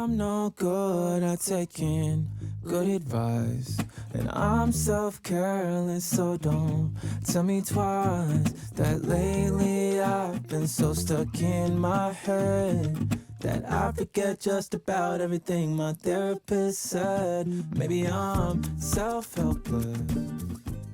I'm no good at taking good advice, and I'm self-careless, so don't tell me twice that lately I've been so stuck in my head that I forget just about everything my therapist said. Maybe I'm self-helpless.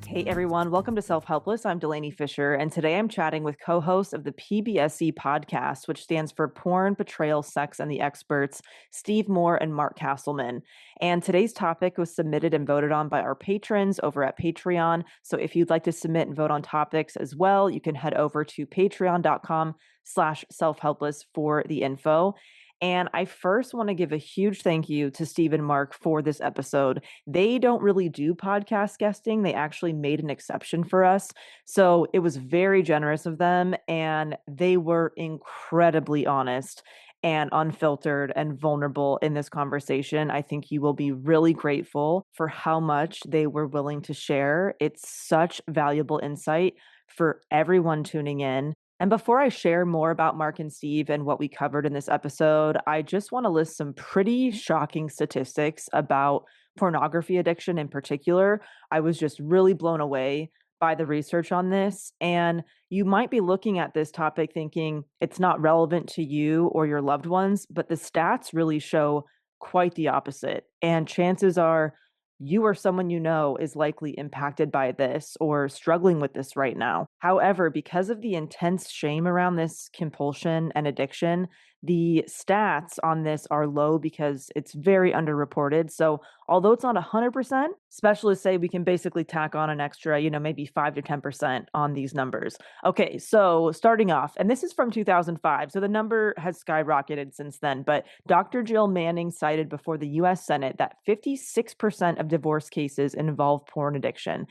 Hey everyone, welcome to Self-Helpless. I'm Delanie Fischer, and today I'm chatting with co-hosts of the PBSE Podcast, which stands for Porn, Betrayal, Sex, and the Experts, Steve Moore and Mark Kastleman. And today's topic was submitted and voted on by our patrons over at Patreon. So if you'd like to submit and vote on topics as well, you can head over to patreon.com/selfhelpless for the info. And I first want to give a huge thank you to Steve and Mark for this episode. They don't really do podcast guesting. They actually made an exception for us. So it was very generous of them. And they were incredibly honest and unfiltered and vulnerable in this conversation. I think you will be really grateful for how much they were willing to share. It's such valuable insight for everyone tuning in. And before I share more about Mark and Steve and what we covered in this episode, I just want to list some pretty shocking statistics about pornography addiction in particular. I was just really blown away by the research on this. And you might be looking at this topic thinking it's not relevant to you or your loved ones, but the stats really show quite the opposite. And chances are you or someone you know is likely impacted by this or struggling with this right now. However, because of the intense shame around this compulsion and addiction, the stats on this are low because it's very underreported. So, although it's not 100%, specialists say we can basically tack on an extra, maybe 5 to 10% on these numbers. Okay, so starting off, and this is from 2005, so the number has skyrocketed since then, but Dr. Jill Manning cited before the US Senate that 56% of divorce cases involve porn addiction.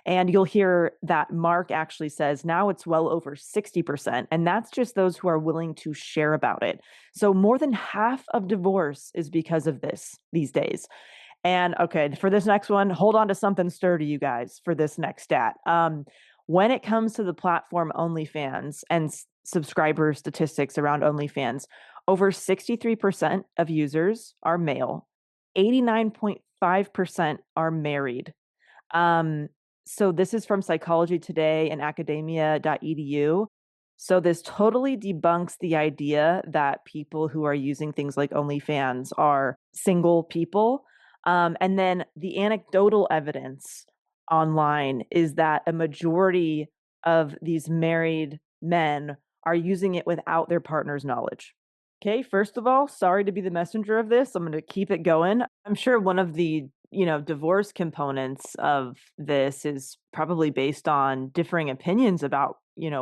And you'll hear that Mark actually says now it's well over 60%. And that's just those who are willing to share about it. So more than half of divorce is because of this these days. And okay, for this next one, hold on to something sturdy, you guys, for this next stat. When it comes to the platform OnlyFans and subscriber statistics around OnlyFans, over 63% of users are male, 89.5% are married. So this is from Psychology Today and academia.edu. So this totally debunks the idea that people who are using things like OnlyFans are single people. And then the anecdotal evidence online is that a majority of these married men are using it without their partner's knowledge. Okay, first of all, sorry to be the messenger of this. I'm going to keep it going. I'm sure one of the divorce components of this is probably based on differing opinions about,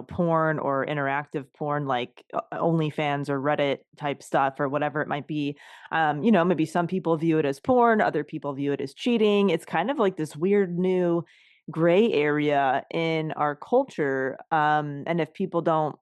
porn or interactive porn like OnlyFans or Reddit type stuff or whatever it might be. Maybe some people view it as porn, other people view it as cheating. It's kind of like this weird new gray area in our culture. And if people don't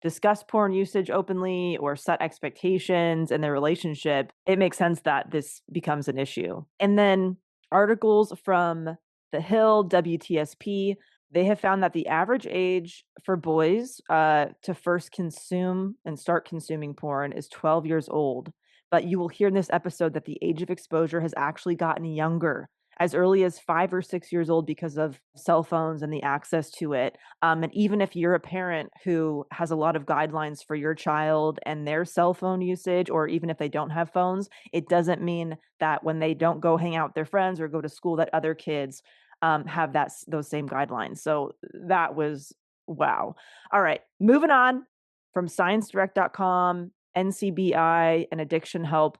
discuss porn usage openly or set expectations in their relationship, it makes sense that this becomes an issue. And then articles from The Hill, WTSP, they have found that the average age for boys to first consume and start consuming porn is 12 years old. But you will hear in this episode that the age of exposure has actually gotten younger, as early as 5 or 6 years old because of cell phones and the access to it. And even if you're a parent who has a lot of guidelines for your child and their cell phone usage, or even if they don't have phones, it doesn't mean that when they don't go hang out with their friends or go to school that other kids have those same guidelines. So that was wow. All right, moving on from ScienceDirect.com, NCBI, and Addiction Help.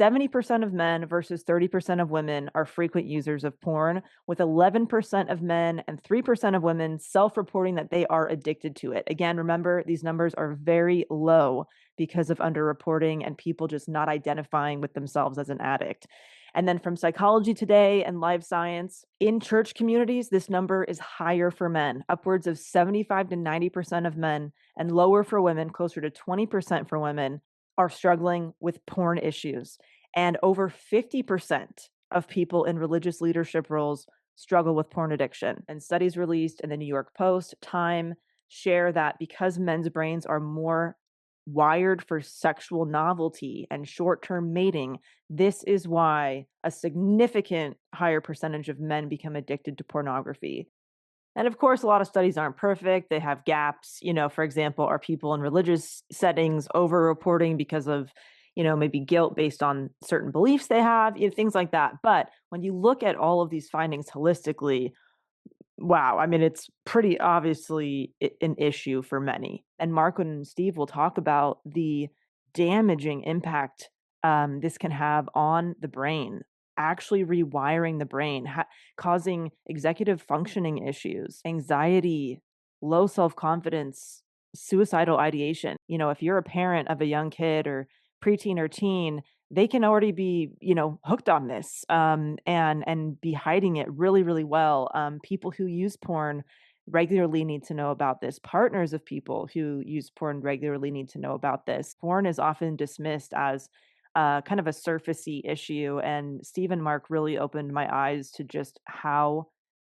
70% of men versus 30% of women are frequent users of porn, with 11% of men and 3% of women self-reporting that they are addicted to it. Again, remember, these numbers are very low because of underreporting and people just not identifying with themselves as an addict. And then from Psychology Today and Live Science, in church communities, this number is higher for men, upwards of 75 to 90% of men, and lower for women, closer to 20% for women, are struggling with porn issues. And over 50% of people in religious leadership roles struggle with porn addiction. And studies released in the New York Post, Time, share that because men's brains are more wired for sexual novelty and short-term mating, this is why a significant higher percentage of men become addicted to pornography. And of course, a lot of studies aren't perfect. They have gaps. For example, are people in religious settings over-reporting because of, maybe guilt based on certain beliefs they have, things like that. But when you look at all of these findings holistically, wow, I mean, it's pretty obviously an issue for many. And Mark and Steve will talk about the damaging impact this can have on the brain, actually rewiring the brain, causing executive functioning issues, anxiety, low self confidence, suicidal ideation. If you're a parent of a young kid or preteen or teen, they can already be, hooked on this, and be hiding it really, really well. People who use porn regularly need to know about this. Partners of people who use porn regularly need to know about this. Porn is often dismissed as kind of a surfacey issue, and Steve and Mark really opened my eyes to just how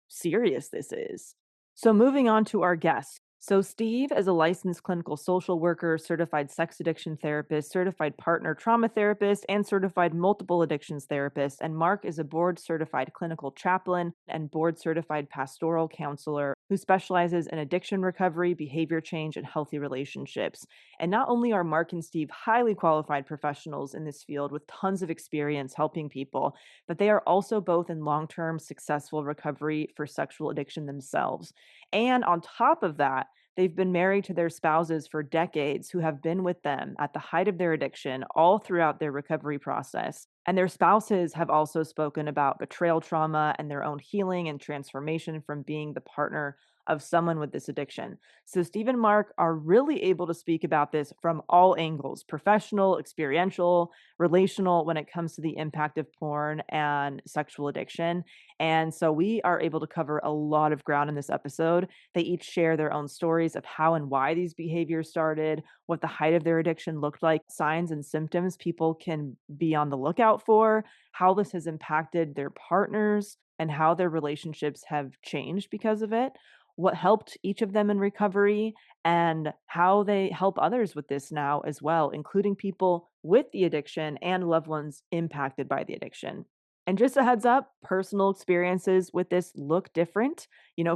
serious this is. So, moving on to our guest. So, Steve is a licensed clinical social worker, certified sex addiction therapist, certified partner trauma therapist, and certified multiple addictions therapist. And Mark is a board certified clinical chaplain and board certified pastoral counselor who specializes in addiction recovery, behavior change, and healthy relationships. And not only are Mark and Steve highly qualified professionals in this field with tons of experience helping people, but they are also both in long term successful recovery for sexual addiction themselves. And on top of that, they've been married to their spouses for decades who have been with them at the height of their addiction all throughout their recovery process. And their spouses have also spoken about betrayal trauma and their own healing and transformation from being the partner of someone with this addiction. So, Steve and Mark are really able to speak about this from all angles: professional, experiential, relational, when it comes to the impact of porn and sexual addiction. And so we are able to cover a lot of ground in this episode. They each share their own stories of how and why these behaviors started, what the height of their addiction looked like, signs and symptoms people can be on the lookout for, how this has impacted their partners, and how their relationships have changed because of it, what helped each of them in recovery, and how they help others with this now as well, including people with the addiction and loved ones impacted by the addiction. And just a heads up, personal experiences with this look different.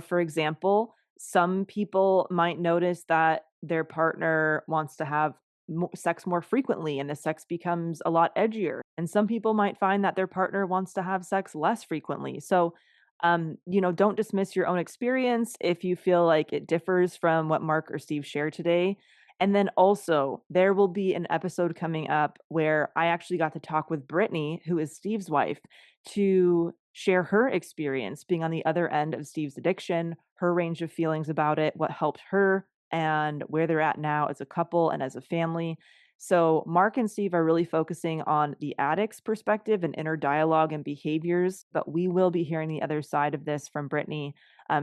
For example, some people might notice that their partner wants to have sex more frequently and the sex becomes a lot edgier. And some people might find that their partner wants to have sex less frequently. So, don't dismiss your own experience if you feel like it differs from what Mark or Steve shared today. And then also, there will be an episode coming up where I actually got to talk with Brittany, who is Steve's wife, to share her experience being on the other end of Steve's addiction, her range of feelings about it, what helped her, and where they're at now as a couple and as a family. So, Mark and Steve are really focusing on the addict's perspective and inner dialogue and behaviors, but we will be hearing the other side of this from Brittany,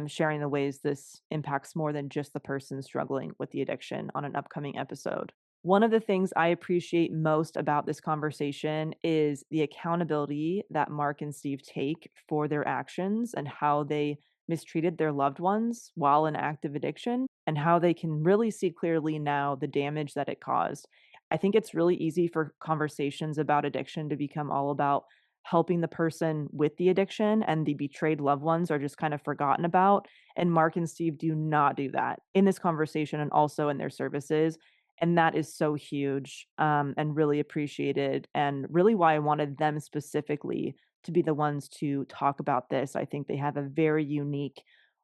sharing the ways this impacts more than just the person struggling with the addiction on an upcoming episode. One of the things I appreciate most about this conversation is the accountability that Mark and Steve take for their actions and how they mistreated their loved ones while in active addiction, and how they can really see clearly now the damage that it caused. I think it's really easy for conversations about addiction to become all about helping the person with the addiction, and the betrayed loved ones are just kind of forgotten about. And Mark and Steve do not do that in this conversation and also in their services. And that is so huge, and really appreciated, and really why I wanted them specifically to be the ones to talk about this. I think they have a very unique,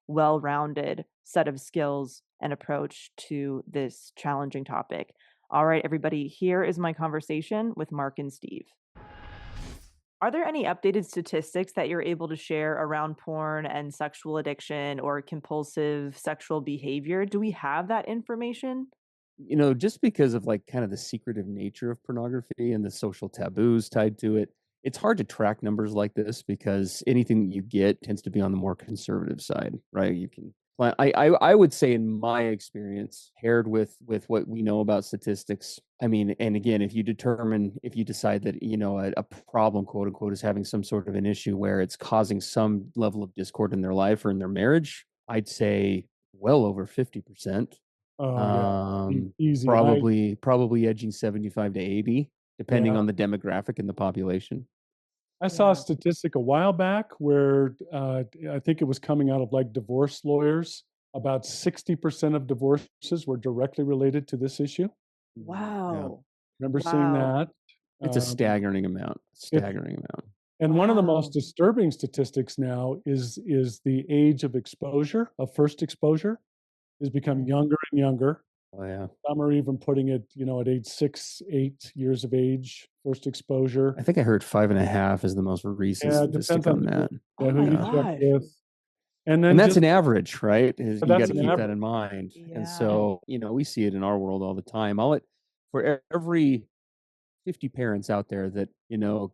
well rounded set of skills and approach to this challenging topic. All right, everybody, here is my conversation with Mark and Steve. Are there any updated statistics that you're able to share around porn and sexual addiction or compulsive sexual behavior? Do we have that information? Just because of like kind of the secretive nature of pornography and the social taboos tied to it, it's hard to track numbers like this because anything that you get tends to be on the more conservative side, right? You can I would say in my experience, paired with what we know about statistics, I mean, and again, if you decide that, a problem, quote unquote, is having some sort of an issue where it's causing some level of discord in their life or in their marriage, I'd say well over 50%. Oh yeah, Um, easy. probably edging 75 to 80, depending Yeah. on the demographic and the population. I saw a Yeah. statistic a while back where I think it was coming out of like divorce lawyers. About 60% of divorces were directly related to this issue. Yeah, Wow. Remember seeing Wow. that? it's a Um, staggering amount. it, Staggering amount. and one of the most Wow. disturbing statistics now is the age of exposure, of first exposure, is becoming Okay. younger and younger. Oh yeah. Some are even putting it, at age 6, 8 years of age, first exposure. I think I heard 5.5 is the most recent Yeah, it depends statistic on on that. Oh who my you Yeah. check gosh. with. And And then that's just, an average, right? You got that's to an keep that average. in mind. And Yeah. so, we see it in our world all the time. For every 50 parents out there that,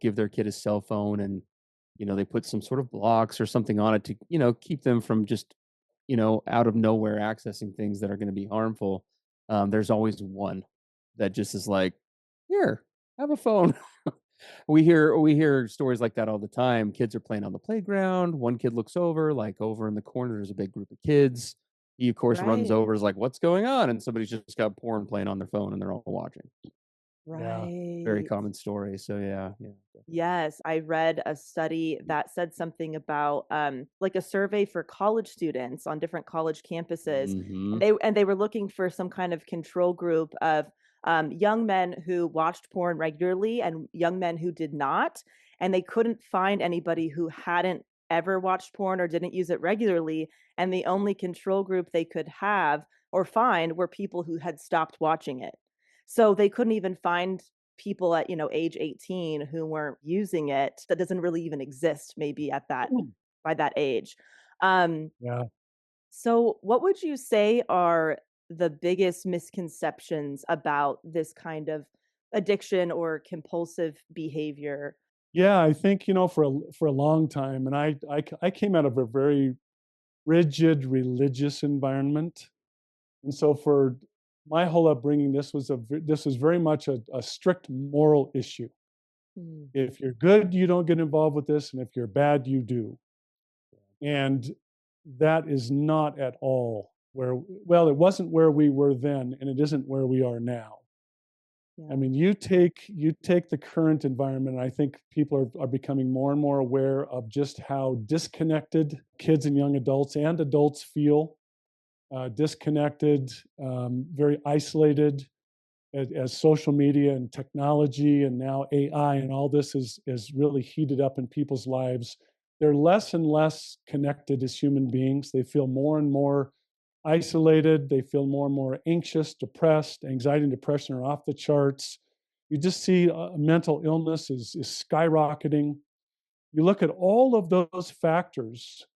give their kid a cell phone and, they put some sort of blocks or something on it to, keep them from just, out of nowhere accessing things that are going to be harmful. There's always one that just is like, here, have a phone. We hear stories like that all the time. Kids are playing on the playground. One kid looks over, like over in the corner, there's a big group of kids. He, of course, runs Right. over, is like, what's going on? And somebody's just got porn playing on their phone and they're all watching. Yeah. Very Right. common story. So yeah. Yes, I read a study that said something about like a survey for college students on different college campuses, Mm-hmm. and they were looking for some kind of control group of young men who watched porn regularly and young men who did not, and they couldn't find anybody who hadn't ever watched porn or didn't use it regularly, and the only control group they could have or find were people who had stopped watching it. So they couldn't even find people at age 18 who weren't using it. That doesn't really even exist maybe at that by that age. um Yeah. so what would you say are the biggest misconceptions about this kind of addiction or compulsive behavior? Yeah, I think, for a long time, and I came out of a very rigid religious environment. And so for my whole upbringing, this was very much a strict moral issue. Mm, If you're good, you don't get involved with this, and if you're bad, you do. And that is not at all well, it wasn't where we were then, and it isn't where we are now. I yeah. mean, you take the current environment, and I think people are becoming more and more aware of just how disconnected kids and young adults and adults feel, disconnected, very isolated, as social media and technology and now AI and all this is really heated up in people's lives. They're less and less connected as human beings. They feel more and more isolated. They feel more and more anxious, depressed. Anxiety and depression are off the charts. You just see mental illness is skyrocketing. You look at all of those factors,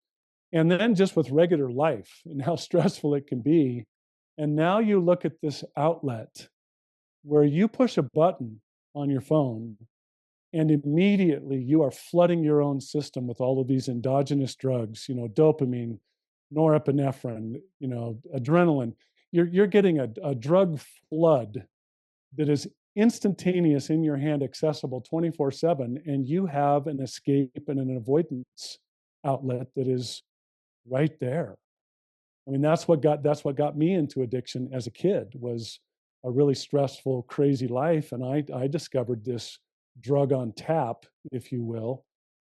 and then just with regular life and how stressful it can be. And now you look at this outlet where you push a button on your phone and immediately you are flooding your own system with all of these endogenous drugs, dopamine, norepinephrine, adrenaline. You're getting a drug flood that is instantaneous in your hand, accessible 24/7, and you have an escape and an avoidance outlet that is right there. I mean, that's what got me into addiction as a kid, was a really stressful, crazy life. And I discovered this drug on tap, if you will,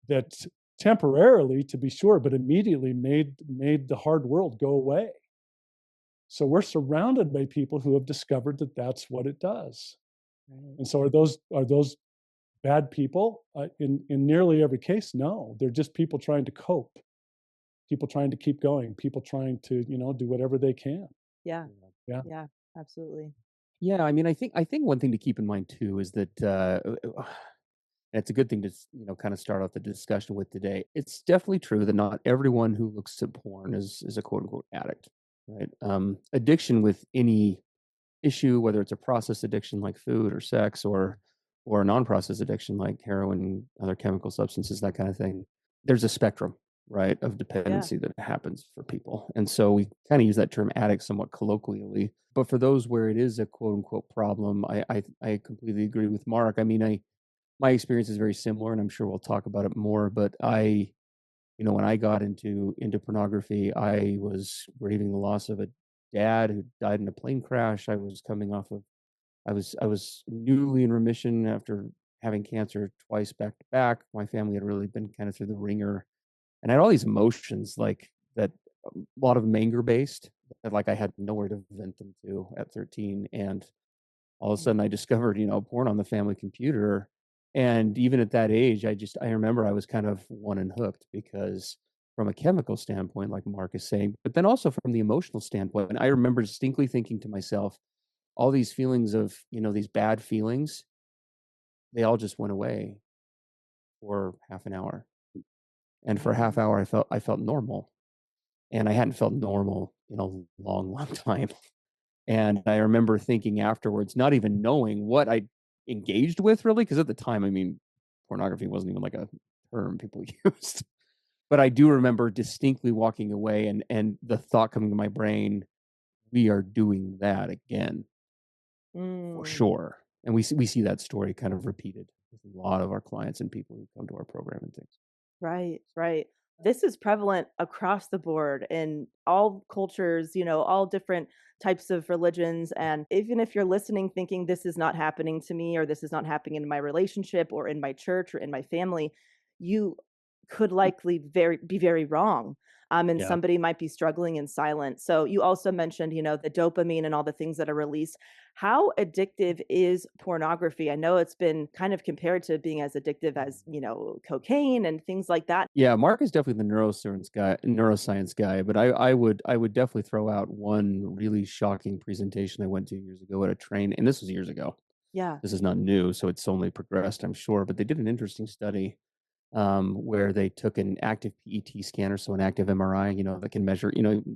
that temporarily, to be sure, but immediately made the hard world go away. So we're surrounded by people who have discovered that that's what it does. Right. And so are those bad people? In nearly every case, no. They're just people trying to cope, people trying to keep going, people trying to do whatever they can. Yeah. Yeah. Yeah, absolutely. Yeah, I mean, I think one thing to keep in mind too is that it's a good thing to kind of start off the discussion with today. It's definitely true that not everyone who looks at porn is a quote unquote addict, right? Addiction with any issue, whether it's a process addiction like food or sex, or a non-process addiction like heroin, other chemical substances, that kind of thing. There's a spectrum, right, of Yeah. dependency that happens for people. And so we kind of use that term addict somewhat colloquially. But for those where it is a quote unquote problem, I completely agree with Mark. I mean, my experience is very similar, and I'm sure we'll talk about it more. But when I got into pornography, I was grieving the loss of dad who died in a plane crash. I was coming off of I was newly in remission after having cancer twice back to back. My family had really been kind of through the ringer, and I had all these emotions like that, a lot of them anger based, that like I had nowhere to vent them to at 13. And all of a sudden I discovered, porn on the family computer. And even at that age, I remember I was kind of one and hooked, because from a chemical standpoint, like Mark is saying, but then also from the emotional standpoint, and I remember distinctly thinking to myself, all these feelings of, these bad feelings, they all just went away for half an hour. And for a half hour I felt normal. And I hadn't felt normal in a long, long time. And I remember thinking afterwards, not even knowing what I engaged with really, because at the time, I mean, pornography wasn't even like a term people used. But I do remember distinctly walking away and the thought coming to my brain, we are doing that again for sure. And we see that story kind of repeated with a lot of our clients and people who come to our program and things. Right, right. This is prevalent across the board in all cultures, all different types of religions. And even if you're listening thinking this is not happening to me, or this is not happening in my relationship or in my church or in my family, you could likely be very wrong. And Yeah. somebody might be struggling in silence. So you also mentioned, the dopamine and all the things that are released. How addictive is pornography? I know it's been kind of compared to being as addictive as, cocaine and things like that. Yeah, Mark is definitely the neuroscience guy, but I would definitely throw out one really shocking presentation I went to years ago at a train, and this was years ago. Yeah. This is not new, so it's only progressed, I'm sure. But they did an interesting study, where they took an active PET scanner, so an active MRI, that can measure,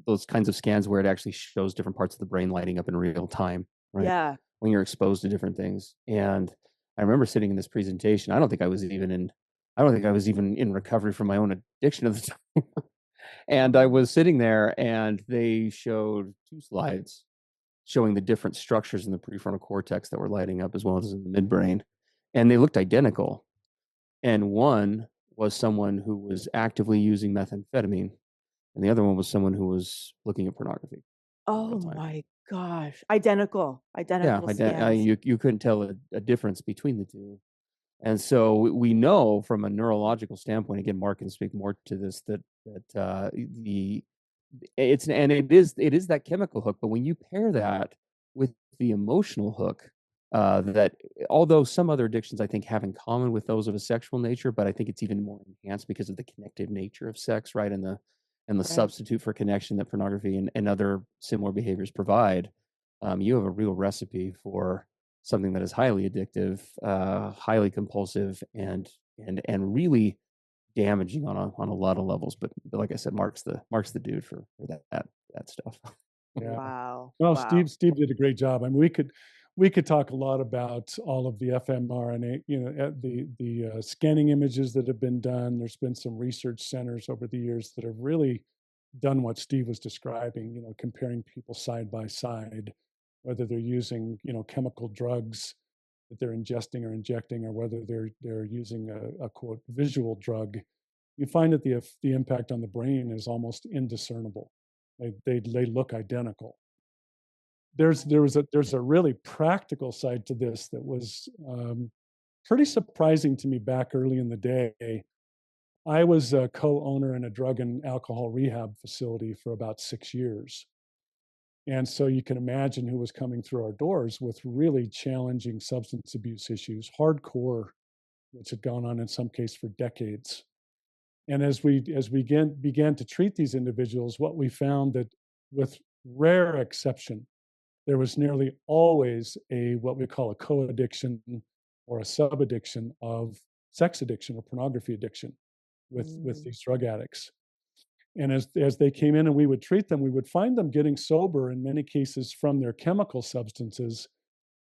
those kinds of scans where it actually shows different parts of the brain lighting up in real time, right? Yeah. When you're exposed to different things. And I remember sitting in this presentation. I don't think I was even in recovery from my own addiction at the time. And I was sitting there, and they showed two slides showing the different structures in the prefrontal cortex that were lighting up as well as in the midbrain. And they looked identical. And one was someone who was actively using methamphetamine, and the other one was someone who was looking at pornography in real Oh time. my gosh. Identical Yeah, scans. you couldn't tell a difference between the two. And so we know from a neurological standpoint, again, Mark can speak more to this, that it is that chemical hook. But when you pair that with the emotional hook, that although some other addictions I think have in common with those of a sexual nature, but I think it's even more enhanced because of the connective nature of sex, right? And the Right. substitute for connection that pornography and other similar behaviors provide. You have a real recipe for something that is highly addictive, highly compulsive, and really damaging on a lot of levels. But like I said, Mark's the dude for that stuff. Yeah. Wow. Well, Wow. Steve did a great job. I mean, we could talk a lot about all of the fMRNA, the scanning images that have been done. There's been some research centers over the years that have really done what Steve was describing, comparing people side by side, whether they're using, chemical drugs that they're ingesting or injecting, or whether they're using a quote visual drug. You find that the impact on the brain is almost indiscernible. They look identical. There's a really practical side to this that was pretty surprising to me back early in the day. I was a co-owner in a drug and alcohol rehab facility for about 6 years. And so you can imagine who was coming through our doors with really challenging substance abuse issues, hardcore, which had gone on in some case for decades. And as we began to treat these individuals, what we found that, with rare exception, there was nearly always a what we call a co-addiction or a sub-addiction of sex addiction or pornography addiction with these drug addicts. And as they came in and we would treat them, we would find them getting sober in many cases from their chemical substances,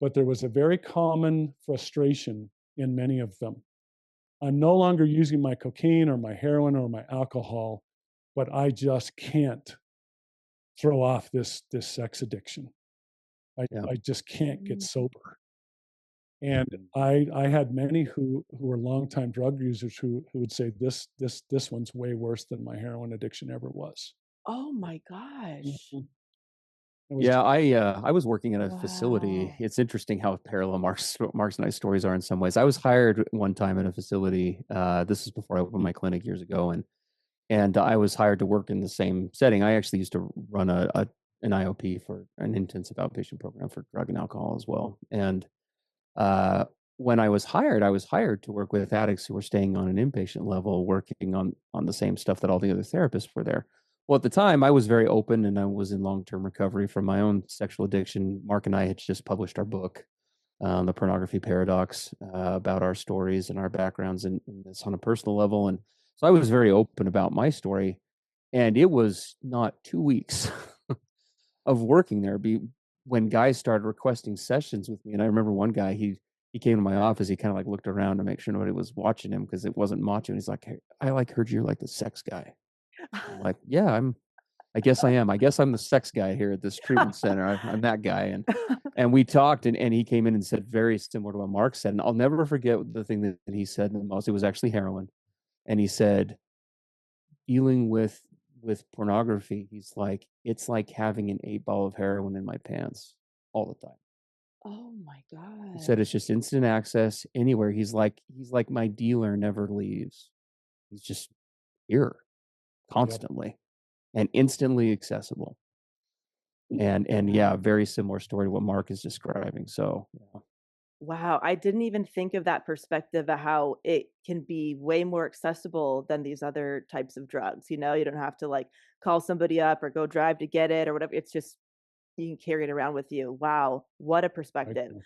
but there was a very common frustration in many of them. I'm no longer using my cocaine or my heroin or my alcohol, but I just can't throw off this sex addiction. Yeah. I just can't get Mm. sober. And I had many who were longtime drug users who would say this one's way worse than my heroin addiction ever was. Oh my gosh. Yeah, I was working at a facility. Wow. It's interesting how parallel Mark's and I's stories are in some ways. I was hired one time at a facility. This is before I opened my clinic years ago, and I was hired to work in the same setting. I actually used to run an IOP for an intensive outpatient program for drug and alcohol as well. And uh, when I was hired to work with addicts who were staying on an inpatient level, working on the same stuff that all the other therapists were there. Well, at the time, I was very open and I was in long-term recovery from my own sexual addiction. Mark and I had just published our book, The Pornography Paradox, about our stories and our backgrounds and this on a personal level. And so I was very open about my story. And it was not 2 weeks of working there when guys started requesting sessions with me. And I remember one guy, he came to my office, he kind of like looked around to make sure nobody was watching him because it wasn't macho. And he's like, "Hey, I like heard you're like the sex guy." I'm like, "Yeah, I guess I am. I guess I'm the sex guy here at this treatment center. I'm that guy." And we talked and he came in and said very similar to what Mark said. And I'll never forget the thing that he said the most. It was actually heroin. And he said, dealing with pornography, he's like, it's like having an 8 ball of heroin in my pants all the time. Oh my He said God. it's just instant access anywhere. He's like my dealer never leaves. He's just here constantly and instantly accessible. And yeah, very similar story to what Mark is describing. So yeah. Wow, I didn't even think of that perspective of how it can be way more accessible than these other types of drugs. You know, you don't have to like call somebody up or go drive to get it or whatever. It's just you can carry it around with you. Wow, what a Right perspective. there.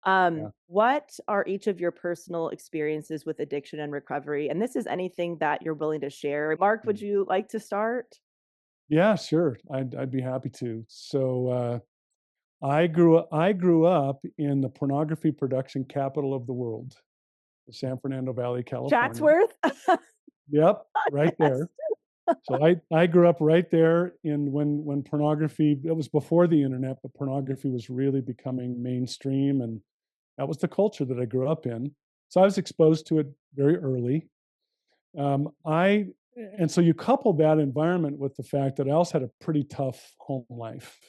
Yeah. What are each of your personal experiences with addiction and recovery? And this is anything that you're willing to share. Mark, would you like to start? Yeah, sure. I'd be happy to. So I grew up in the pornography production capital of the world, the San Fernando Valley, California. Chatsworth? Yep, right Yes. there. So I grew up right there in when pornography, it was before the internet, but pornography was really becoming mainstream, and that was the culture that I grew up in. So I was exposed to it very early. I and so you couple that environment with the fact that I also had a pretty tough home life.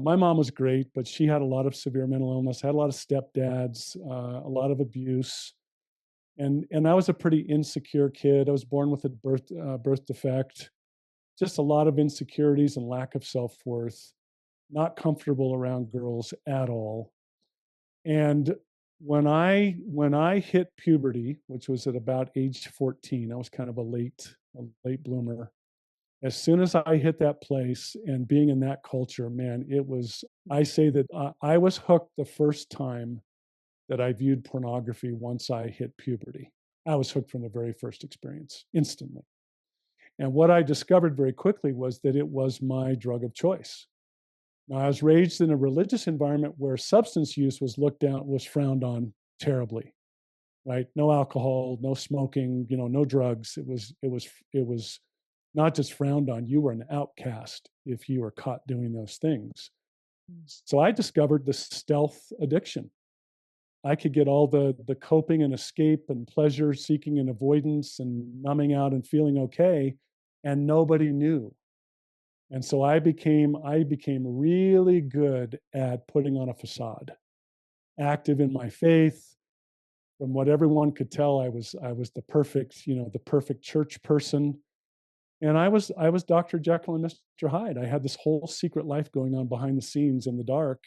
My mom was great, but she had a lot of severe mental illness, had a lot of stepdads, a lot of abuse, and I was a pretty insecure kid. I was born with a birth defect, just a lot of insecurities and lack of self worth, not comfortable around girls at all. And when I hit puberty, which was at about age 14, I was kind of a late bloomer. As soon as I hit that place and being in that culture, man, it was, I say that I was hooked the first time that I viewed pornography once I hit puberty. I was hooked from the very first experience, instantly. And what I discovered very quickly was that it was my drug of choice. Now, I was raised in a religious environment where substance use was frowned on terribly, right? No alcohol, no smoking, no drugs. It was not just frowned on, you were an outcast if you were caught doing those things. So I discovered the stealth addiction. I could get all the coping and escape and pleasure seeking and avoidance and numbing out and feeling okay, and nobody knew. And so I became really good at putting on a facade, active in my faith. From what everyone could tell, I was the perfect church person. And I was Dr. Jekyll and Mr. Hyde. I had this whole secret life going on behind the scenes in the dark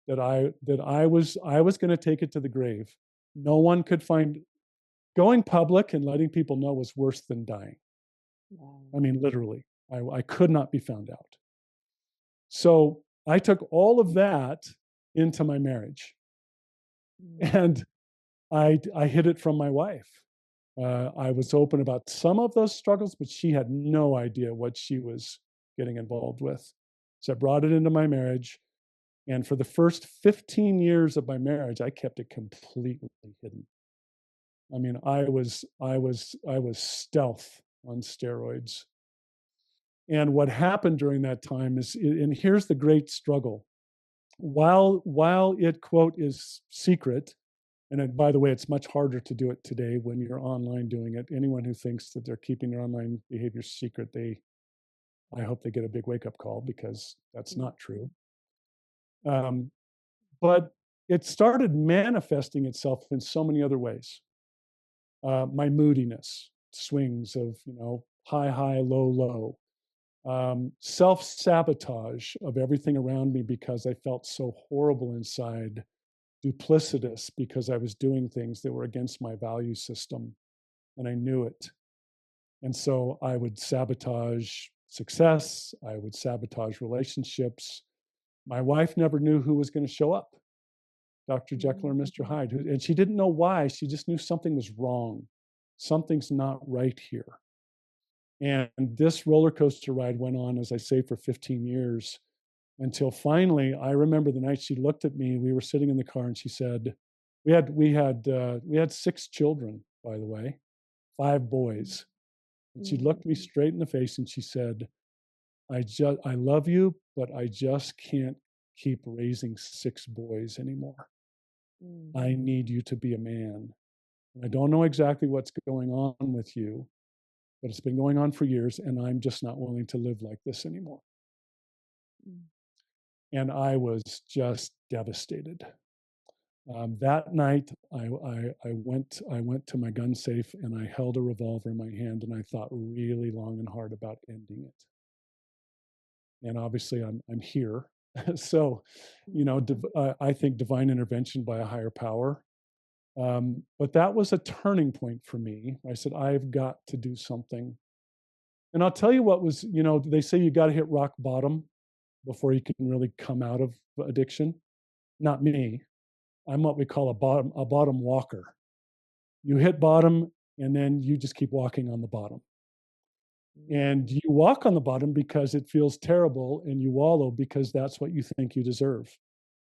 that I was going to take it to the grave. No one could find. Going public and letting people know was worse than dying. Wow. I mean, literally, I could not be found out. So I took all of that into my marriage, and I hid it from my wife. I was open about some of those struggles, but she had no idea what she was getting involved with. So I brought it into my marriage. And for the first 15 years of my marriage, I kept it completely hidden. I mean, I was stealth on steroids. And what happened during that time is, and here's the great struggle. While it, quote, is secret, and by the way, it's much harder to do it today when you're online doing it. Anyone who thinks that they're keeping their online behavior secret, I hope they get a big wake-up call, because that's not true. But it started manifesting itself in so many other ways. My moodiness, swings of, high, high, low, low. Self-sabotage of everything around me because I felt so horrible inside, duplicitous because I was doing things that were against my value system, and I knew it. And so I would sabotage success. I would sabotage relationships. My wife never knew who was going to show up, Dr. Jekyll or Mr. Hyde, and she didn't know why. She just knew something was wrong. Something's not right here. And this roller coaster ride went on, as I say, for 15 years, until finally, I remember the night she looked at me. We were sitting in the car, and she said, "We had 6 children, by the way, 5 boys." And she looked me straight in the face and she said, I love you, but I just can't keep raising 6 boys anymore. I need you to be a man. And I don't know exactly what's going on with you, but it's been going on for years, and I'm just not willing to live like this anymore. And I was just devastated. That night, I went to my gun safe, and I held a revolver in my hand, and I thought really long and hard about ending it. And obviously, I'm here. So, I think divine intervention by a higher power. But that was a turning point for me. I said, I've got to do something. And I'll tell you what was, they say you got to hit rock bottom before you can really come out of addiction. Not me. I'm what we call a bottom walker. You hit bottom, and then you just keep walking on the bottom. And you walk on the bottom because it feels terrible, and you wallow because that's what you think you deserve.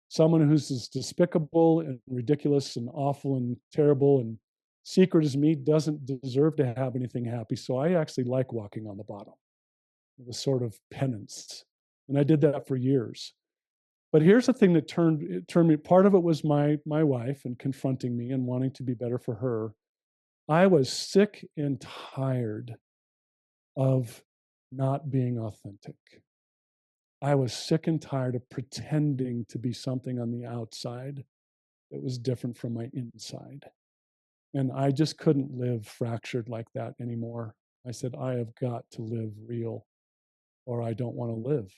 Someone who's as despicable and ridiculous and awful and terrible and secret as me doesn't deserve to have anything happy. So I actually like walking on the bottom. It was sort of penance. And I did that for years. But here's the thing that turned me. Part of it was my wife and confronting me and wanting to be better for her. I was sick and tired of not being authentic. I was sick and tired of pretending to be something on the outside that was different from my inside. And I just couldn't live fractured like that anymore. I said, I have got to live real, or I don't want to live.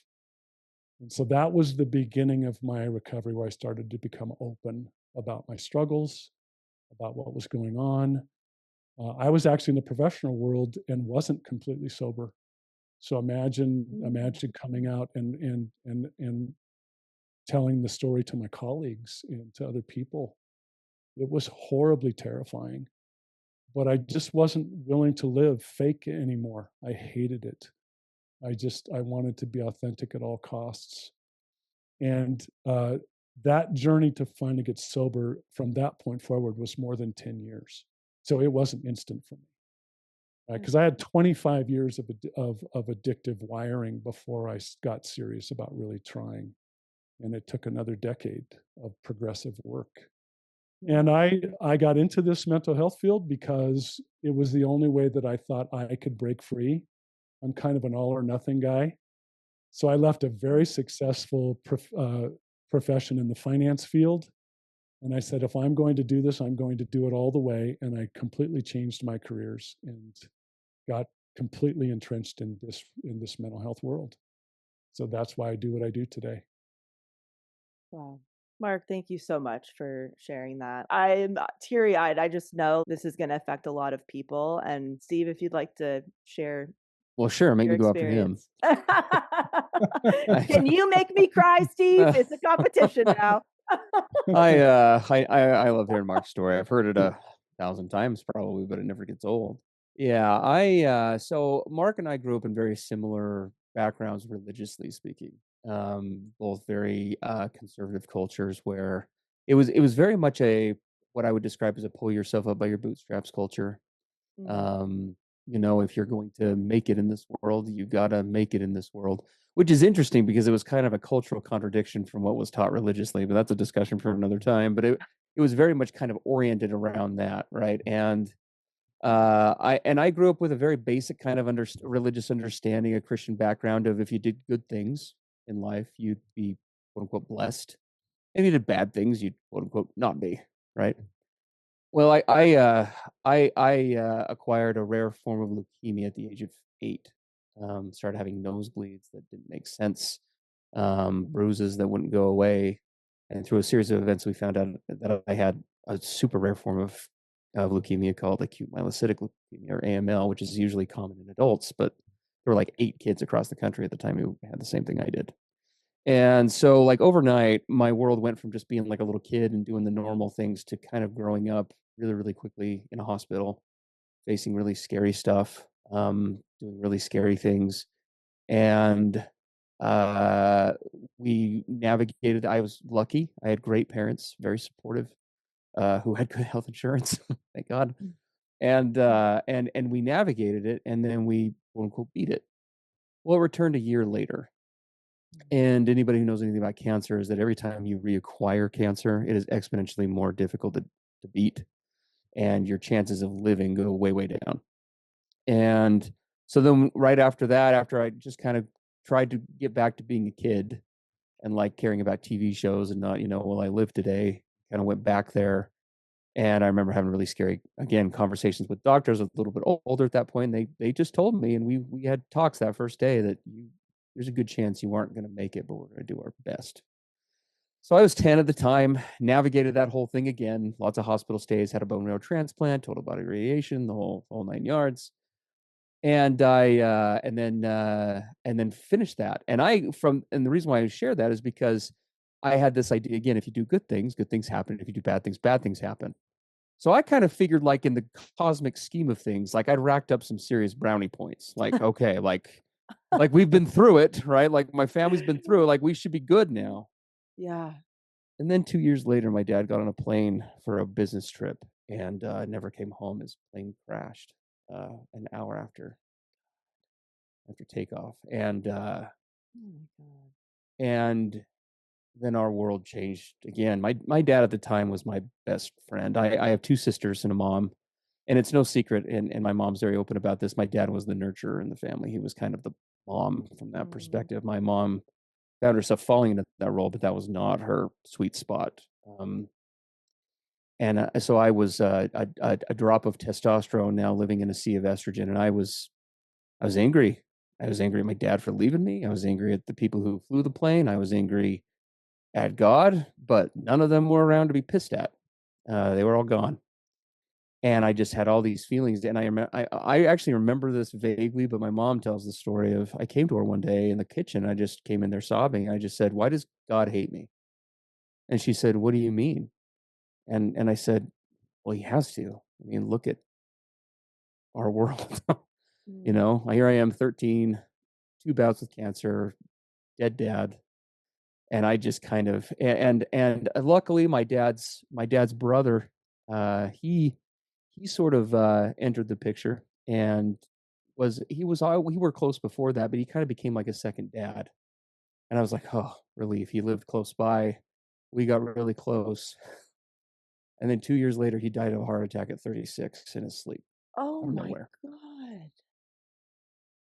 And so that was the beginning of my recovery, where I started to become open about my struggles, about what was going on. I was actually in the professional world and wasn't completely sober. So imagine coming out and telling the story to my colleagues and to other people. It was horribly terrifying, but I just wasn't willing to live fake anymore. I hated it. I wanted to be authentic at all costs. And that journey to finally get sober from that point forward was more than 10 years. So it wasn't instant for me. Because I had 25 years of addictive wiring before I got serious about really trying. And it took another decade of progressive work. And I got into this mental health field because it was the only way that I thought I could break free. I'm kind of an all or nothing guy. So I left a very successful profession in the finance field. And I said, if I'm going to do this, I'm going to do it all the way. And I completely changed my careers and got completely entrenched in this mental health world. So that's why I do what I do today. Wow. Mark, thank you so much for sharing that. I'm teary-eyed. I just know this is going to affect a lot of people. And Steve, if you'd like to share. Well, sure. Make me go after him. Can you make me cry, Steve? It's a competition now. I love hearing Mark's story. I've heard it 1,000 times probably, but it never gets old. Yeah, so Mark and I grew up in very similar backgrounds, religiously speaking. Both very conservative cultures, where it was very much what I would describe as a pull yourself up by your bootstraps culture. If you're going to make it in this world, you gotta make it in this world, which is interesting because it was kind of a cultural contradiction from what was taught religiously, but that's a discussion for another time. But it was very much kind of oriented around that, right? And I grew up with a very basic kind of religious understanding, a Christian background of if you did good things in life, you'd be quote unquote blessed. If you did bad things, you'd quote unquote not be, right? Well, I acquired a rare form of leukemia at the age of 8. Started having nosebleeds that didn't make sense, bruises that wouldn't go away, and through a series of events, we found out that I had a super rare form of leukemia called acute myelocytic leukemia, or AML, which is usually common in adults, but there were like 8 kids across the country at the time who had the same thing I did. And so, like, overnight, my world went from just being like a little kid and doing the normal things to kind of growing up really, really quickly in a hospital, facing really scary stuff, doing really scary things. And we navigated. I was lucky. I had great parents, very supportive, who had good health insurance, thank God. And we navigated it, and then we quote unquote beat it. Well, it returned a year later. And anybody who knows anything about cancer is that every time you reacquire cancer, it is exponentially more difficult to beat, and your chances of living go way, way down. And so then right after that, after I just kind of tried to get back to being a kid and like caring about TV shows and not, will I live today, kind of went back there. And I remember having really scary, again, conversations with doctors a little bit older at that point. They just told me, and we had talks that first day, that there's a good chance you aren't going to make it, but we're going to do our best. So I was 10 at the time, navigated that whole thing again, lots of hospital stays, had a bone marrow transplant, total body radiation, the whole 9 yards. And and then finished that. And the reason why I share that is because I had this idea, again, if you do good things happen. If you do bad things happen. So I kind of figured, like, in the cosmic scheme of things, like, I'd racked up some serious brownie points. Like, okay, like we've been through it, right? Like, my family's been through it. Like, we should be good now. Yeah. And then 2 years later, my dad got on a plane for a business trip and never came home. His plane crashed an hour after takeoff. And Oh my God. and then our world changed again. My dad at the time was my best friend. I have 2 sisters and a mom, and it's no secret, and my mom's very open about this. My dad was the nurturer in the family. He was kind of the mom from that perspective. My mom found herself falling into that role, but that was not her sweet spot. So I was a drop of testosterone, now living in a sea of estrogen, and I was angry. I was angry at my dad for leaving me. I was angry at the people who flew the plane. I was angry at God, but none of them were around to be pissed at. They were all gone. And I just had all these feelings. And I actually remember this vaguely, but my mom tells the story of, I came to her one day in the kitchen. I just came in there sobbing. I just said, "Why does God hate me?" And she said, "What do you mean?" And I said, "Well, he has to. I mean, look at our world." Here I am, 13, 2 bouts with cancer, dead dad. And I just kind of, and luckily my dad's brother, he sort of entered the picture, and we were close before that, but he kind of became like a second dad. And I was like, oh, relief. He lived close by. We got really close. And then 2 years later, he died of a heart attack at 36 in his sleep. Oh my nowhere. God.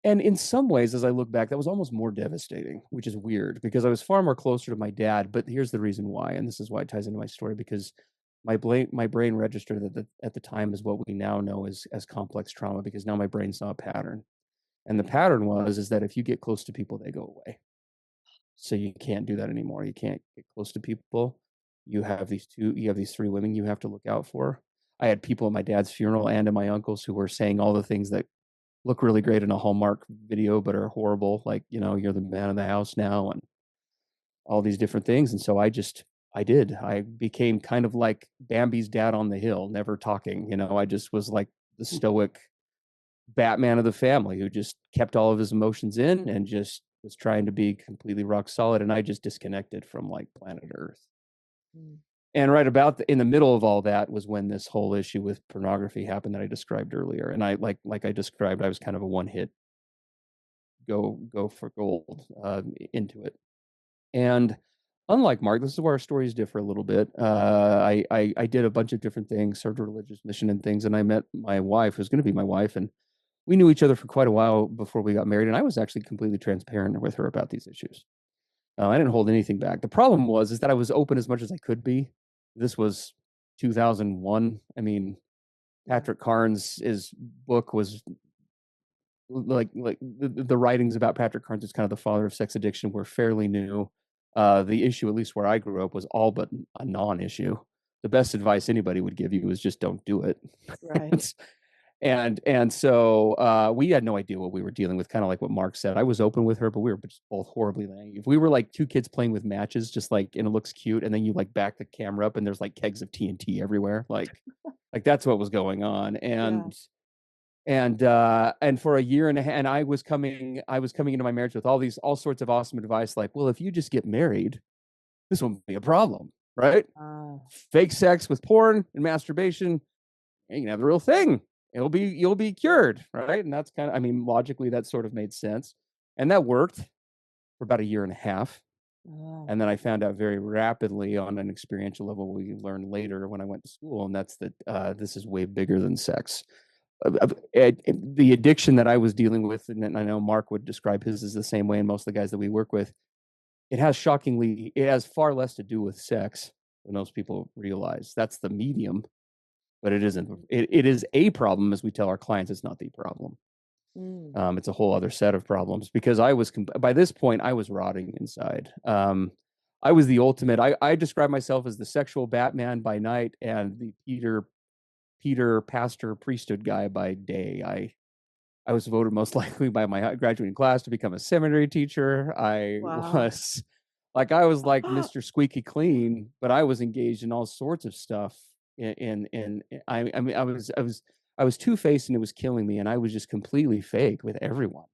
And in some ways, as I look back, that was almost more devastating, which is weird because I was far more closer to my dad. But here's the reason why, and this is why it ties into my story, because my brain registered at the time as what we now know as complex trauma, because now my brain saw a pattern. And the pattern is that if you get close to people, they go away. So you can't do that anymore. You can't get close to people. You have these 3 women you have to look out for. I had people at my dad's funeral and at my uncle's who were saying all the things that look really great in a Hallmark video, but are horrible. Like, you're the man of the house now, and all these different things. And so I became kind of like Bambi's dad on the hill, never talking. I just was like the stoic Batman of the family who just kept all of his emotions in and just was trying to be completely rock solid. And I just disconnected from like planet Earth. And right about in the middle of all that was when this whole issue with pornography happened that I described earlier. And I like I described, I was kind of a one-hit go for gold into it. And unlike Mark, this is where our stories differ a little bit. I did a bunch of different things, served a religious mission and things, and I met my wife, who's going to be my wife, and we knew each other for quite a while before we got married, and I was actually completely transparent with her about these issues. I didn't hold anything back. The problem is that I was open as much as I could be. This was 2001. I mean, Patrick Carnes' book was like the writings about Patrick Carnes is kind of the father of sex addiction were fairly new. The issue, at least where I grew up, was all but a non-issue. The best advice anybody would give you is just don't do it. Right. And so we had no idea what we were dealing with, kind of like what Mark said. I was open with her, but we were just both horribly naive. We were like two kids playing with matches, just like, and it looks cute, and then you like back the camera up and there's like kegs of TNT everywhere. Like that's what was going on. And for a year and a half, and I was coming into my marriage with all sorts of awesome advice, like, well, if you just get married, this won't be a problem, right? Fake sex with porn and masturbation, you can have the real thing. You'll be cured, right? And that's kind of, I mean, logically that sort of made sense, and that worked for about a year and a half. And then I found out very rapidly on an experiential level, we learned later when I went to school, and that's that this is way bigger than sex. The addiction that I was dealing with, and I know Mark would describe his as the same way, and most of the guys that we work with, it has far less to do with sex than most people realize. That's the medium, but it isn't. It is a problem, as we tell our clients. It's not the problem. It's a whole other set of problems, because by this point I was rotting inside. I was the ultimate. I describe myself as the sexual Batman by night and the Peter pastor priesthood guy by day. I was voted most likely by my graduating class to become a seminary teacher. Wow. I was like Mr. Squeaky Clean, but I was engaged in all sorts of stuff. I was two-faced, and it was killing me, and I was just completely fake with everyone.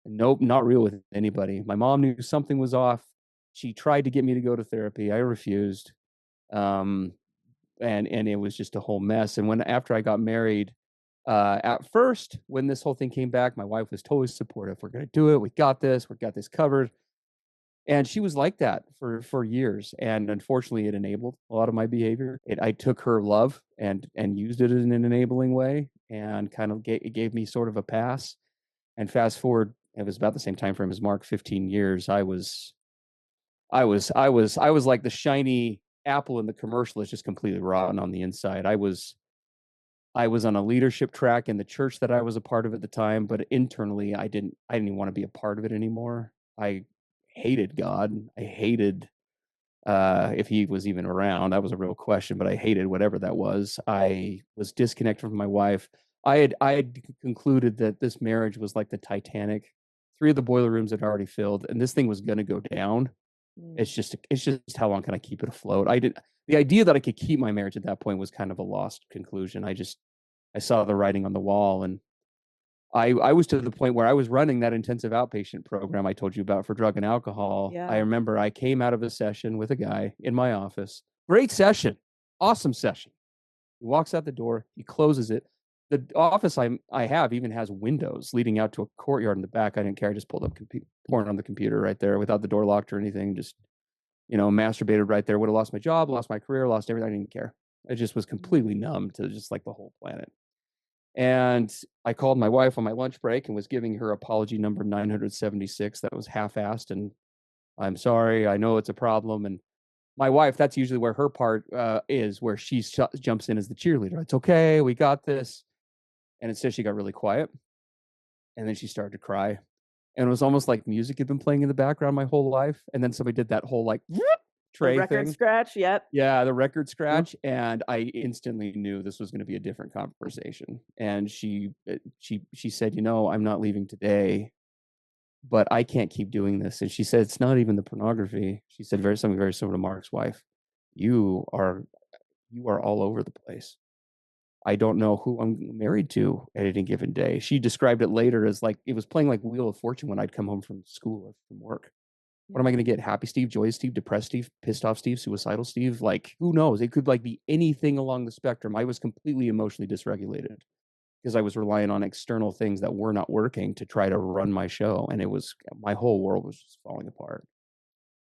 Nope, not real with anybody. My mom knew something was off. She tried to get me to go to therapy. I refused. And it was just a whole mess. And after I got married, at first, when this whole thing came back, my wife was totally supportive. We're going to do it. We got this covered. And she was like that for years. And unfortunately, it enabled a lot of my behavior. I took her love and used it in an enabling way, and kind of it gave me sort of a pass. And fast forward, it was about the same time frame as Mark, 15 years. I was like the shiny apple in the commercial is just completely rotten on the inside. I was on a leadership track in the church that I was a part of at the time, but internally I didn't even want to be a part of it anymore. I hated God. I hated if he was even around. That was a real question, but I hated whatever that was. I was disconnected from my wife. I had concluded that this marriage was like the Titanic. 3 of the boiler rooms had already filled, and this thing was going to go down. It's just how long can I keep it afloat? The idea that I could keep my marriage at that point was kind of a lost conclusion. I saw the writing on the wall, and I was to the point where I was running that intensive outpatient program I told you about for drug and alcohol. Yeah. I remember I came out of a session with a guy in my office. Great session. Awesome session. He walks out the door. He closes it. The office I have even has windows leading out to a courtyard in the back. I didn't care. I just pulled up porn on the computer right there without the door locked or anything. Just, masturbated right there. Would have lost my job, lost my career, lost everything. I didn't care. I just was completely numb to just like the whole planet. And I called my wife on my lunch break and was giving her apology number 976 that was half-assed. And I'm sorry, I know it's a problem. And my wife, that's usually where her part is, where she jumps in as the cheerleader. It's okay, we got this. And instead she got really quiet. And then she started to cry. And it was almost like music had been playing in the background my whole life. And then somebody did that whole like tray the record thing. scratch. Yep. Yeah, the record scratch. And I instantly knew this was going to be a different conversation. And she said, I'm not leaving today, but I can't keep doing this. And she said, it's not even the pornography. She said something very similar to Mark's wife. You are all over the place. I don't know who I'm married to at any given day. She described it later as like it was playing like Wheel of Fortune when I'd come home from school or from work. What am I going to get? Happy Steve, joyous Steve, depressed Steve, pissed off Steve, suicidal Steve? Like, who knows? It could like be anything along the spectrum. I was completely emotionally dysregulated because I was relying on external things that were not working to try to run my show. And my whole world was just falling apart.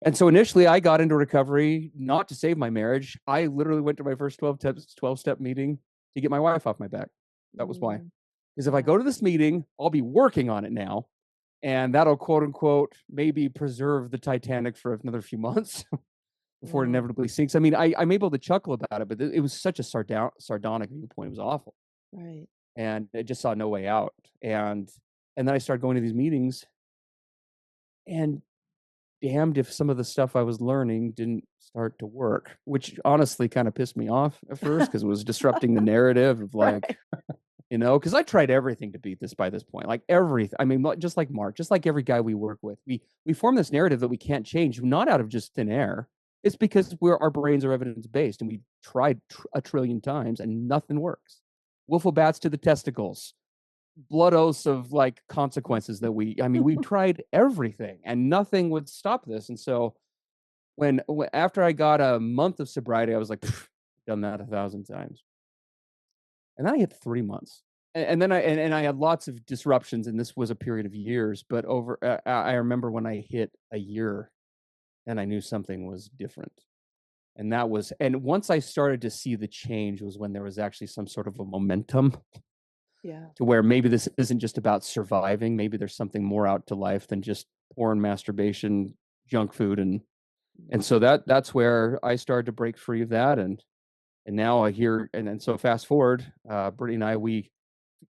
And so initially I got into recovery not to save my marriage. I literally went to my first 12-step meeting to get my wife off my back. That was why. Because if I go to this meeting, I'll be working on it now. And that'll, quote unquote, maybe preserve the Titanic for another few months before it inevitably sinks. I mean, I'm able to chuckle about it, but it was such a sardonic viewpoint. It was awful. Right. And I just saw no way out. And then I started going to these meetings, and damned if some of the stuff I was learning didn't start to work, which honestly kind of pissed me off at first because it was disrupting the narrative of like, because I tried everything to beat this by this point, like everything. I mean, just like Mark, just like every guy we work with, we form this narrative that we can't change, not out of just thin air. It's because our brains are evidence based, and we tried a trillion times and nothing works. Willful bats to the testicles, blood oaths of like consequences that we tried everything and nothing would stop this. And so when after I got a month of sobriety, I was like, done that 1,000 times. And then I hit 3 months, and then I had lots of disruptions, and this was a period of years. But I remember when I hit a year, and I knew something was different. And once I started to see the change was when there was actually some sort of a momentum. Yeah. To where maybe this isn't just about surviving. Maybe there's something more out to life than just porn, masturbation, junk food, and so that's where I started to break free of that, and now I hear and so fast forward, Brittany and I, we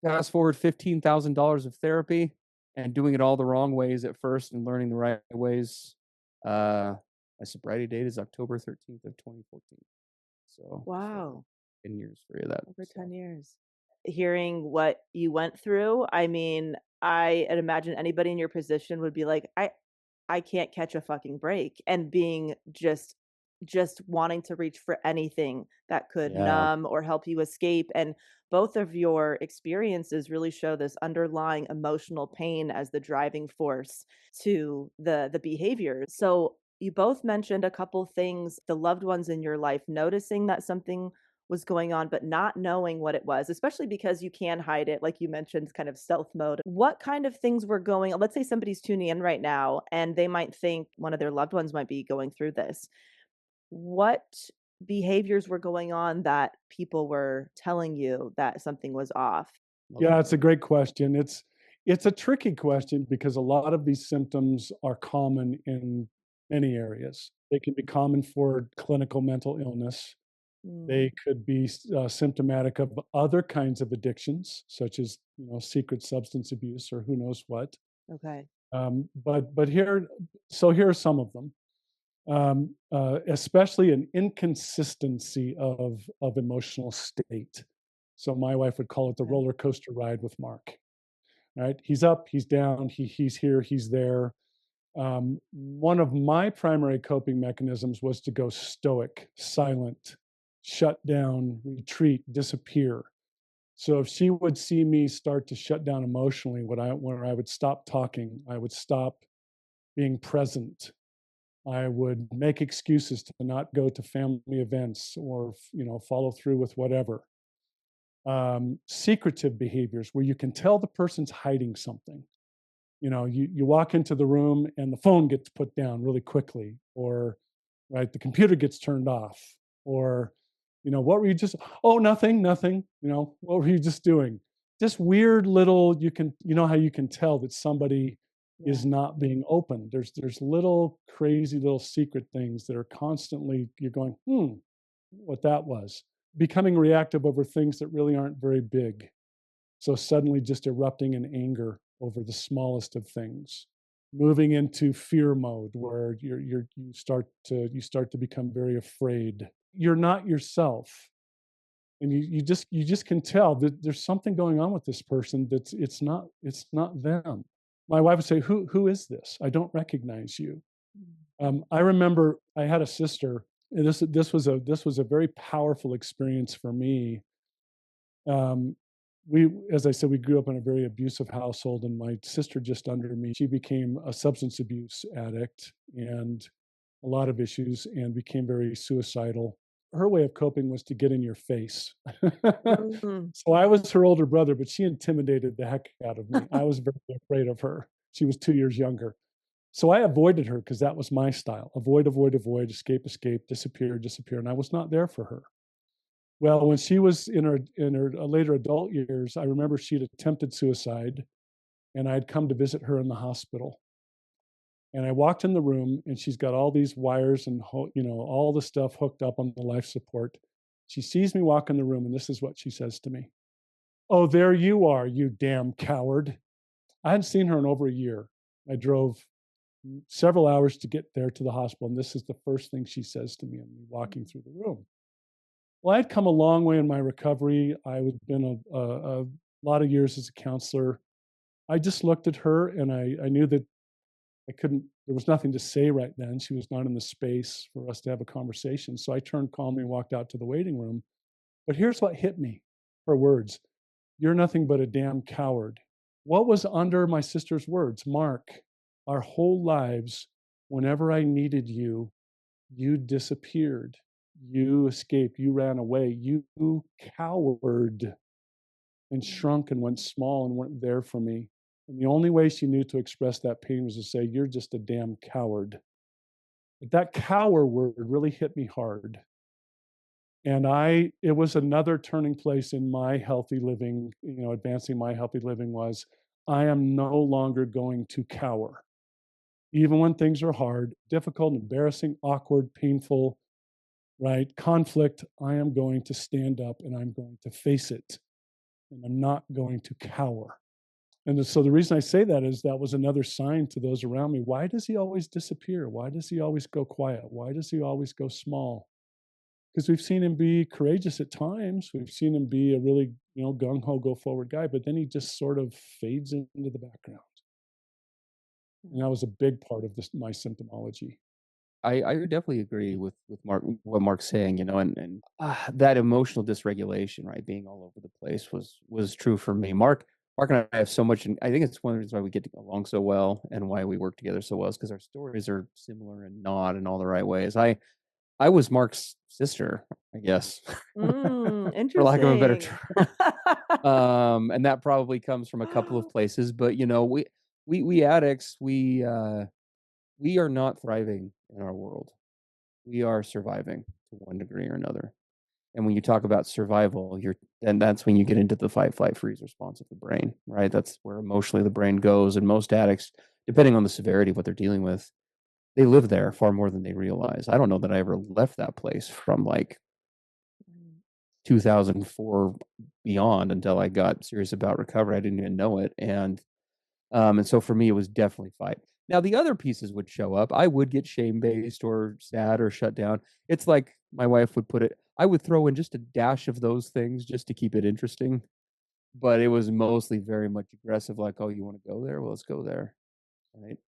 fast forward $15,000 of therapy and doing it all the wrong ways at first and learning the right ways. My sobriety date is October 13th of 2014. So wow, 10 years free of that. Over 10 years. Hearing what you went through, I mean, I imagine anybody in your position would be like, I can't catch a fucking break, and being just wanting to reach for anything that could numb or help you escape. And both of your experiences really show this underlying emotional pain as the driving force to the behavior. So you both mentioned a couple things, the loved ones in your life noticing that something was going on, but not knowing what it was, especially because you can hide it. Like you mentioned, kind of stealth mode. What kind of things were going on? Let's say somebody's tuning in right now and they might think one of their loved ones might be going through this. What behaviors were going on that people were telling you that something was off? Yeah, it's a great question. It's a tricky question because a lot of these symptoms are common in many areas. They can be common for clinical mental illness. They could be symptomatic of other kinds of addictions, such as secret substance abuse or who knows what. Okay. But here are some of them. Especially an inconsistency of emotional state. So my wife would call it the roller coaster ride with Mark. Right? He's up, he's down, he's here, he's there. One of my primary coping mechanisms was to go stoic, silent, shut down, retreat, disappear. So if she would see me start to shut down emotionally, when I would stop talking, I would stop being present. I would make excuses to not go to family events or follow through with whatever. Secretive behaviors where you can tell the person's hiding something. You walk into the room and the phone gets put down really quickly, or right, the computer gets turned off, or what were you just, oh, nothing, what were you just doing? Just weird little, how you can tell that somebody is not being open. There's little crazy little secret things that are constantly, you're going, what that was. Becoming reactive over things that really aren't very big. So suddenly just erupting in anger over the smallest of things. Moving into fear mode where you start to become very afraid. You're not yourself. And you just can tell that there's something going on with this person that's it's not them. My wife would say, who is this? I don't recognize you. I remember I had a sister, and this was a very powerful experience for me. As I said, we grew up in a very abusive household, and my sister just under me, she became a substance abuse addict and a lot of issues and became very suicidal. Her way of coping was to get in your face. So I was her older brother, but she intimidated the heck out of me. I was very afraid of her. She was 2 years younger. So I avoided her because that was my style. Avoid, avoid, avoid, escape, escape, disappear, disappear. And I was not there for her. Well, when she was in her later adult years, I remember she'd attempted suicide, and I'd come to visit her in the hospital. And I walked in the room, and she's got all these wires and all the stuff hooked up on the life support. She sees me walk in the room, and this is what she says to me. "Oh, there you are, you damn coward." I hadn't seen her in over a year. I drove several hours to get there to the hospital, and this is the first thing she says to me and me walking through the room. Well, I'd come a long way in my recovery. I had been a lot of years as a counselor. I just looked at her, and I knew that there was nothing to say right then. She was not in the space for us to have a conversation. So I turned calmly and walked out to the waiting room. But here's what hit me, her words: "You're nothing but a damn coward." What was under my sister's words? "Mark, our whole lives, whenever I needed you, you disappeared. You escaped. You ran away. You cowered and shrunk and went small and weren't there for me. And the only way she knew to express that pain was to say, 'You're just a damn coward.'" But that cower word really hit me hard. And it was another turning place in my healthy living, advancing my healthy living was, I am no longer going to cower. Even when things are hard, difficult, embarrassing, awkward, painful, right? Conflict, I am going to stand up and I'm going to face it. And I'm not going to cower. And so the reason I say that is that was another sign to those around me. Why does he always disappear? Why does he always go quiet? Why does he always go small? Because we've seen him be courageous at times. We've seen him be a really, gung-ho, go-forward guy, but then he just sort of fades into the background. And that was a big part of my symptomology. I definitely agree with Mark, what Mark's saying, and that emotional dysregulation, right, being all over the place was true for me. Mark and I have so much, and I think it's one of the reasons why we get along so well and why we work together so well is because our stories are similar and not in all the right ways. I was Mark's sister, I guess, Interesting. for lack of a better term. And that probably comes from a couple of places, but we addicts, we are not thriving in our world. We are surviving to one degree or another. And when you talk about survival, then that's when you get into the fight, flight, freeze response of the brain, right? That's where emotionally the brain goes. And most addicts, depending on the severity of what they're dealing with, they live there far more than they realize. I don't know that I ever left that place from like 2004 beyond until I got serious about recovery. I didn't even know it. And so for me, it was definitely fight. Now, the other pieces would show up. I would get shame-based or sad or shut down. It's like my wife would put it, I would throw in just a dash of those things just to keep it interesting. But it was mostly very much aggressive, like, "Oh, you want to go there? Well, let's go there." Right.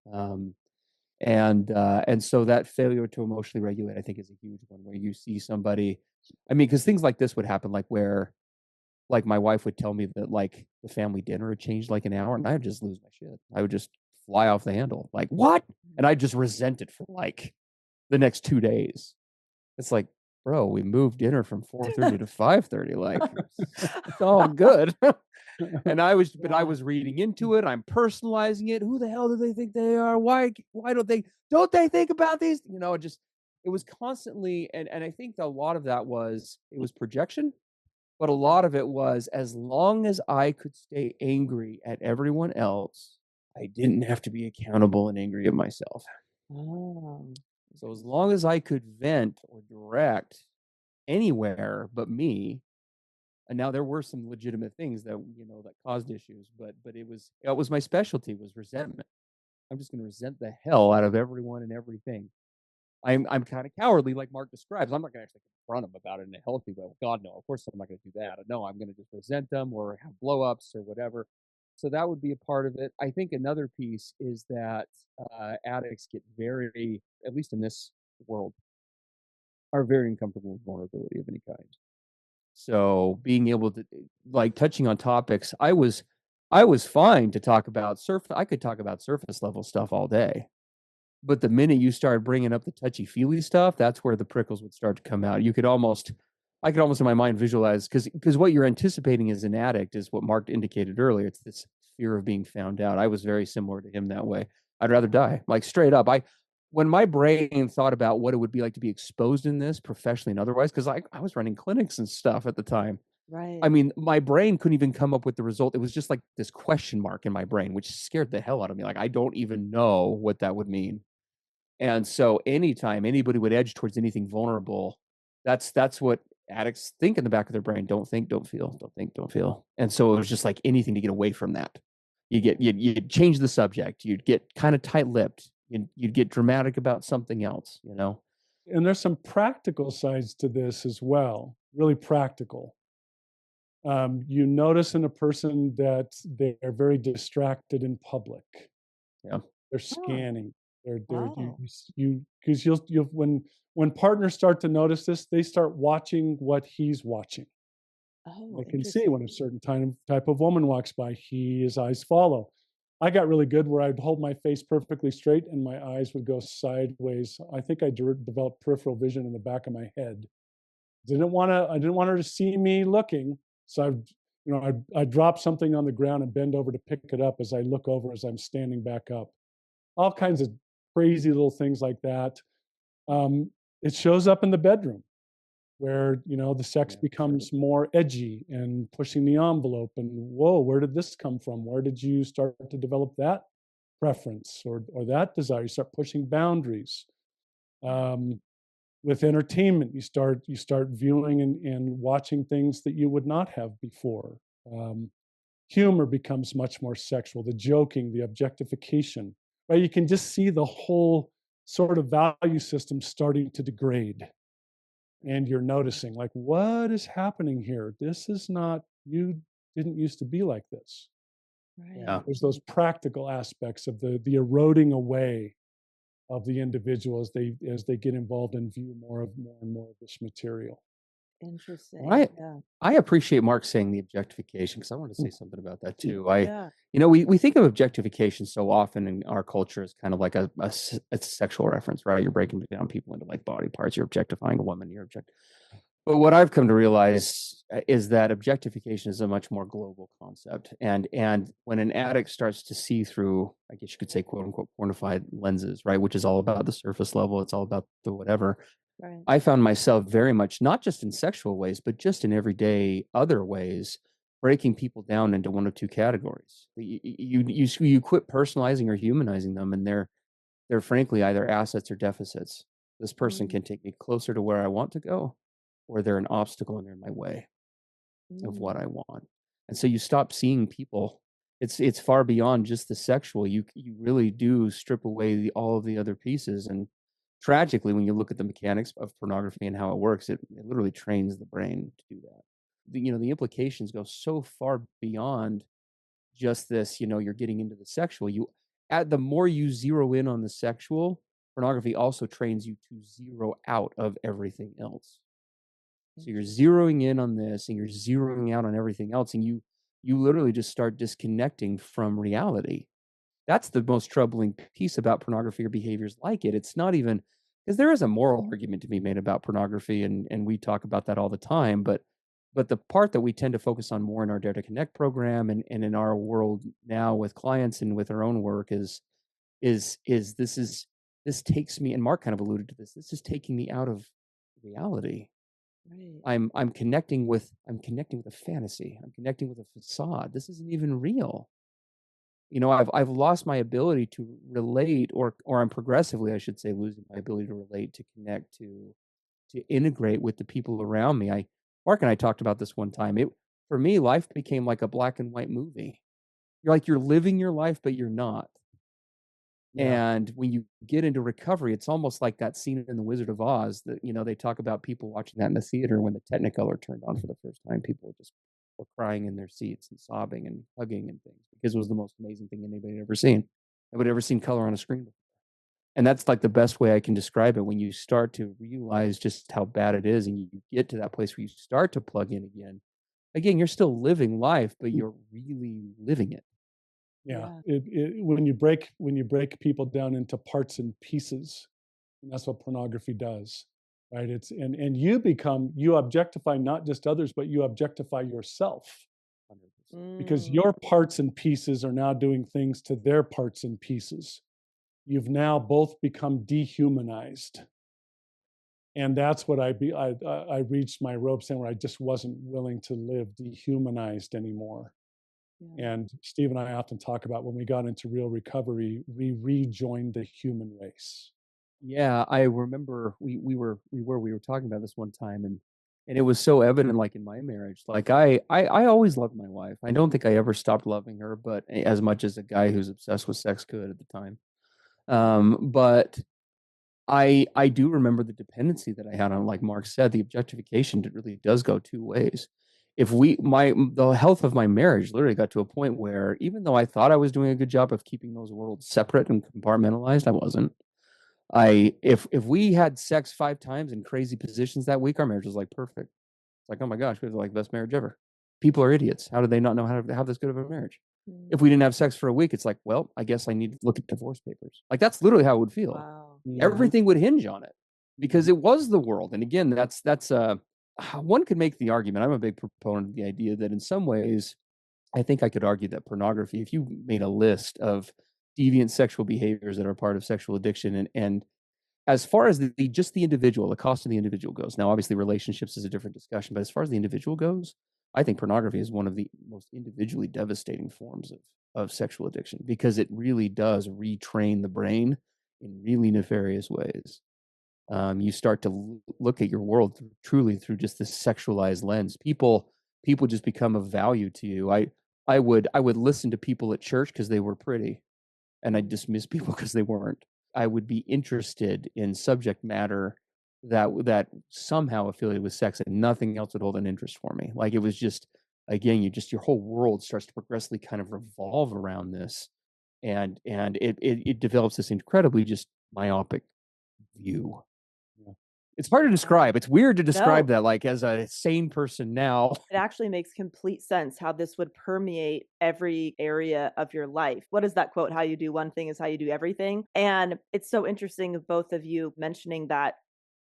And so that failure to emotionally regulate, I think, is a huge one where you see somebody, because things like this would happen, like where like my wife would tell me that like the family dinner had changed like an hour and I would just lose my shit. I would just fly off the handle. Like, what? And I just resent it for like the next 2 days. It's like, bro, we moved dinner from 4:30 to 5:30. Like, it's all good. And I was reading into it. I'm personalizing it. Who the hell do they think they are? Why don't they think about these? It was constantly, and I think a lot of that was projection. But a lot of it was, as long as I could stay angry at everyone else, I didn't have to be accountable and angry at myself. Oh. So as long as I could vent or direct anywhere but me, and now there were some legitimate things that that caused issues, but it was my specialty was resentment. I'm just going to resent the hell out of everyone and everything. I'm kind of cowardly, like Mark describes. I'm not going to actually confront them about it in a healthy way. God, no, of course I'm not going to do that. No, I'm going to just resent them or have blow-ups or whatever. So that would be a part of it. I think another piece is that addicts get very, at least in this world, are very uncomfortable with vulnerability of any kind. So being able to, like, touching on topics, I was fine to talk about I could talk about surface level stuff all day. But the minute you started bringing up the touchy-feely stuff, that's where the prickles would start to come out. I could almost in my mind visualize, because what you're anticipating as an addict is what Mark indicated earlier. It's this fear of being found out. I was very similar to him that way. I'd rather die. Like straight up. When my brain thought about what it would be like to be exposed in this professionally and otherwise, because I was running clinics and stuff at the time. Right. I mean, my brain couldn't even come up with the result. It was just like this question mark in my brain, which scared the hell out of me. Like, I don't even know what that would mean. And so anytime anybody would edge towards anything vulnerable, that's what addicts think in the back of their brain. Don't think, don't feel, don't think, don't feel. And so it was just like anything to get away from that. You'd change the subject, you'd get kind of tight-lipped, you'd get dramatic about something else, you know? And there's some practical sides to this as well, really practical. You notice in a person that they are very distracted in public. Yeah. They're scanning. They're Wow. you because you'll when partners start to notice this, they start watching what he's watching. Oh, They can see when a interesting. certain type of woman walks by, his eyes follow. I got really good where I'd hold my face perfectly straight and my eyes would go sideways. I think I developed peripheral vision in the back of my head. I didn't want her to see me looking, so I drop something on the ground and bend over to pick it up as I look over as I'm standing back up. All kinds of crazy little things like that. It shows up in the bedroom where the sex Yeah, becomes sure. more edgy and pushing the envelope. And whoa, where did this come from? Where did you start to develop that preference or that desire? You start pushing boundaries. With entertainment, you start viewing and watching things that you would not have before. Humor becomes much more sexual. The joking, the objectification, right? You can just see the whole sort of value system starting to degrade. And you're noticing, like, what is happening here? This is not, you didn't used to be like this. Yeah. Right. There's those practical aspects of the eroding away of the individual as they get involved and view more and more of this material. Interesting. Well, Yeah. I appreciate Mark saying the objectification because I want to say something about that too. Yeah. We think of objectification so often in our culture as kind of like a sexual reference, right? You're breaking down people into like body parts. You're objectifying a woman. But what I've come to realize is that objectification is a much more global concept. And when an addict starts to see through, I guess you could say, quote unquote, pornified lenses, right? Which is all about the surface level. It's all about the whatever. Right. I found myself very much, not just in sexual ways, but just in everyday other ways, breaking people down into one of two categories. You quit personalizing or humanizing them, and they're frankly either assets or deficits. This person can take me closer to where I want to go, or they're an obstacle and they're in my way of what I want. And so you stop seeing people. It's far beyond just the sexual. You really do strip away all of the other pieces. And tragically, when you look at the mechanics of pornography and how it works, it literally trains the brain to do that. The implications go so far beyond just this. You're getting into the sexual. The more you zero in on the sexual, pornography also trains you to zero out of everything else. So you're zeroing in on this and you're zeroing out on everything else, and you literally just start disconnecting from reality. That's the most troubling piece about pornography or behaviors like it. It's not even because there is a moral argument to be made about pornography, and we talk about that all the time. But the part that we tend to focus on more in our Dare to Connect program and in our world now with clients and with our own work is this takes me, and Mark kind of alluded to this. This is taking me out of reality. Right. I'm connecting with a fantasy. I'm connecting with a facade. This isn't even real. I've lost my ability to relate, or I'm progressively, I should say, losing my ability to relate, to connect, to integrate with the people around me. Mark and I talked about this one time. For me, life became like a black and white movie. You're living your life, but you're not. Yeah. And when you get into recovery, it's almost like that scene in The Wizard of Oz that, they talk about people watching that in the theater when the Technicolor turned on for the first time. People just were crying in their seats and sobbing and hugging and things because it was the most amazing thing anybody had ever seen. Nobody had ever seen color on a screen before. And that's like the best way I can describe it. When you start to realize just how bad it is and you get to that place where you start to plug in again, you're still living life, but you're really living it. Yeah. When you break people down into parts and pieces, and that's what pornography does, right? It's and you objectify not just others, but you objectify yourself 100%. because your parts and pieces are now doing things to their parts and pieces. you've now both become dehumanized. And that's what I reached my rope saying where I just wasn't willing to live dehumanized anymore. Yeah. And Steve and I often talk about when we got into real recovery, we rejoined the human race. Yeah, I remember we were talking about this one time, and it was so evident, like in my marriage. Like I always loved my wife. I don't think I ever stopped loving her, but as much as a guy who's obsessed with sex could at the time. But I do remember the dependency that I had on, like Mark said, the objectification really does go two ways. If the health of my marriage literally got to a point where, even though I thought I was doing a good job of keeping those worlds separate and compartmentalized, I wasn't. If we had sex 5 times in crazy positions that week, our marriage was like perfect. It's like, oh my gosh, we have like the best marriage ever. People are idiots. How do they not know how to have this good of a marriage? If we didn't have sex for a week, it's like, well, I guess I need to look at divorce papers. Like that's literally how it would feel. Wow. Everything would hinge on it because it was the world. And again, that's one could make the argument. I'm a big proponent of the idea that in some ways, I think I could argue that pornography, if you made a list of deviant sexual behaviors that are part of sexual addiction, and as far as just the individual, the cost of the individual goes. Now, obviously, relationships is a different discussion, but as far as the individual goes, I think pornography is one of the most individually devastating forms of sexual addiction because it really does retrain the brain in really nefarious ways. You start to look at your world truly through just this sexualized lens. People just become of value to you. I would listen to people at church because they were pretty, and I dismiss people because they weren't. I would be interested in subject matter that somehow affiliated with sex, and nothing else would hold an interest for me. Like it was just, again, your whole world starts to progressively kind of revolve around this, and it develops this incredibly just myopic view. It's hard to describe. It's weird to describe that, like as a sane person now. It actually makes complete sense how this would permeate every area of your life. What is that quote? How you do one thing is how you do everything. And it's so interesting of both of you mentioning that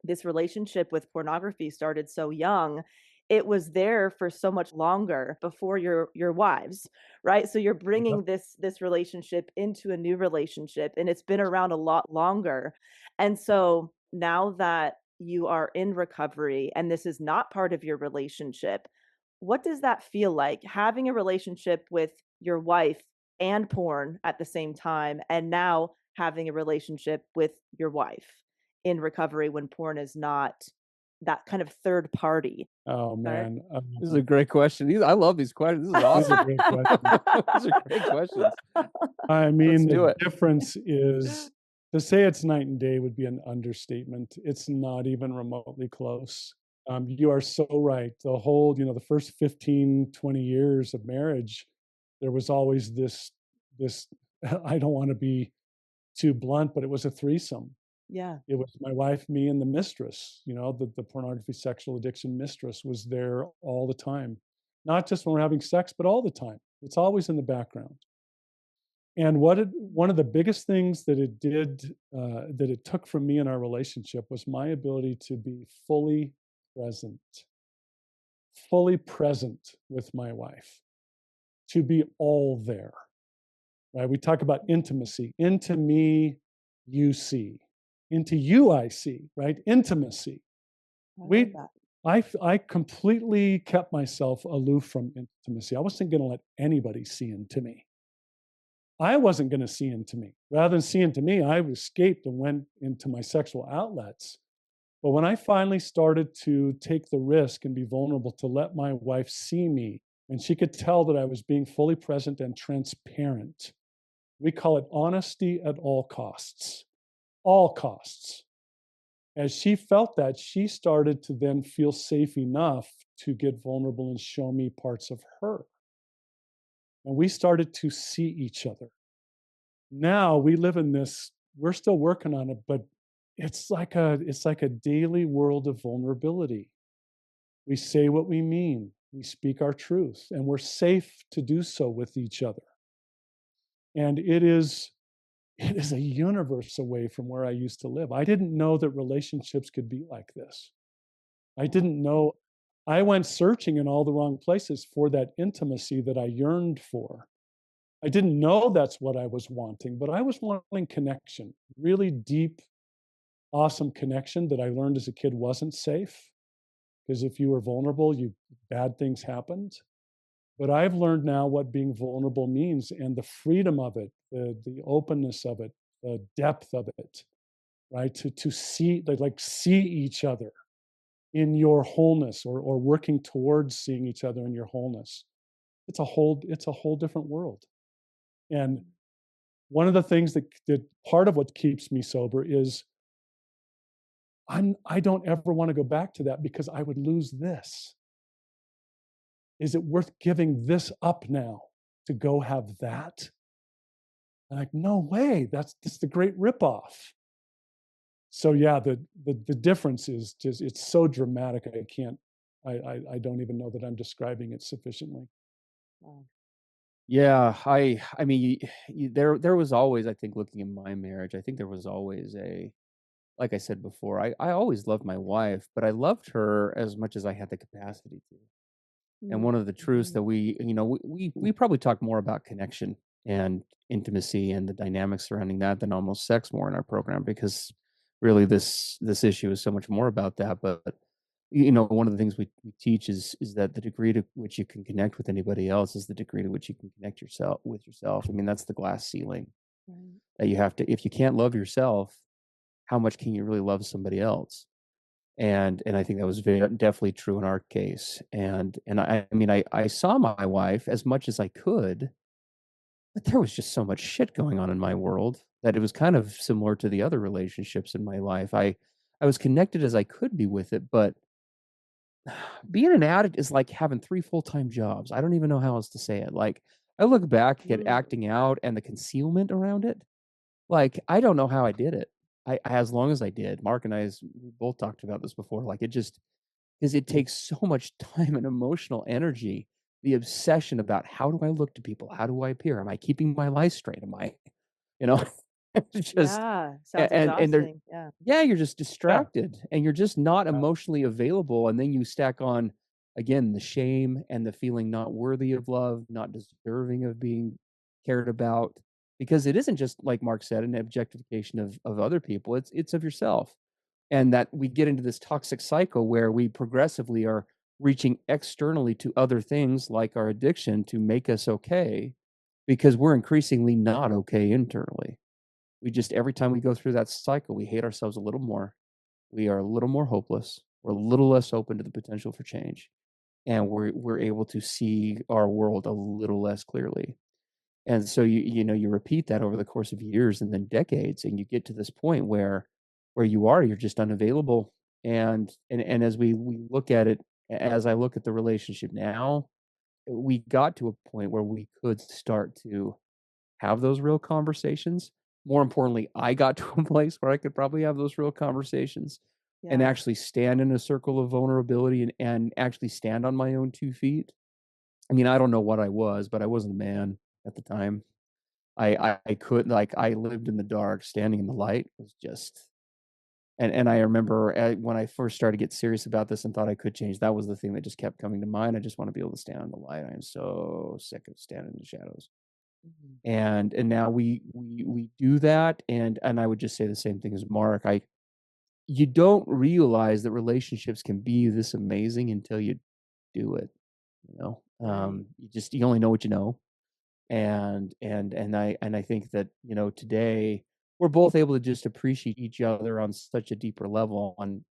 this relationship with pornography started so young. It was there for so much longer before your wives, right? So you're bringing this relationship into a new relationship, and it's been around a lot longer. And so now that you are in recovery and this is not part of your relationship, what does that feel like, having a relationship with your wife and porn at the same time, and now having a relationship with your wife in recovery when porn is not that kind of third party? Oh man, This is a great question. I love these questions. This is awesome. These are great questions. These are great questions. I mean, do the it. difference is, to say it's night and day would be an understatement. It's not even remotely close. You are so right. The whole, the first 15, 20 years of marriage, there was always this, I don't want to be too blunt, but it was a threesome. Yeah. It was my wife, me, and the mistress. The pornography sexual addiction mistress was there all the time. Not just when we're having sex, but all the time. It's always in the background. And one of the biggest things that it did, that it took from me in our relationship, was my ability to be fully present with my wife, to be all there, right? We talk about intimacy. Into me, you see. Into you, I see, right? Intimacy. I completely kept myself aloof from intimacy. I wasn't going to let anybody see into me. I wasn't going to see into me. Rather than see into me, I escaped and went into my sexual outlets. But when I finally started to take the risk and be vulnerable to let my wife see me, and she could tell that I was being fully present and transparent, we call it honesty at all costs. All costs. As she felt that, she started to then feel safe enough to get vulnerable and show me parts of her. And we started to see each other. Now we live in this, we're still working on it, but it's like a daily world of vulnerability. We say what we mean, we speak our truth, and we're safe to do so with each other. And it is a universe away from where I used to live. I didn't know that relationships could be like this. I didn't know. I went searching in all the wrong places for that intimacy that I yearned for. I didn't know that's what I was wanting, but I was wanting connection, really deep, awesome connection that I learned as a kid wasn't safe. Because if you were vulnerable, bad things happened. But I've learned now what being vulnerable means, and the freedom of it, the openness of it, the depth of it, right? To see, like see each other in your wholeness, or working towards seeing each other in your wholeness. It's a whole different world. And one of the things that part of what keeps me sober is I don't ever want to go back to that, because I would lose this. Is it worth giving this up now to go have that? I'm like, no way. That's the great ripoff. So yeah, the difference is just, it's so dramatic. I don't even know that I'm describing it sufficiently. Yeah, I mean, there was always, I think, looking in my marriage, I think there was always like I said before, I always loved my wife, but I loved her as much as I had the capacity to. And one of the truths that we probably talk more about connection and intimacy and the dynamics surrounding that than almost sex more in our program, because really this issue is so much more about that. But one of the things we teach is that the degree to which you can connect with anybody else is the degree to which you can connect with yourself. I mean, that's the glass ceiling that you have to. If you can't love yourself, how much can you really love somebody else? And I think that was definitely true in our case. And I mean, I saw my wife as much as I could, but there was just so much shit going on in my world that it was kind of similar to the other relationships in my life. I was connected as I could be with it, but being an addict is like having 3 full-time jobs. I don't even know how else to say it. Like, I look back at acting out and the concealment around it. Like, I don't know how I did it. As long as I did. Mark and we both talked about this before. Like, it just, because it takes so much time and emotional energy. The obsession about, how do I look to people? How do I appear? Am I keeping my life straight? Am I, you know, it's just, Yeah, sounds and there, exhausting. Yeah. yeah, you're just Yeah. distracted and you're just not Yeah. emotionally available. And then you stack on, again, the shame and the feeling not worthy of love, not deserving of being cared about. Because it isn't just, like Mark said, an objectification of other people. It's of yourself. And that we get into this toxic cycle where we progressively are reaching externally to other things like our addiction to make us okay, because we're increasingly not okay internally. We just, every time we go through that cycle, we hate ourselves a little more. We are a little more hopeless. We're a little less open to the potential for change. And we're able to see our world a little less clearly. And so you repeat that over the course of years and then decades, and you get to this point where you're just unavailable. And as we look at it, as I look at the relationship now, we got to a point where we could start to have those real conversations. More importantly, I got to a place where I could probably have those real conversations and Yeah. actually stand in a circle of vulnerability and actually stand on my own 2 feet. I mean, I don't know what I was, but I wasn't a man at the time. I could, like, I lived in the dark. Standing in the light was just, and I remember when I first started to get serious about this and thought I could change, that was the thing that just kept coming to mind. I just want to be able to stand in the light. I am so sick of standing in the shadows. And now we do that, and I would just say the same thing as Mark. You don't realize that relationships can be this amazing until you do it. Right. You only know what you know. And I think that, today we're both able to just appreciate each other on such a deeper level on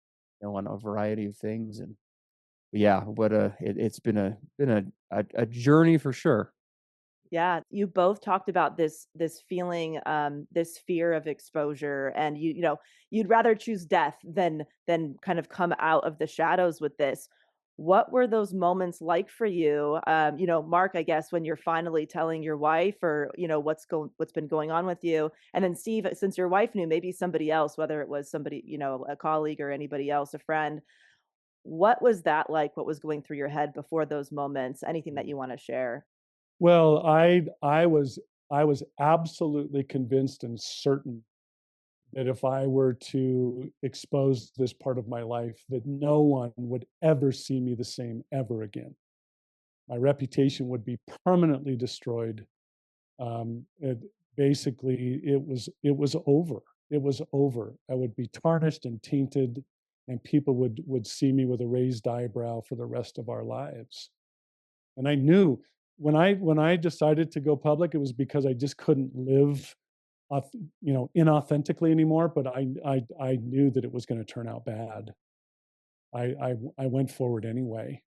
a variety of things. And yeah, but it's been a journey for sure. Yeah, you both talked about this feeling, this fear of exposure, and you'd rather choose death than kind of come out of the shadows with this. What were those moments like for you? Mark, I guess when you're finally telling your wife, or what's been going on with you, and then Steve, since your wife knew, maybe somebody else, whether it was somebody, a colleague or anybody else, a friend. What was that like? What was going through your head before those moments? Anything that you want to share? Well, I was absolutely convinced and certain that if I were to expose this part of my life, that no one would ever see me the same ever again. My reputation would be permanently destroyed. It basically it was over. It was over. I would be tarnished and tainted, and people would see me with a raised eyebrow for the rest of our lives. And I knew when I decided to go public, it was because I just couldn't live, inauthentically anymore. But I knew that it was going to turn out bad. I went forward anyway.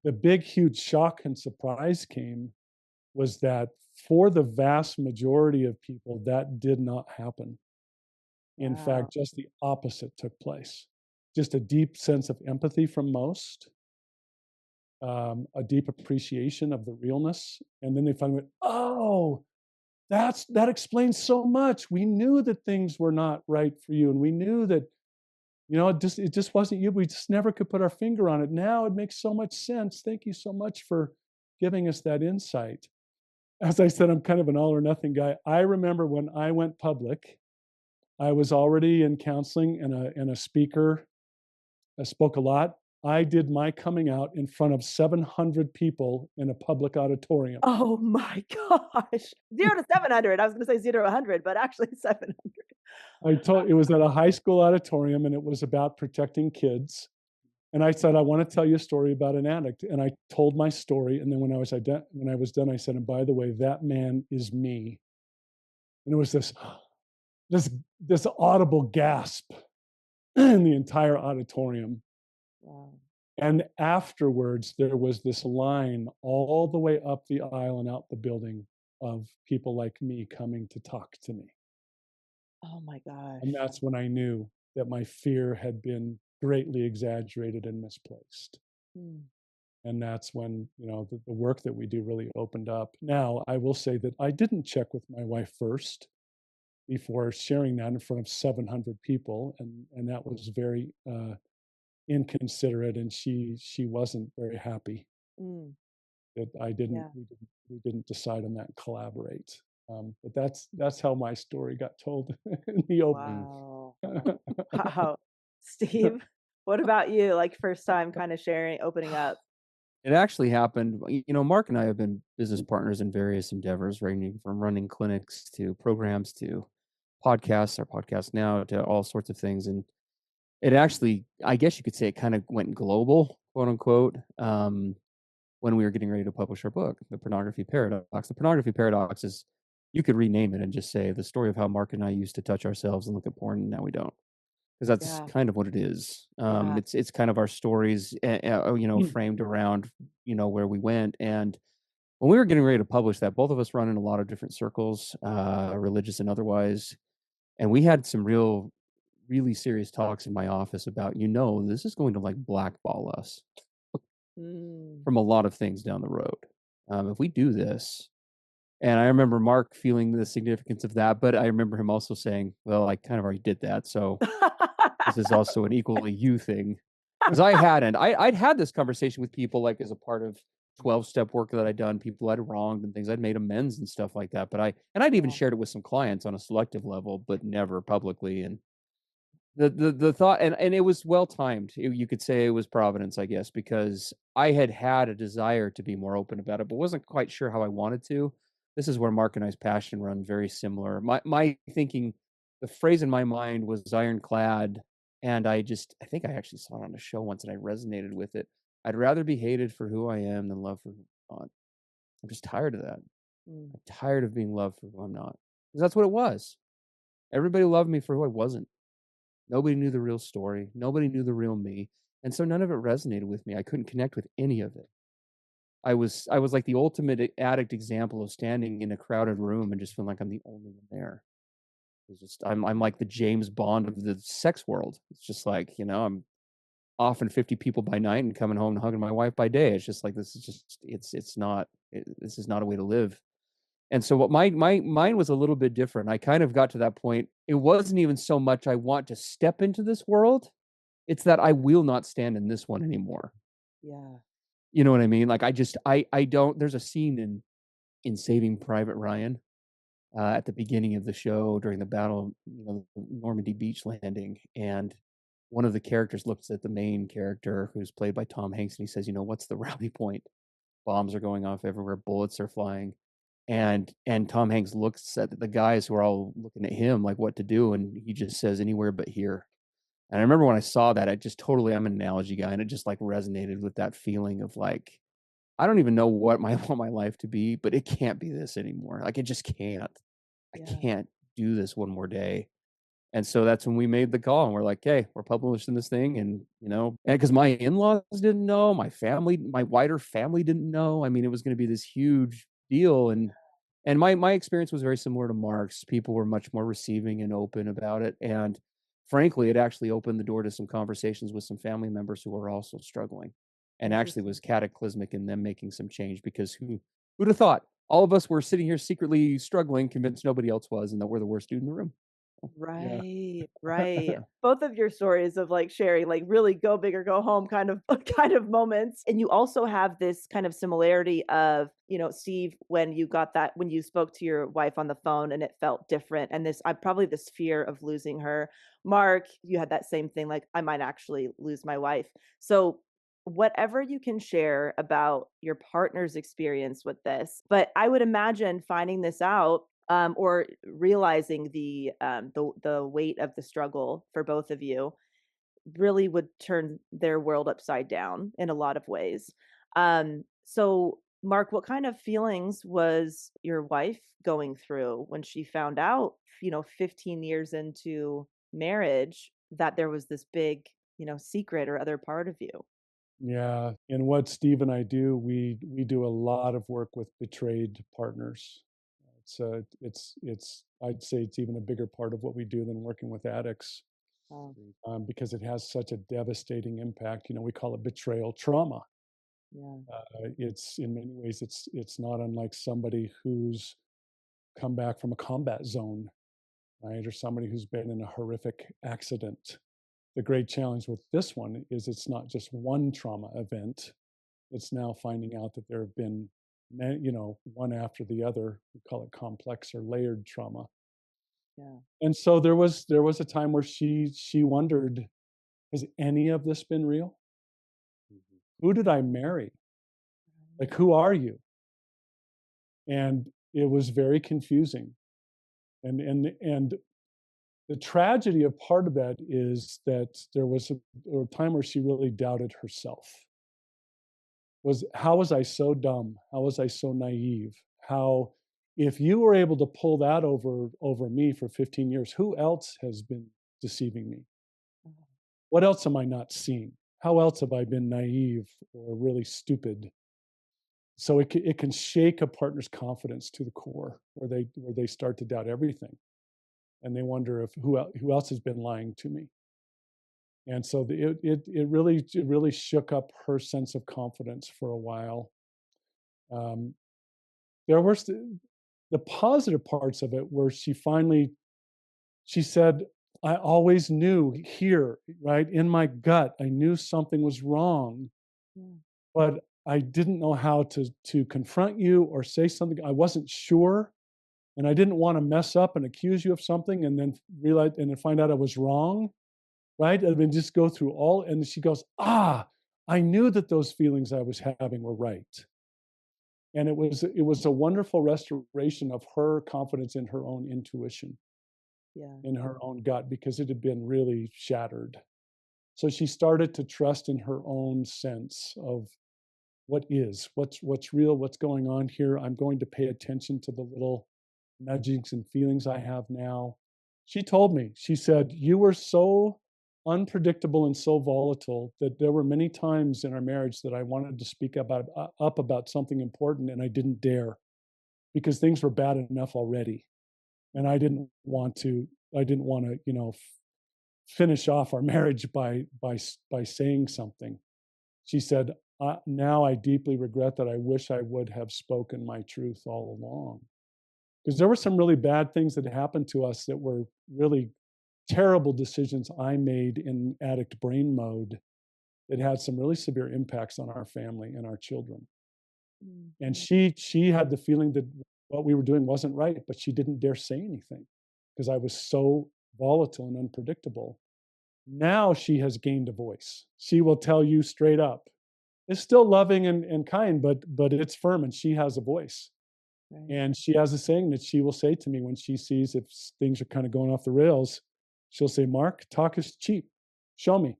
The big, huge shock and surprise came was that for the vast majority of people, that did not happen. In Wow. fact, just the opposite took place. Just a deep sense of empathy from most, a deep appreciation of the realness. And then they finally went, oh, that explains so much. We knew that things were not right for you. And we knew that, it just wasn't you. We just never could put our finger on it. Now it makes so much sense. Thank you so much for giving us that insight. As I said, I'm kind of an all or nothing guy. I remember when I went public, I was already in counseling and a speaker. I spoke a lot. I did my coming out in front of 700 people in a public auditorium. Oh my gosh. 0 to 700. I was going to say 0 to 100, but actually 700. It was at a high school auditorium, and it was about protecting kids. And I said, I want to tell you a story about an addict. And I told my story. And then when I was done, I said, and by the way, that man is me. And it was this audible gasp in the entire auditorium. Wow. And afterwards, there was this line all the way up the aisle and out the building of people like me coming to talk to me. Oh my gosh. And that's when I knew that my fear had been greatly exaggerated and misplaced. Mm. And that's when, the work that we do really opened up. Now, I will say that I didn't check with my wife first before sharing that in front of 700 people. And that was very inconsiderate. And she wasn't very happy that we didn't decide on that and collaborate. But that's how my story got told in the open. Wow. Wow. Steve, what about you? Like first time kind of sharing, opening up? It actually happened. Mark and I have been business partners in various endeavors, ranging from running clinics to programs to podcasts, our podcast now, to all sorts of things. And it actually, I guess you could say, it kind of went global, quote unquote, when we were getting ready to publish our book, The Pornography Paradox. The Pornography Paradox is, you could rename it and just say the story of how Mark and I used to touch ourselves and look at porn, and now we don't. Because that's kind of what it is. It's kind of our stories, framed around, where we went. And when we were getting ready to publish that, both of us run in a lot of different circles, religious and otherwise. And we had some really serious talks in my office about, this is going to like blackball us from a lot of things down the road. If we do this. And I remember Mark feeling the significance of that, but I remember him also saying, well, I kind of already did that. So this is also an equally you thing. Because I'd had this conversation with people, like as a part of 12-step work that I'd done, people I'd wronged and things. I'd made amends and stuff like that. But I'd even shared it with some clients on a selective level, but never publicly. And the thought, and it was well timed. You could say it was providence, I guess, because I had a desire to be more open about it, but wasn't quite sure how I wanted to. This is where Mark and I's passion run very similar. My thinking, the phrase in my mind was ironclad, and I think I actually saw it on a show once, and I resonated with it. I'd rather be hated for who I am than loved for who I'm not. I'm just tired of that. I'm tired of being loved for who I'm not. Because that's what it was. Everybody loved me for who I wasn't. Nobody knew the real story. Nobody knew the real me. And so none of it resonated with me. I couldn't connect with any of it. I was like the ultimate addict example of standing in a crowded room and just feeling like I'm the only one there. It's just I'm like the James Bond of the sex world. It's just like, I'm offing 50 people by night and coming home and hugging my wife by day. It's just like, this is just this is not a way to live. And so what mine was a little bit different. I kind of got to that point. It wasn't even so much I want to step into this world. It's that I will not stand in this one anymore. Yeah. You know what I mean? Like I don't, there's a scene in Saving Private Ryan at the beginning of the show during the battle, Normandy beach landing. And one of the characters looks at the main character, who's played by Tom Hanks, and he says, what's the rally point? Bombs are going off everywhere. Bullets are flying. And Tom Hanks looks at the guys who are all looking at him like what to do, and he just says anywhere but here. And I remember when I saw that, I'm an analogy guy, and it just like resonated with that feeling of like, I don't even know what I want my life to be, but it can't be this anymore. Like it just can't. I Yeah. can't do this one more day. And so that's when we made the call, and we're like, hey, we're publishing this thing. And, and because my in-laws didn't know, my family, my wider family didn't know. I mean, it was going to be this huge deal. And my experience was very similar to Mark's. People were much more receiving and open about it. And frankly, it actually opened the door to some conversations with some family members who were also struggling, and actually was cataclysmic in them making some change, because who'd have thought all of us were sitting here secretly struggling, convinced nobody else was, and that we're the worst dude in the room. Right, right. Both of your stories of like sharing like really go big or go home kind of moments. And you also have this kind of similarity of, Steve, when you spoke to your wife on the phone and it felt different, and probably this fear of losing her. Mark, you had that same thing, like I might actually lose my wife. So whatever you can share about your partner's experience with this, but I would imagine finding this out, or realizing the weight of the struggle for both of you really would turn their world upside down in a lot of ways. So Mark, what kind of feelings was your wife going through when she found out, 15 years into marriage, that there was this big, secret or other part of you? Yeah. And what Steve and I do, we do a lot of work with betrayed partners. It's I'd say it's even a bigger part of what we do than working with addicts, because it has such a devastating impact. We call it betrayal trauma. Yeah. It's in many ways, it's not unlike somebody who's come back from a combat zone, right? Or somebody who's been in a horrific accident. The great challenge with this one is it's not just one trauma event. It's now finding out that there have been, one after the other. We call it complex or layered trauma. Yeah. And so there was a time where she wondered, has any of this been real? Who did I marry? Like, who are you? And it was very confusing. And the tragedy of part of that is that there was a time where she really doubted herself. How was I so dumb? How was I so naive? How, if you were able to pull that over me for 15 years, who else has been deceiving me? What else am I not seeing? How else have I been naive or really stupid? So it can shake a partner's confidence to the core, where they start to doubt everything, and they wonder if who else has been lying to me. And so it really shook up her sense of confidence for a while. There were the positive parts of it, where she said, I always knew here, right in my gut, I knew something was wrong, but I didn't know how to confront you or say something. I wasn't sure, and I didn't want to mess up and accuse you of something and then realize and then find out I was wrong, right? I mean, just go through all. And she goes, I knew that those feelings I was having were right. And it was a wonderful restoration of her confidence in her own intuition, in her own gut, because it had been really shattered. So she started to trust in her own sense of what's real, what's going on here. I'm going to pay attention to the little nudgings and feelings I have now. She told me, she said, you were so unpredictable and so volatile that there were many times in our marriage that I wanted to speak up about something important, and I didn't dare, because things were bad enough already. And I didn't want to, finish off our marriage by saying something. She said, now I deeply regret that. I wish I would have spoken my truth all along. Because there were some really bad things that happened to us that were really terrible decisions I made in addict brain mode that had some really severe impacts on our family and our children. Mm-hmm. And she had the feeling that what we were doing wasn't right, but she didn't dare say anything because I was so volatile and unpredictable. Now she has gained a voice. She will tell you straight up. It's still loving and kind, but it's firm, and she has a voice. Right. And she has a saying that she will say to me when she sees if things are kind of going off the rails. She'll say, Mark, talk is cheap. Show me.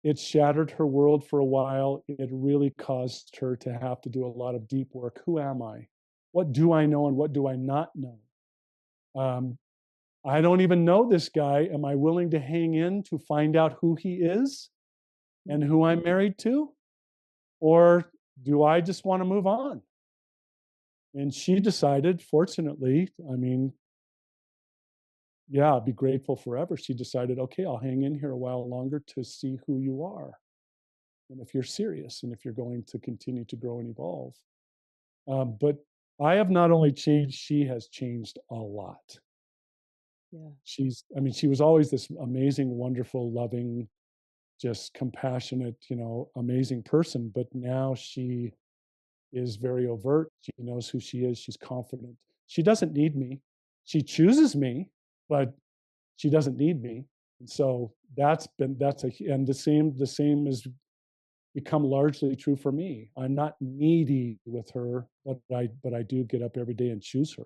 It shattered her world for a while. It really caused her to have to do a lot of deep work. Who am I? What do I know and what do I not know? I don't even know this guy. Am I willing to hang in to find out who he is and who I'm married to? Or do I just want to move on? And she decided, fortunately, I mean, yeah, I'll be grateful forever. She decided, okay, I'll hang in here a while longer to see who you are. And if you're serious and if you're going to continue to grow and evolve. But I have not only changed, she has changed a lot. Yeah. She was always this amazing, wonderful, loving, just compassionate, amazing person. But now she is very overt. She knows who she is. She's confident. She doesn't need me. She chooses me, but she doesn't need me. And so and the same has become largely true for me. I'm not needy with her, but I do get up every day and choose her.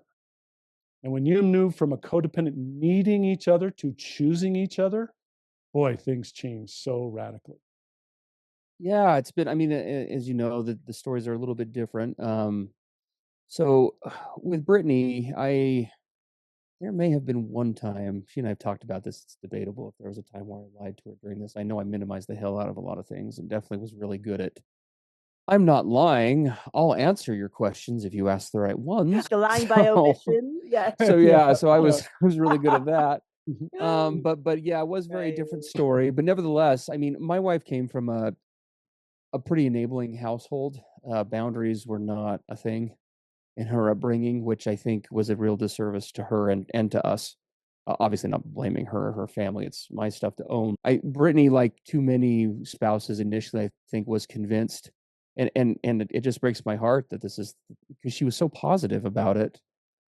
And when you move from a codependent needing each other to choosing each other, boy, things change so radically. Yeah, it's been, I mean, as you know, the stories are a little bit different. So with Brittany, there may have been one time, she and I have talked about this, it's debatable if there was a time where I lied to her during this. I know I minimized the hell out of a lot of things and definitely was really good at, I'm not lying. I'll answer your questions if you ask the right ones. The lying by omission. Yes. So yeah, so I Yeah. was really good at that. But yeah, it was a very different story. But nevertheless, I mean, my wife came from a pretty enabling household. Boundaries were not a thing in her upbringing, which I think was a real disservice to her and to us. Obviously not blaming her or her family. It's my stuff to own. Brittany, like too many spouses initially, I think was convinced, and it just breaks my heart that this is, because she was so positive about it.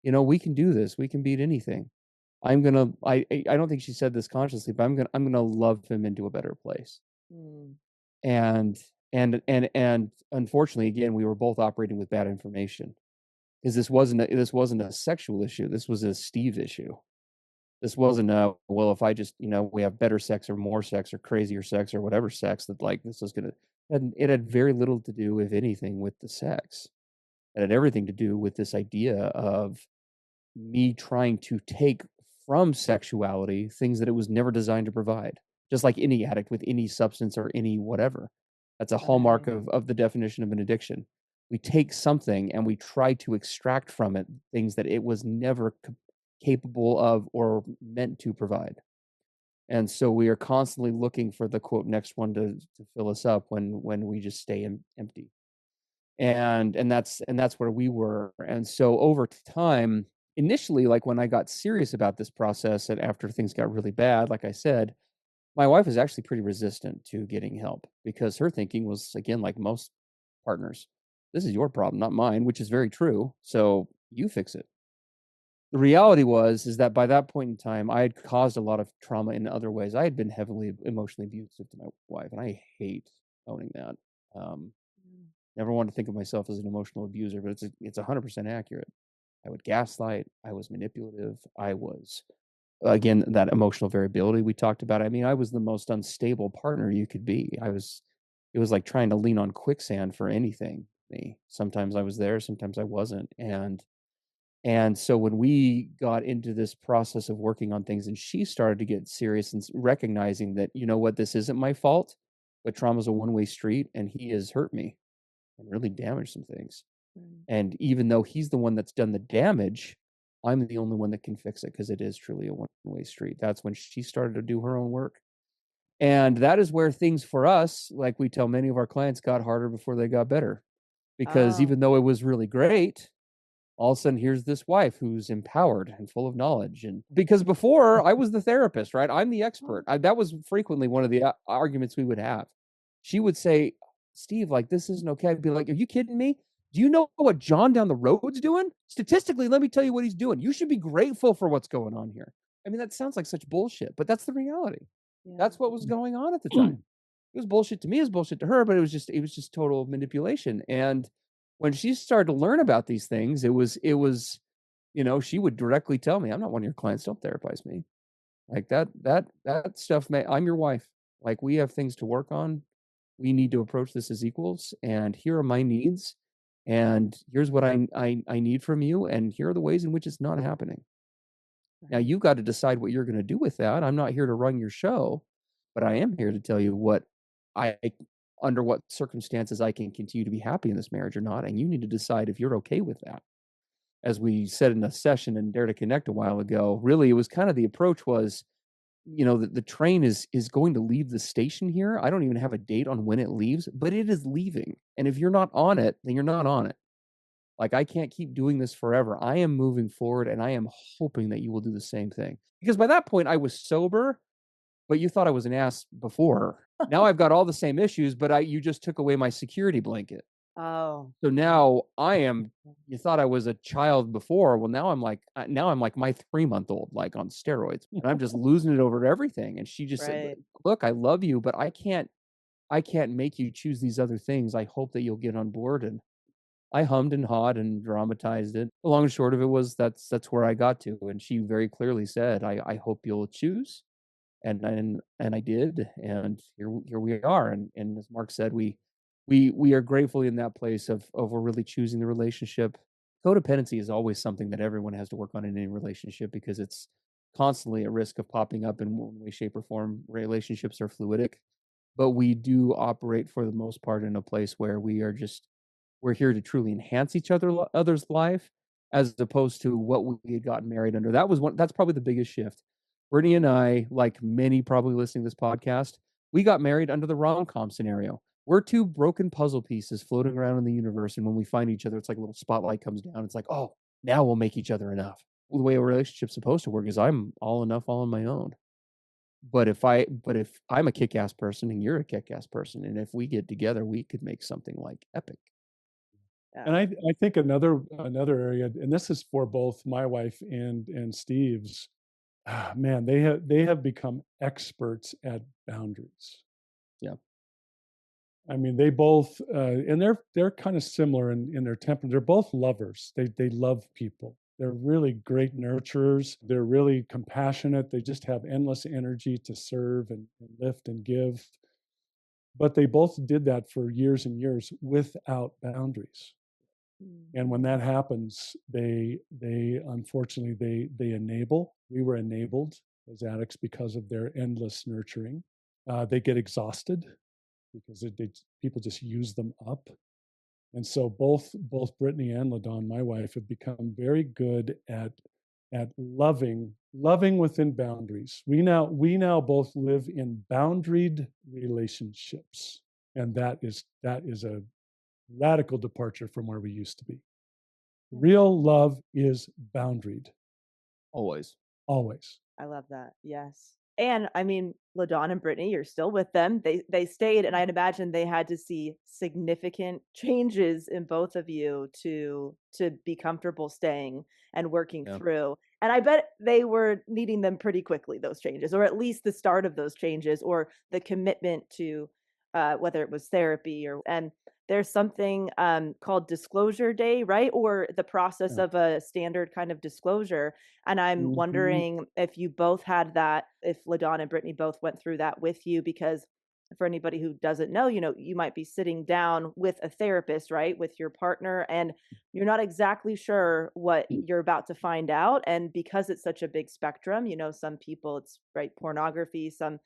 We can do this. We can beat anything. I don't think she said this consciously, but I'm gonna love him into a better place. Mm. And unfortunately, again, we were both operating with bad information, because this wasn't a sexual issue. This was a Steve issue. This wasn't well, if I just, we have better sex or more sex or crazier sex or whatever sex, that like this is gonna, and it had very little to do, if anything, with the sex. It had everything to do with this idea of me trying to take from sexuality things that it was never designed to provide, just like any addict with any substance or any whatever. That's a hallmark of the definition of an addiction. We take something and we try to extract from it things that it was never capable of or meant to provide. And so we are constantly looking for the quote next one to fill us up when we just stay empty. And that's where we were. And so over time, initially, like when I got serious about this process and after things got really bad, like I said, my wife is actually pretty resistant to getting help, because her thinking was, again, like most partners, this is your problem, not mine, which is very true. So you fix it. The reality is that by that point in time, I had caused a lot of trauma in other ways. I had been heavily emotionally abusive to my wife, and I hate owning that. Never want to think of myself as an emotional abuser, but it's 100% accurate. I would gaslight. I was manipulative. I was, again, that emotional variability we talked about. I mean, I was the most unstable partner you could be. It was like trying to lean on quicksand for anything. Sometimes I was there, sometimes I wasn't. And so when we got into this process of working on things and she started to get serious and recognizing that, this isn't my fault, but trauma's a one-way street and he has hurt me and really damaged some things. And even though he's the one that's done the damage, I'm the only one that can fix it, because it is truly a one-way street. That's when she started to do her own work. And that is where things for us, like we tell many of our clients, got harder before they got better. Because even though it was really great, all of a sudden here's this wife who's empowered and full of knowledge. And because before I was the therapist, right? I'm the expert. That was frequently one of the arguments we would have. She would say, Steve, like, this isn't okay. I'd be like, are you kidding me? Do you know what John down the road's doing? Statistically, let me tell you what he's doing. You should be grateful for what's going on here. I mean, that sounds like such bullshit, but that's the reality. Yeah. That's what was going on at the time. It was bullshit to me, it was bullshit to her, but it was just total manipulation. And when she started to learn about these things, it was, she would directly tell me, "I'm not one of your clients. Don't therapize me." Like that stuff, I'm your wife. Like, we have things to work on. We need to approach this as equals. And here are my needs. And here's what I need from you. And here are the ways in which it's not happening. Now you've got to decide what you're going to do with that. I'm not here to run your show, but I am here to tell you under what circumstances I can continue to be happy in this marriage or not. And you need to decide if you're okay with that. As we said in a session in Dare to Connect a while ago, really, it was kind of the approach was, the train is going to leave the station here. I don't even have a date on when it leaves, but it is leaving. And if you're not on it, then you're not on it. Like, I can't keep doing this forever. I am moving forward, and I am hoping that you will do the same thing. Because by that point, I was sober, but you thought I was an ass before. Now I've got all the same issues, but you just took away my security blanket. Oh. So now you thought I was a child before. Well, now I'm like my 3-month-old, like on steroids, and I'm just losing it over everything. And she just said, "Look, I love you, but I can't make you choose these other things. I hope that you'll get on board." And I hummed and hawed and dramatized it. The long and short of it was that's where I got to. And she very clearly said, I hope you'll choose. And I did. And here we are. And as Mark said, we are gratefully in that place of we're really choosing the relationship. Codependency is always something that everyone has to work on in any relationship because it's constantly at risk of popping up in one way, shape, or form. Relationships are fluidic, but we do operate for the most part in a place where we're here to truly enhance other's life, as opposed to what we had gotten married under. That's probably the biggest shift. Brittany and I, like many probably listening to this podcast, we got married under the rom-com scenario. We're two broken puzzle pieces floating around in the universe, and when we find each other, it's like a little spotlight comes down. It's like, oh, now we'll make each other enough. Well, the way a relationship's supposed to work is I'm all enough all on my own. But if I'm a kick-ass person and you're a kick-ass person, and if we get together, we could make something like epic. And I think another area, and this is for both my wife and Steve's, man, they have become experts at boundaries. Yeah. I mean, they both, and they're kind of similar in their temperament. They're both lovers. They love people. They're really great nurturers. They're really compassionate. They just have endless energy to serve and lift and give. But they both did that for years and years without boundaries. And when that happens, they unfortunately they enable. We were enabled as addicts because of their endless nurturing. They get exhausted because people just use them up. And so both Brittany and LaDawn, my wife, have become very good at loving within boundaries. We now both live in boundaried relationships, and that is a radical departure from where we used to be. Real love is boundaried. Always. I love that. Yes. And I mean, LaDawn and Brittany, you're still with them. They stayed, and I'd imagine they had to see significant changes in both of you to be comfortable staying and working through. And I bet they were needing them pretty quickly, those changes, or at least the start of those changes, or the commitment to whether it was therapy and there's something called disclosure day, right? Or the process of a standard kind of disclosure. And I'm wondering if you both had that, if LaDawn and Brittany both went through that with you, because for anybody who doesn't know, you might be sitting down with a therapist, right? With your partner, and you're not exactly sure what you're about to find out. And because it's such a big spectrum, some people it's right, pornography, some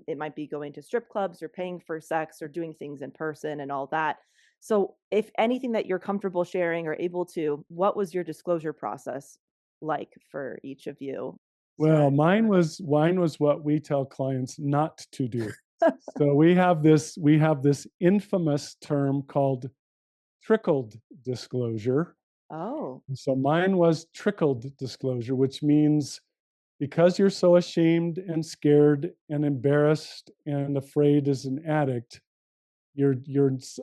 it might be going to strip clubs or paying for sex or doing things in person and all that. So if anything that you're comfortable sharing or able to, what was your disclosure process like for each of you? Well, mine was what we tell clients not to do. So we have this infamous term called trickled disclosure. Oh. So mine was trickled disclosure, which means because you're so ashamed and scared and embarrassed and afraid as an addict, you're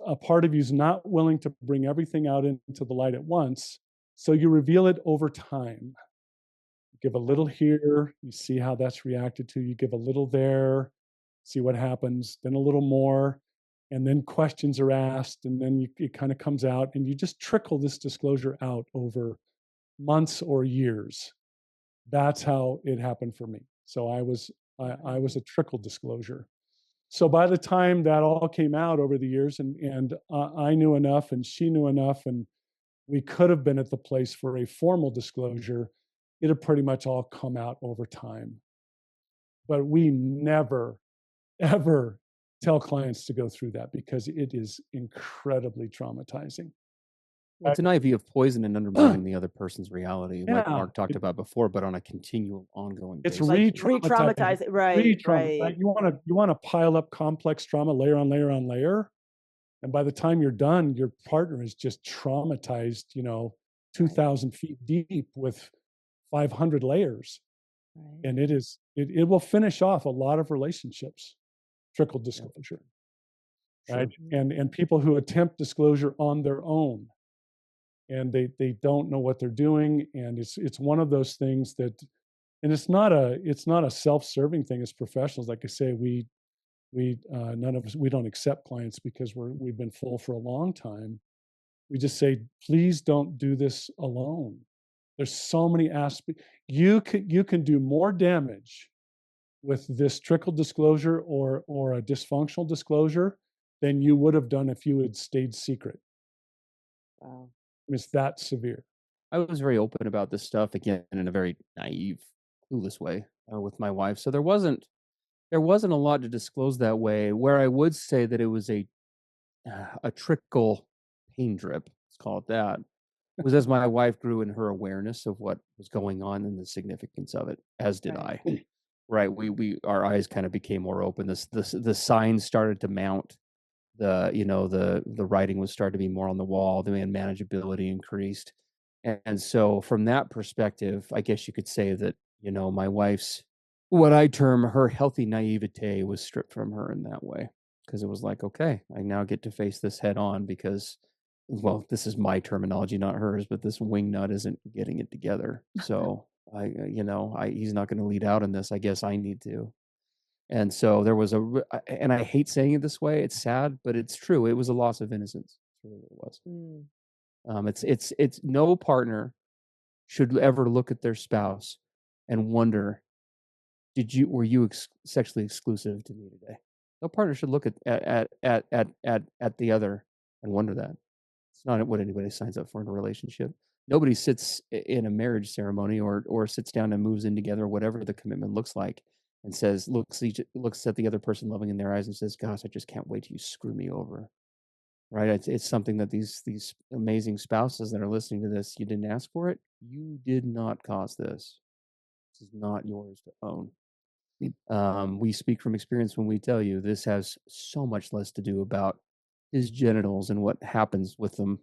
a part of you's not willing to bring everything out into the light at once. So you reveal it over time. You give a little here, you see how that's reacted to. You give a little there, see what happens, then a little more. and then questions are asked, and then it kind of comes out, and you just trickle this disclosure out over months or years. That's how it happened for me. So I was a trickle disclosure. So by the time that all came out over the years, and I knew enough, and she knew enough, and we could have been at the place for a formal disclosure, it had pretty much all come out over time. But we never, ever tell clients to go through that, because it is incredibly traumatizing. Well, it's an IV of poison and undermining the other person's reality, like Yeah, Mark talked about before, but on a continual, ongoing it's basis. Like re-traumatizing. re-traumatize it. Right, right. You want to pile up complex trauma layer on layer on layer, and by the time you're done, your partner is just traumatized, 2,000 feet deep with 500 layers, Right. and it will finish off a lot of relationships. Trickle disclosure, right? And people who attempt disclosure on their own, and they don't know what they're doing, and it's one of those things that, and it's not a self-serving thing as professionals. Like I say, we none of us, we don't accept clients because we've been full for a long time. We just say, please don't do this alone. There's so many aspects. You can do more damage with this trickle disclosure or a dysfunctional disclosure than you would have done if you had stayed secret. Wow. It's that severe. I was very open about this stuff, again, in a very naive, clueless way with my wife. So there wasn't a lot to disclose that way. Where I would say that it was a trickle pain drip, let's call it that, was as my wife grew in her awareness of what was going on and the significance of it, as did Right. I. Right, our eyes kind of became more open. The signs started to mount. The writing was starting to be more on the wall. The manageability increased, and so from that perspective, I guess you could say that my wife's, what I term her healthy naivete, was stripped from her in that way, because it was like, okay, I now get to face this head on, because, well, this is my terminology, not hers, but this wingnut isn't getting it together. So he's not going to lead out in this. I guess I need to. And so there was and I hate saying it this way. It's sad, but it's true. It was a loss of innocence. That's really what it was. It's no partner should ever look at their spouse and wonder, were you sexually exclusive to me today? No partner should look at the other and wonder that. It's not what anybody signs up for in a relationship. Nobody sits in a marriage ceremony or sits down and moves in together, whatever the commitment looks like, and looks at the other person loving in their eyes and says, "Gosh, I just can't wait till you screw me over." Right? It's something that these amazing spouses that are listening to this, you didn't ask for it. You did not cause this. This is not yours to own. We speak from experience when we tell you this has so much less to do about his genitals and what happens with them,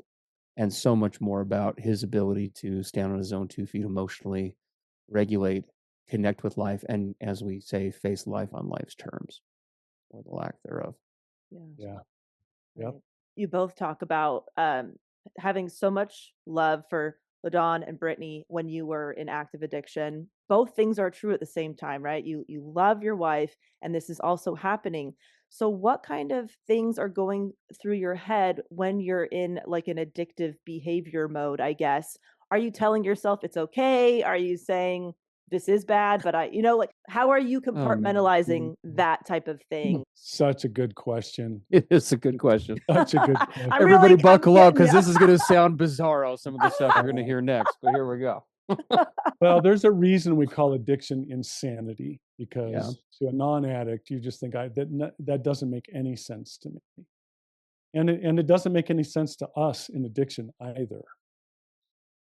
and so much more about his ability to stand on his own 2 feet emotionally, regulate, connect with life, and, as we say, face life on life's terms, or the lack thereof. Yeah. Right. You both talk about having so much love for LaDawn and Brittany when you were in active addiction. Both things are true at the same time, right? You love your wife, and this is also happening. So what kind of things are going through your head when you're in like an addictive behavior mode, I guess? Are you telling yourself it's okay? Are you saying this is bad, but like, how are you compartmentalizing that type of thing? Such a good question. It is a good question. Such a good question. Everybody buckle up, because this is going to sound bizarro, some of the stuff we're going to hear next, but here we go. Well, there's a reason we call addiction insanity, because to a non-addict, you just think that doesn't make any sense to me, and it doesn't make any sense to us in addiction either.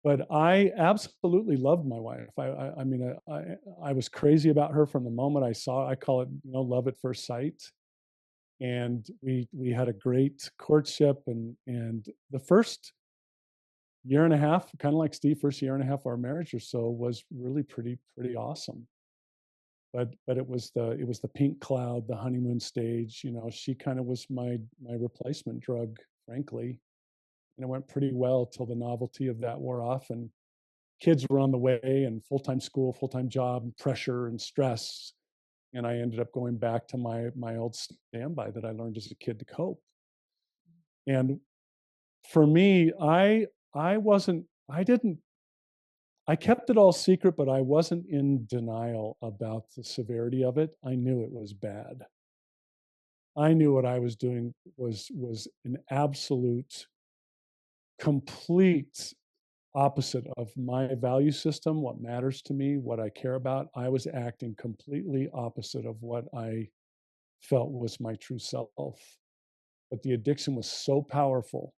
But I absolutely loved my wife. I mean, I was crazy about her from the moment I saw. I call it love at first sight, and we had a great courtship, and the first year and a half, kind of like Steve, first year and a half of our marriage or so was really pretty awesome. But it was the pink cloud, the honeymoon stage. She kind of was my replacement drug, frankly. And it went pretty well till the novelty of that wore off, and kids were on the way, and full-time school, full-time job, and pressure and stress. And I ended up going back to my old standby that I learned as a kid to cope. And for me, I kept it all secret, but I wasn't in denial about the severity of it. I knew it was bad. I knew what I was doing was an absolute, complete opposite of my value system, what matters to me, what I care about. I was acting completely opposite of what I felt was my true self. But the addiction was so powerful.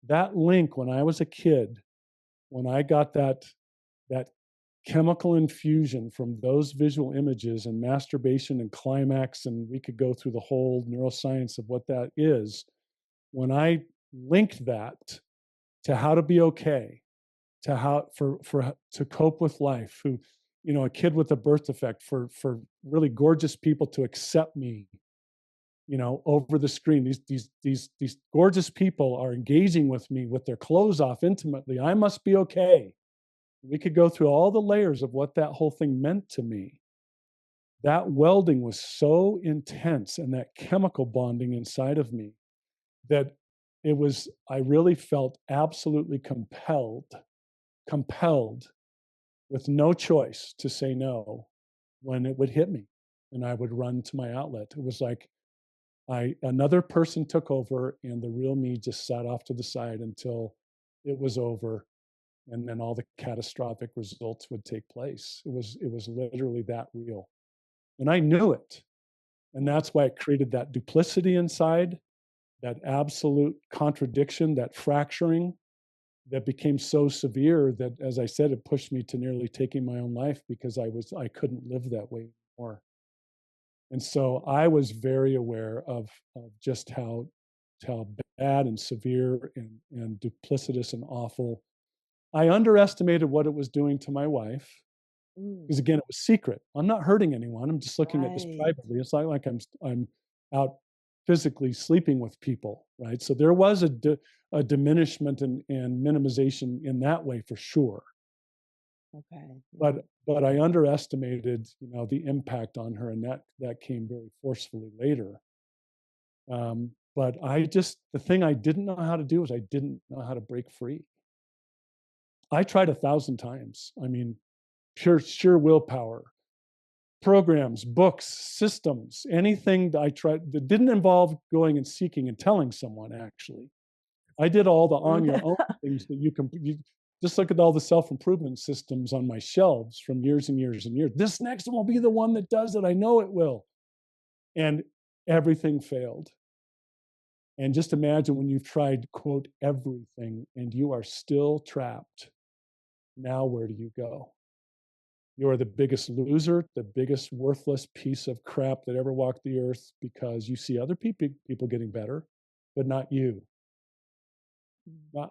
That link when I was a kid, when I got that chemical infusion from those visual images and masturbation and climax, and we could go through the whole neuroscience of what that is. When I linked that to how to be okay, to how to cope with life, who, a kid with a birth defect, for really gorgeous people to accept me, over the screen. These gorgeous people are engaging with me with their clothes off intimately. I must be okay. We could go through all the layers of what that whole thing meant to me. That welding was so intense, and that chemical bonding inside of me, that I really felt absolutely compelled with no choice to say no when it would hit me, and I would run to my outlet. It was like another person took over, and the real me just sat off to the side until it was over, and then all the catastrophic results would take place. It was literally that real, and I knew it, and that's why it created that duplicity inside, that absolute contradiction, that fracturing, that became so severe that, as I said, it pushed me to nearly taking my own life, because I couldn't live that way anymore. And so I was very aware of just how bad and severe and duplicitous and awful. I underestimated what it was doing to my wife, because again, it was secret. I'm not hurting anyone. I'm just looking at this privately. It's not like I'm out physically sleeping with people, right? So there was a diminishment and minimization in that way, for sure. Okay. But I underestimated, the impact on her, and that came very forcefully later. But the thing I didn't know how to do was I didn't know how to break free. I tried 1,000 times. I mean, sheer willpower, programs, books, systems, anything that I tried that didn't involve going and seeking and telling someone, actually. I did all the on your own things that you just look at all the self-improvement systems on my shelves from years and years and years. This next one will be the one that does it. I know it will. And everything failed. And just imagine when you've tried, quote, everything, and you are still trapped. Now where do you go? You are the biggest loser, the biggest worthless piece of crap that ever walked the earth, because you see other people getting better, but not you.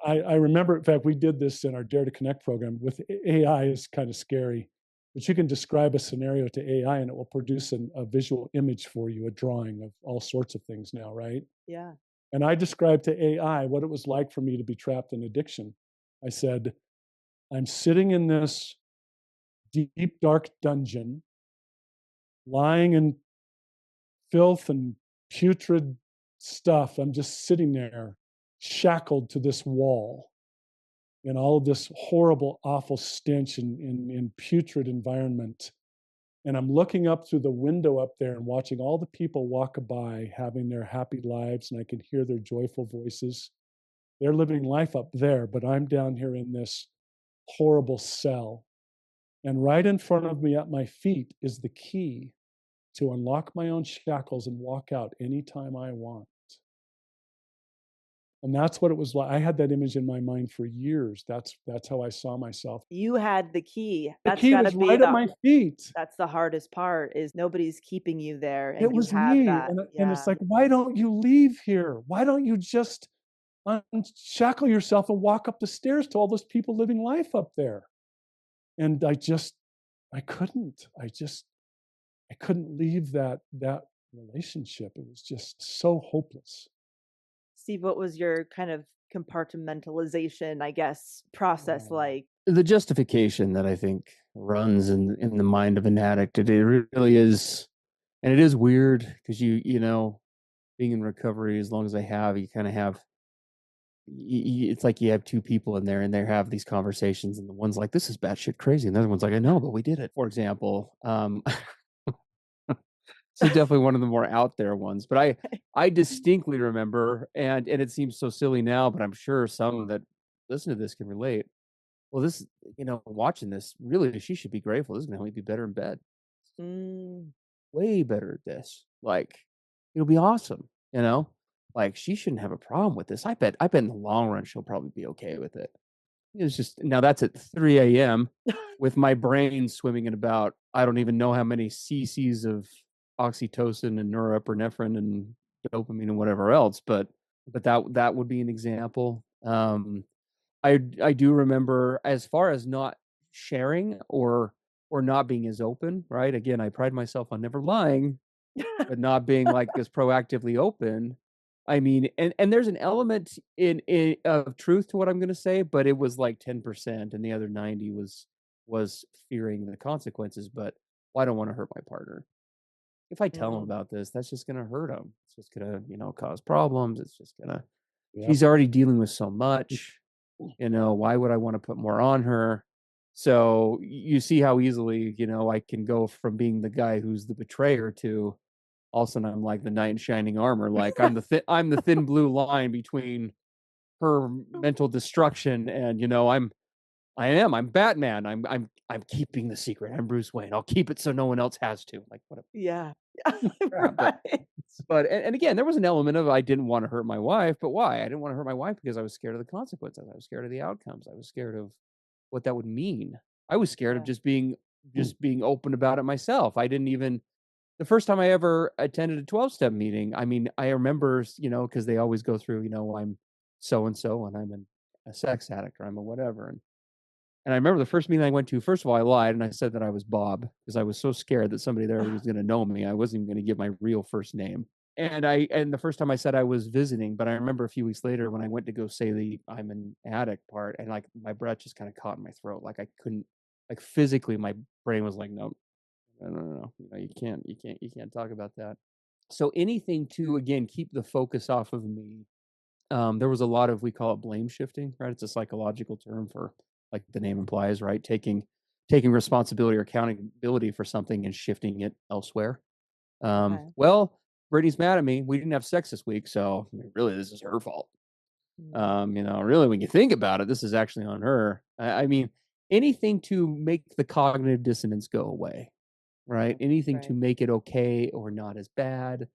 I remember, in fact, we did this in our Dare to Connect program with AI. Is kind of scary, but you can describe a scenario to AI and it will produce a visual image for you, a drawing of all sorts of things now, right? Yeah. And I described to AI what it was like for me to be trapped in addiction. I said, I'm sitting in this deep, dark dungeon, lying in filth and putrid stuff. I'm just sitting there, shackled to this wall in all of this horrible, awful stench in putrid environment. And I'm looking up through the window up there and watching all the people walk by having their happy lives, and I can hear their joyful voices. They're living life up there, but I'm down here in this horrible cell. And right in front of me at my feet is the key to unlock my own shackles and walk out anytime I want. And that's what it was like. I had that image in my mind for years. That's how I saw myself. You had the key. The That's key gotta was be right at my feet. That's the hardest part, is nobody's keeping you there, and It you was have me. that. And it's like, why don't you leave here? Why don't you just unshackle yourself and walk up the stairs to all those people living life up there? And I couldn't. I couldn't leave that relationship. It was just so hopeless. Steve, what was your kind of compartmentalization, I guess, process like? The justification that I think runs in the mind of an addict, it really is, and it is weird because you know, being in recovery as long as I have, you kind of have it's like you have two people in there and they have these conversations, and the one's like, this is batshit crazy, and the other one's like, I know, but we did it. For example, this is definitely one of the more out there ones, but I distinctly remember, and it seems so silly now, but I'm sure some that listen to this can relate. Well, this, watching this, really, she should be grateful. This is going to help me be better in bed. Mm. Way better at this. Like, it'll be awesome, Like, she shouldn't have a problem with this. I bet in the long run, she'll probably be okay with it. It's just, now that's at 3 a.m. with my brain swimming in about, I don't even know how many cc's of oxytocin and norepinephrine and dopamine and whatever else, but that would be an example. I do remember, as far as not sharing or not being as open, right? Again, I pride myself on never lying, but not being like as proactively open. I mean, and there's an element in of truth to what I'm going to say, but it was like 10%, and the other 90 was fearing the consequences. But I don't want to hurt my partner. If I tell him about this, that's just going to hurt him. It's just going to, cause problems. It's just going to. Yep. She's already dealing with so much. Why would I want to put more on her? So you see how easily, I can go from being the guy who's the betrayer to all of a sudden I'm like the knight in shining armor. Like I'm the thin blue line between her mental destruction and, I'm Batman. I'm keeping the secret. I'm Bruce Wayne. I'll keep it so no one else has to. Like, what? Yeah. Right. But again, there was an element of I didn't want to hurt my wife, but why? I didn't want to hurt my wife because I was scared of the consequences. I was scared of the outcomes. I was scared of what that would mean. I was scared of just being open about it myself. I didn't even, the first time I ever attended a 12-step meeting, I mean, I remember, because they always go through, I'm so-and-so and I'm a sex addict or I'm a whatever. And I remember the first meeting I went to, first of all, I lied and I said that I was Bob because I was so scared that somebody there was going to know me. I wasn't even going to give my real first name. And the first time I said I was visiting, but I remember a few weeks later when I went to go say the I'm an addict part, and like my breath just kind of caught in my throat. Like I couldn't, like physically, my brain was like, no, you can't talk about that. So anything to, again, keep the focus off of me. There was a lot of, we call it blame shifting, right? It's a psychological term for, like the name implies, right? Taking responsibility or accountability for something and shifting it elsewhere. Well, Brittany's mad at me. We didn't have sex this week, so really this is her fault. Really, when you think about it, this is actually on her. I mean, anything to make the cognitive dissonance go away, right? Anything to make it okay or not as bad,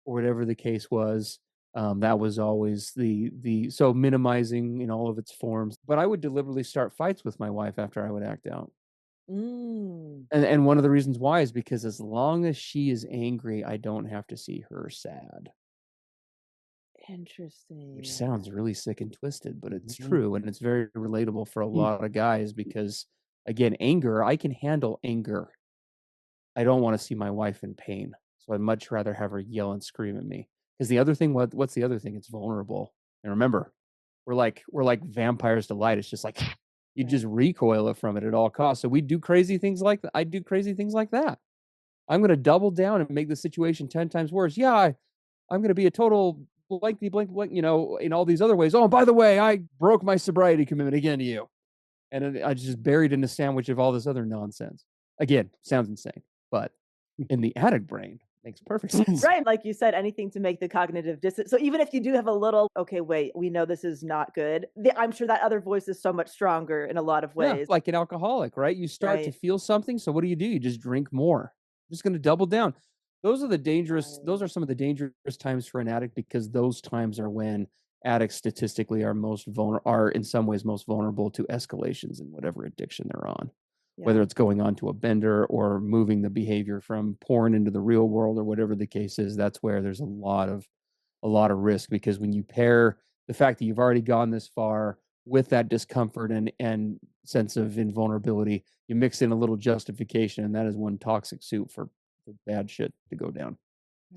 or whatever the case was. That was always so minimizing in all of its forms. But I would deliberately start fights with my wife after I would act out. And one of the reasons why is because as long as she is angry, I don't have to see her sad. Interesting. Which sounds really sick and twisted, but it's true. And it's very relatable for a lot of guys because, again, anger, I can handle anger. I don't want to see my wife in pain. So I'd much rather have her yell and scream at me. Because the other thing, what's the other thing? It's vulnerable. And remember, we're like vampires to light. It's just like you just recoil it from it at all costs. So we do crazy things like that. I do crazy things like that. I'm going to double down and make the situation 10 times worse. Yeah, I'm going to be a total blankety blank, in all these other ways. Oh, by the way, I broke my sobriety commitment again to you. And I just buried in a sandwich of all this other nonsense. Again, sounds insane. But in the addict brain, makes perfect sense. Right. Like you said, anything to make the cognitive dissonance. So even if you do have a little, okay, wait, we know this is not good. I'm sure that other voice is so much stronger in a lot of ways. Yeah, like an alcoholic, right? You start to feel something. So what do? You just drink more. I'm just going to double down. Those are some of the dangerous times for an addict, because those times are when addicts statistically are in some ways most vulnerable to escalations in whatever addiction they're on. Whether it's going on to a bender or moving the behavior from porn into the real world or whatever the case is, that's where there's a lot of risk, because when you pair the fact that you've already gone this far with that discomfort and sense of invulnerability, you mix in a little justification, and that is one toxic soup for bad shit to go down.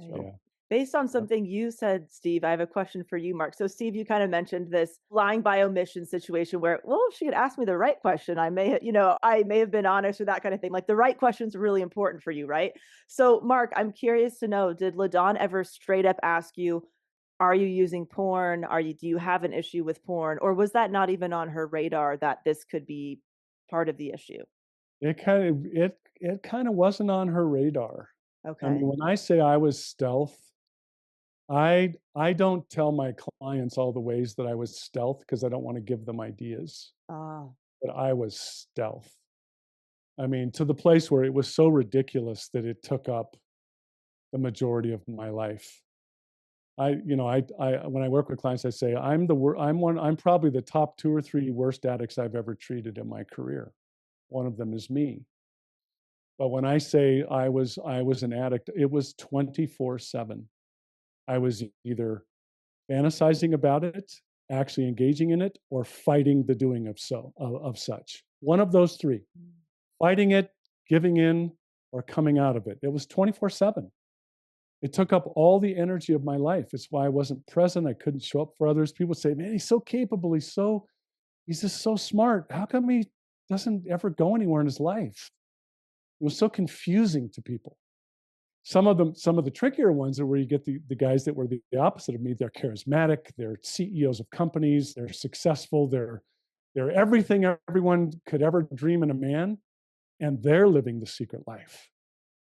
So. Based on something you said, Steve, I have a question for you, Mark. So, Steve, you kind of mentioned this lying by omission situation where, well, if she had asked me the right question, I may have been honest or that kind of thing. Like the right question's really important for you, right? So, Mark, I'm curious to know, did LaDawn ever straight up ask you, are you using porn? Do you have an issue with porn? Or was that not even on her radar that this could be part of the issue? It kind of wasn't on her radar. I mean, Okay. when I say I was stealth, I don't tell my clients all the ways that I was stealth because I don't want to give them ideas. Ah, But I was stealth. I mean, to the place where it was so ridiculous that it took up the majority of my life. When I work with clients, I say I'm probably the top 2 or 3 worst addicts I've ever treated in my career. One of them is me. But when I say I was an addict, it was 24/7. I was either fantasizing about it, actually engaging in it, or fighting the doing of such. One of those 3. Fighting it, giving in, or coming out of it. It was 24/7. It took up all the energy of my life. It's why I wasn't present. I couldn't show up for others. People say, "Man, he's so capable. He's just so smart. How come he doesn't ever go anywhere in his life?" It was so confusing to people. Some of the trickier ones are where you get the guys that were the opposite of me. They're charismatic. They're CEOs of companies. They're successful. They're everything everyone could ever dream in a man, and they're living the secret life.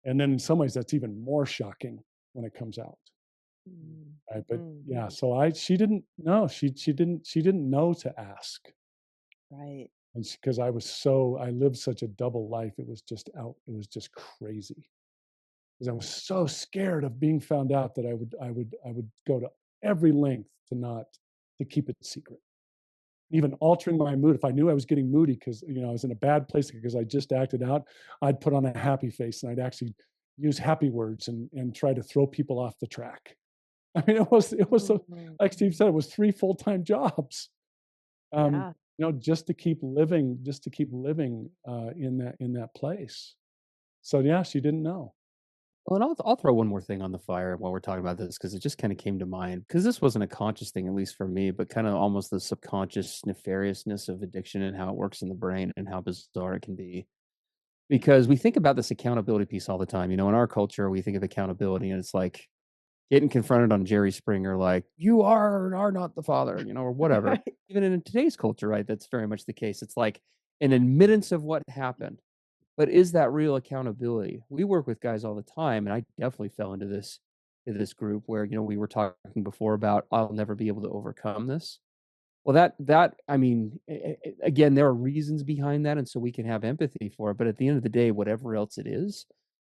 And then in some ways, that's even more shocking when it comes out. Right? But yeah, so she didn't know. She didn't know to ask. right. And because I lived such a double life, it was just crazy. Because I was so scared of being found out that I would go to every length to keep it secret. Even altering my mood. If I knew I was getting moody because I was in a bad place because I just acted out, I'd put on a happy face and I'd actually use happy words and try to throw people off the track. I mean, it was like Steve said, it was 3 full-time jobs. Yeah. Just to keep living in that place. So yeah, she didn't know. Well, and I'll throw one more thing on the fire while we're talking about this because it just kind of came to mind. Because this wasn't a conscious thing, at least for me, but kind of almost the subconscious nefariousness of addiction and how it works in the brain and how bizarre it can be. Because we think about this accountability piece all the time. In our culture, we think of accountability and it's like getting confronted on Jerry Springer, like, you are not the father, or whatever. Right. Even in today's culture, right? That's very much the case. It's like an admittance of what happened. But is that real accountability? We work with guys all the time, and I definitely fell into this group where we were talking before about I'll never be able to overcome this. Well, that I mean, again, there are reasons behind that, and so we can have empathy for it. But at the end of the day, whatever else it is,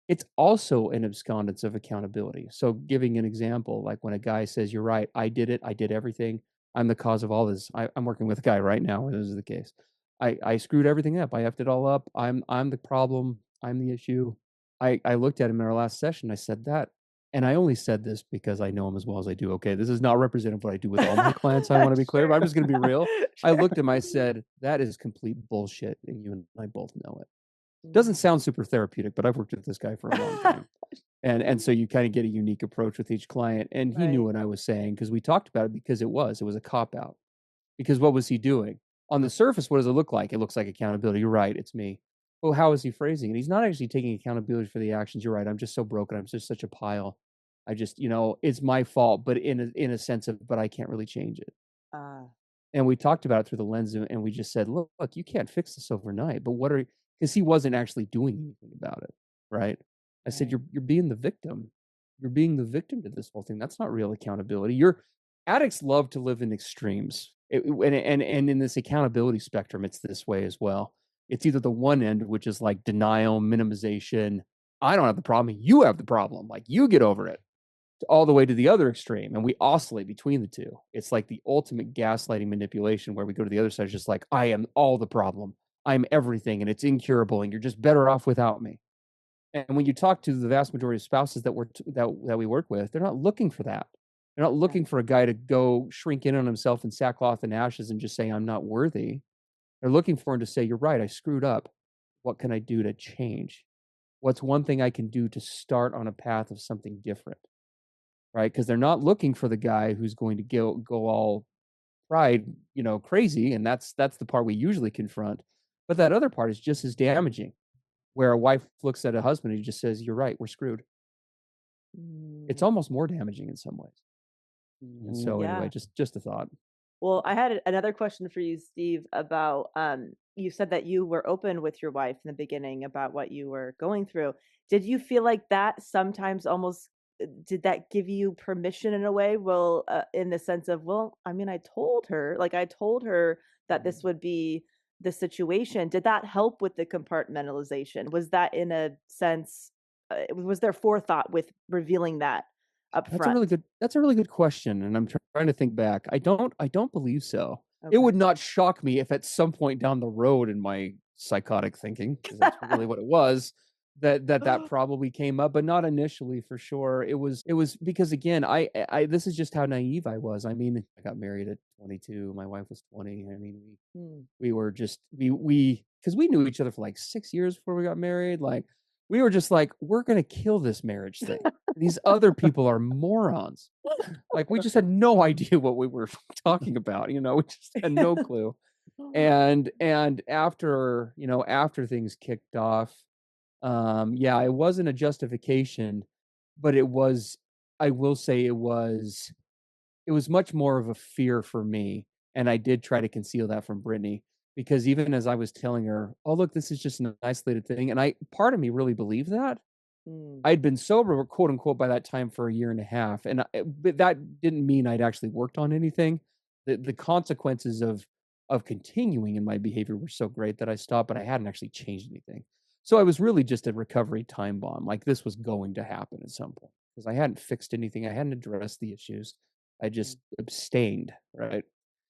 it's also an abscondence of accountability. So, giving an example, like when a guy says, "You're right, I did it, I did everything, I'm the cause of all this." I'm working with a guy right now where this is the case. I screwed everything up. I effed it all up. I'm the problem. I'm the issue. I looked at him in our last session. I said that, and I only said this because I know him as well as I do. Okay, this is not representative of what I do with all my clients. I want to be clear, but I'm just going to be real. I looked at him. I said, "That is complete bullshit," and you and I both know it. Doesn't sound super therapeutic, but I've worked with this guy for a long time. And so you kind of get a unique approach with each client. And he knew Right. what I was saying because we talked about it because it was a cop out. Because what was he doing? On the surface, what does it look like? It looks like accountability. You're right, it's me. Well, how is he phrasing it? He's not actually taking accountability for the actions. You're right. I'm just so broken. I'm just such a pile. I just, it's my fault, but in a sense of, but I can't really change it. Ah, And we talked about it through the lens and we just said, look, you can't fix this overnight. But because he wasn't actually doing anything about it, right? I said, right. you're being the victim. You're being the victim to this whole thing. That's not real accountability. Addicts love to live in extremes. And in this accountability spectrum, it's this way as well. It's either the one end, which is like denial, minimization. I don't have the problem. You have the problem. Like you get over it, all the way to the other extreme. And we oscillate between the two. It's like the ultimate gaslighting manipulation where we go to the other side. It's just like, I am all the problem. I'm everything and it's incurable and you're just better off without me. And when you talk to the vast majority of spouses that we work with, they're not looking for that. They're not looking for a guy to go shrink in on himself in sackcloth and ashes and just say, I'm not worthy. They're looking for him to say, you're right, I screwed up. What can I do to change? What's one thing I can do to start on a path of something different? Right? Because they're not looking for the guy who's going to go all pride, crazy. And that's the part we usually confront. But that other part is just as damaging, where a wife looks at a husband and he just says, you're right, we're screwed. It's Mm, almost more damaging in some ways. And so Yeah. anyway, just a thought. Well, I had another question for you, Steve, about you said that you were open with your wife in the beginning about what you were going through. Did you feel like that sometimes almost did that give you permission in a way? Well, in the sense of, well, I mean, I told her that this would be the situation. Did that help with the compartmentalization? Was that in a sense, was there forethought with revealing that up That's a front? really good question, and I'm trying to think back. I don't believe so. It Okay. would not shock me if at some point down the road in my psychotic thinking, because that's really what it was, that probably came up, but not initially for sure. It was because again, I this is just how naive I was. I mean, I got married at 22. My wife was 20. I mean, Hmm. we were just we because we knew each other for like 6 years before we got married. Like we were just like, we're gonna kill this marriage thing. These other people are morons. Like we just had no idea what we were talking about. We just had no clue. And after after things kicked off, yeah, it wasn't a justification, but it was. I will say it was much more of a fear for me, and I did try to conceal that from Brittany because even as I was telling her, "Oh, look, this is just an isolated thing," and part of me really believed that. Hmm. I'd been sober, quote unquote, by that time for a year and a half, and but that didn't mean I'd actually worked on anything. The consequences of continuing in my behavior were so great that I stopped, but I hadn't actually changed anything. So I was really just a recovery time bomb. Like this was going to happen at some point because I hadn't fixed anything. I hadn't addressed the issues. I just abstained, right?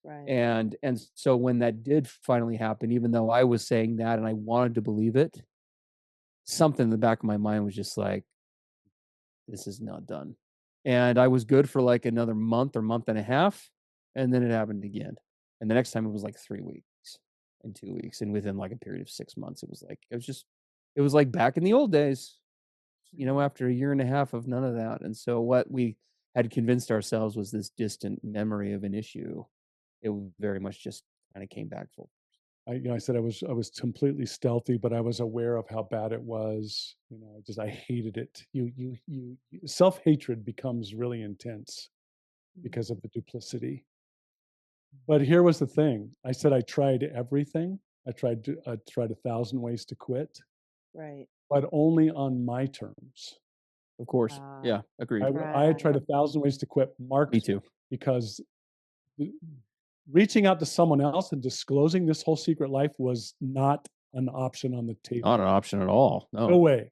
Right. And so when that did finally happen, even though I was saying that and I wanted to believe it, something in the back of my mind was just like, this is not done. And I was good for like another month or month and a half, and then it happened again. And the next time it was like 3 weeks and 2 weeks, and within like a period of 6 months, it was like back in the old days, after a year and a half of none of that. And so what we had convinced ourselves was this distant memory of an issue. It very much just kind of came back full. I said I was completely stealthy, but I was aware of how bad it was. I hated it. You self-hatred becomes really intense because of the duplicity. But here was the thing. I said I tried everything. I tried 1,000 ways to quit, Right. but only on my terms. Of course. Ah, Yeah, agreed. I had tried right. 1,000 ways to quit, Mark, Me too. because reaching out to someone else and disclosing this whole secret life was not an option on the table. Not an option at all. No No. way.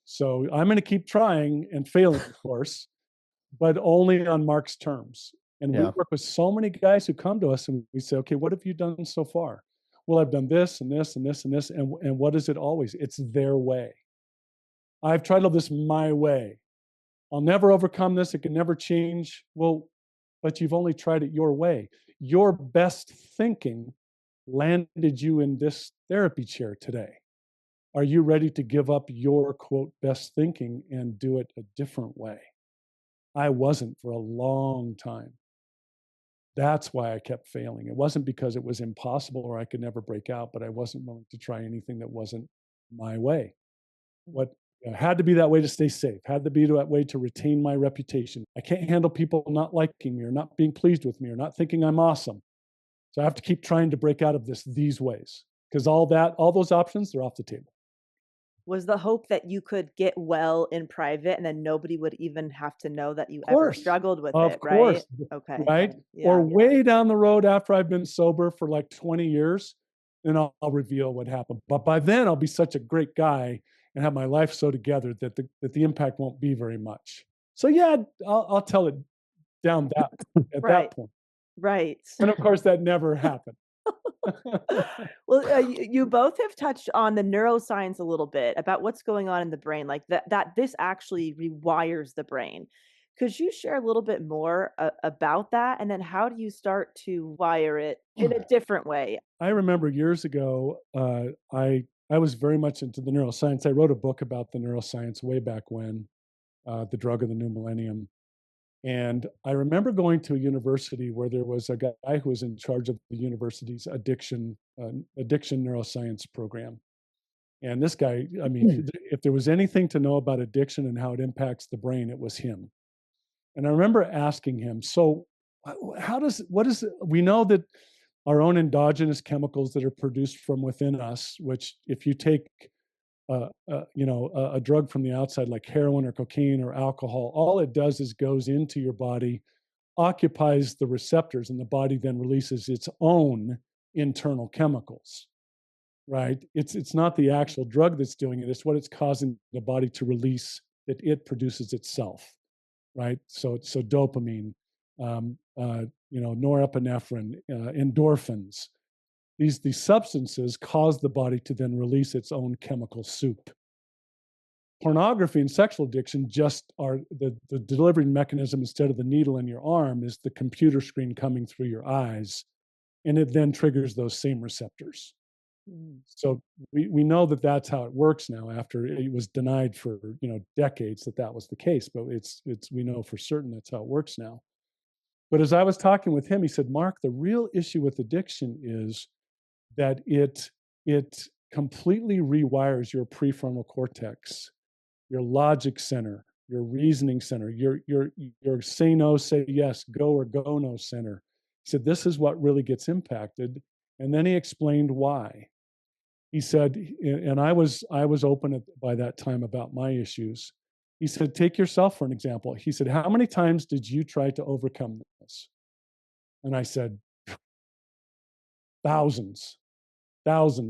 So I'm going to keep trying and failing, of course, but only on Mark's terms. And we Yeah. work with so many guys who come to us and we say, okay, what have you done so far? Well, I've done this and this and this and this. And what is it always? It's their way. I've tried all this my way. I'll never overcome this. It can never change. Well, but you've only tried it your way. Your best thinking landed you in this therapy chair today. Are you ready to give up your quote best thinking and do it a different way? I wasn't for a long time. That's why I kept failing. It wasn't because it was impossible or I could never break out, but I wasn't willing to try anything that wasn't my way. What had to be that way to stay safe, had to be that way to retain my reputation. I can't handle people not liking me or not being pleased with me or not thinking I'm awesome. So I have to keep trying to break out of these ways because all those options, they're off the table. Was the hope that you could get well in private and then nobody would even have to know that you ever struggled with Of it, course. right? Okay. Right? Yeah. Or way down the road after I've been sober for like 20 years, then I'll reveal what happened. But by then I'll be such a great guy and have my life so together that the impact won't be very much. So yeah, I'll tell it down at that point. Right. And of course that never happened. Well, you both have touched on the neuroscience a little bit about what's going on in the brain, like that this actually rewires the brain. Could you share a little bit more about that? And then how do you start to wire it in a different way? I remember years ago, I was very much into the neuroscience. I wrote a book about the neuroscience way back when, The Drug of the New Millennium. And I remember going to a university where there was a guy who was in charge of the university's addiction neuroscience program. And this guy, I mean, if there was anything to know about addiction and how it impacts the brain, it was him. And I remember asking him, so we know that our own endogenous chemicals that are produced from within us, which if you take a drug from the outside like heroin or cocaine or alcohol, all it does is goes into your body, occupies the receptors, and the body then releases its own internal chemicals, right? It's not the actual drug that's doing it, it's what it's causing the body to release that it produces itself, right? So dopamine, norepinephrine, endorphins. These substances cause the body to then release its own chemical soup. Pornography and sexual addiction just are the delivery mechanism. Instead of the needle in your arm is the computer screen coming through your eyes, and it then triggers those same receptors. So we know that that's how it works now, after it was denied for decades that was the case, but it's we know for certain that's how it works now. But as I was talking with him, he said, Mark, the real issue with addiction is that it completely rewires your prefrontal cortex, your logic center, your reasoning center, your say no, say yes, go or go no center. He said, this is what really gets impacted. And then he explained why. He said, and I was open by that time about my issues. He said, take yourself for an example. He said, how many times did you try to overcome this? And I said, thousands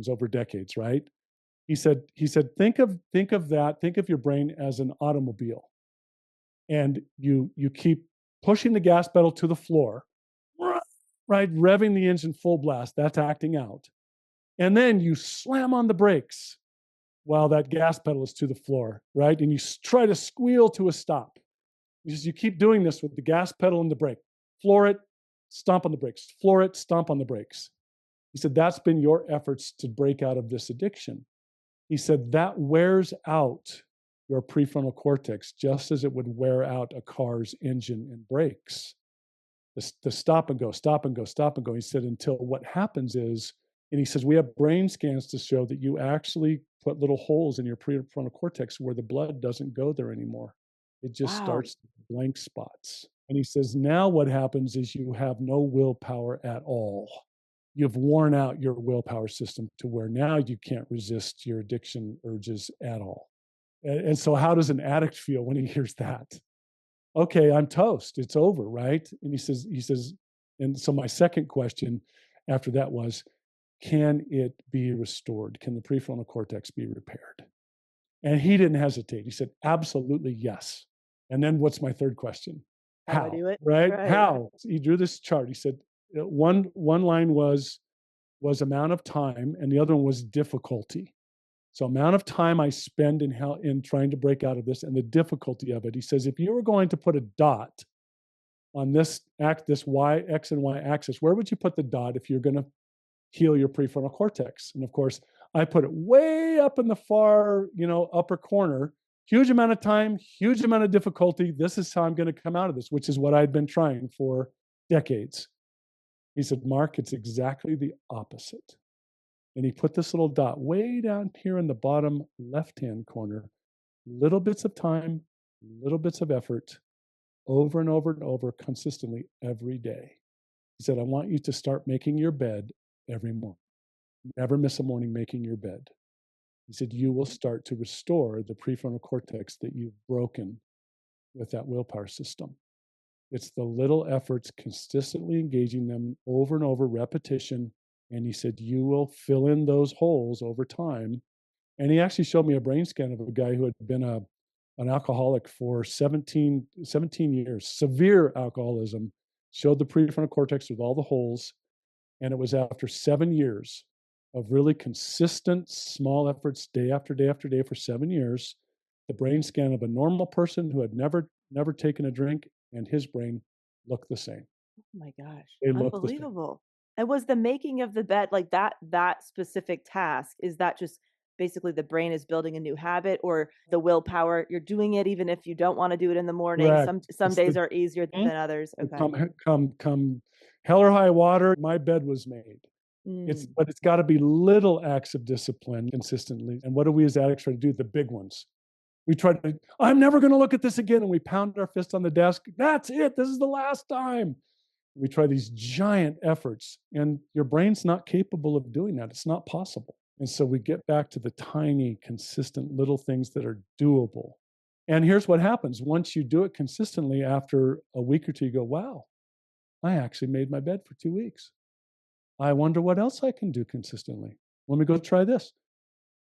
over decades, right? He said, think of your brain as an automobile, and you keep pushing the gas pedal to the floor, right? Revving the engine full blast, that's acting out. And then you slam on the brakes while that gas pedal is to the floor, right? And you try to squeal to a stop. You keep doing this with the gas pedal and the brake. Floor it, stomp on the brakes. Floor it, stomp on the brakes. He said, that's been your efforts to break out of this addiction. He said, that wears out your prefrontal cortex just as it would wear out a car's engine and brakes. The stop and go, stop and go, stop and go. He said, until what happens is, and he says, we have brain scans to show that you actually put little holes in your prefrontal cortex where the blood doesn't go there anymore. It just starts blank spots. And he says, now what happens is you have no willpower at all. You've worn out your willpower system to where now you can't resist your addiction urges at all. And so how does an addict feel when he hears that? Okay, I'm toast. It's over, right? And he says, and so my second question after that was, can it be restored? Can the prefrontal cortex be repaired? And he didn't hesitate. He said, absolutely yes. And then what's my third question? How do I do it? Right? How? He drew this chart. He said, one line was amount of time, and the other one was difficulty. So amount of time I spend in trying to break out of this, and the difficulty of it. He says, if you were going to put a dot on this X and Y axis, where would you put the dot if you're going to heal your prefrontal cortex? And of course, I put it way up in the far, upper corner. Huge amount of time, huge amount of difficulty. This is how I'm going to come out of this, which is what I'd been trying for decades. He said, Mark, it's exactly the opposite. And he put this little dot way down here in the bottom left-hand corner. Little bits of time, little bits of effort, over and over and over, consistently every day. He said, I want you to start making your bed every morning. Never miss a morning making your bed. He said, you will start to restore the prefrontal cortex that you've broken with that willpower system. It's the little efforts, consistently engaging them over and over, repetition. And he said, you will fill in those holes over time. And he actually showed me a brain scan of a guy who had been an alcoholic for 17 years, severe alcoholism, showed the prefrontal cortex with all the holes. And it was after 7 years of really consistent small efforts, day after day after day for 7 years, the brain scan of a normal person who had never taken a drink, and his brain looked the same. Oh my gosh. They looked Unbelievable. And was the making of the bed, like that specific task, is that just basically the brain is building a new habit, or the willpower, you're doing it even if you don't want to do it in the morning? Correct. Some days are easier than others. Okay. Come hell or high water, my bed was made. But it's got to be little acts of discipline consistently. And what do we as addicts try to do? The big ones. We try to, I'm never going to look at this again. And we pound our fist on the desk. That's it. This is the last time. We try these giant efforts, and your brain's not capable of doing that. It's not possible. And so we get back to the tiny, consistent little things that are doable. And here's what happens. Once you do it consistently, after a week or two, you go, wow, I actually made my bed for 2 weeks. I wonder what else I can do consistently. Let me go try this.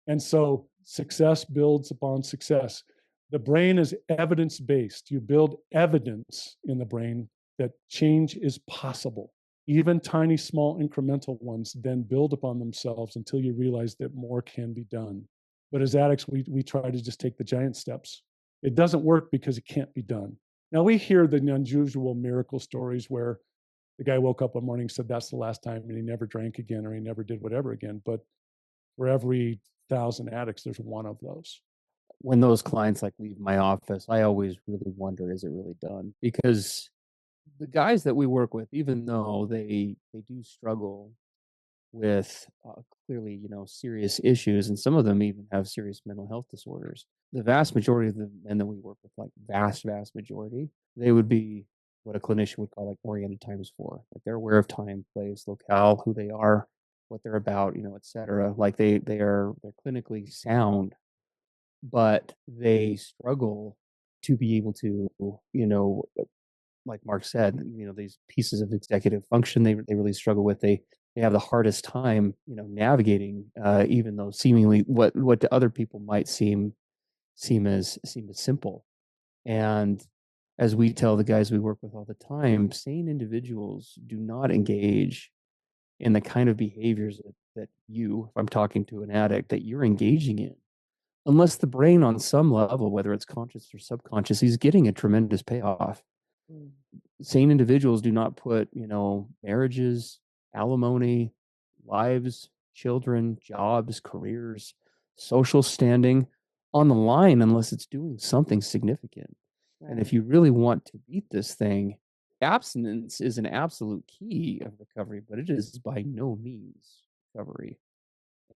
And so success builds upon success. The brain is evidence-based. You build evidence in the brain that change is possible. Even tiny, small, incremental ones then build upon themselves until you realize that more can be done. But as addicts, we try to just take the giant steps. It doesn't work because it can't be done. Now, we hear the unusual miracle stories where the guy woke up one morning and said, that's the last time, and he never drank again, or he never did whatever again. But for every 1,000 addicts, there's one of those. When those clients like leave my office, I always really wonder, is it really done? Because the guys that we work with, even though they do struggle with clearly, serious issues, and some of them even have serious mental health disorders, the vast majority of the men that we work with, like vast majority, they would be what a clinician would call like oriented times 4. Like they're aware of time, place, locale, who they are, what they're about, et cetera. Like they're clinically sound, but they struggle to be able to, like Mark said, these pieces of executive function they really struggle with. They have the hardest time, navigating, even though seemingly what to other people might seem as simple. And as we tell the guys we work with all the time, sane individuals do not engage in the kind of behaviors that if I'm talking to an addict, that you're engaging in, unless the brain on some level, whether it's conscious or subconscious, is getting a tremendous payoff. Sane individuals do not put, marriages, alimony, lives, children, jobs, careers, social standing on the line unless it's doing something significant. Right. And if you really want to beat this thing, abstinence is an absolute key of recovery, but it is by no means recovery.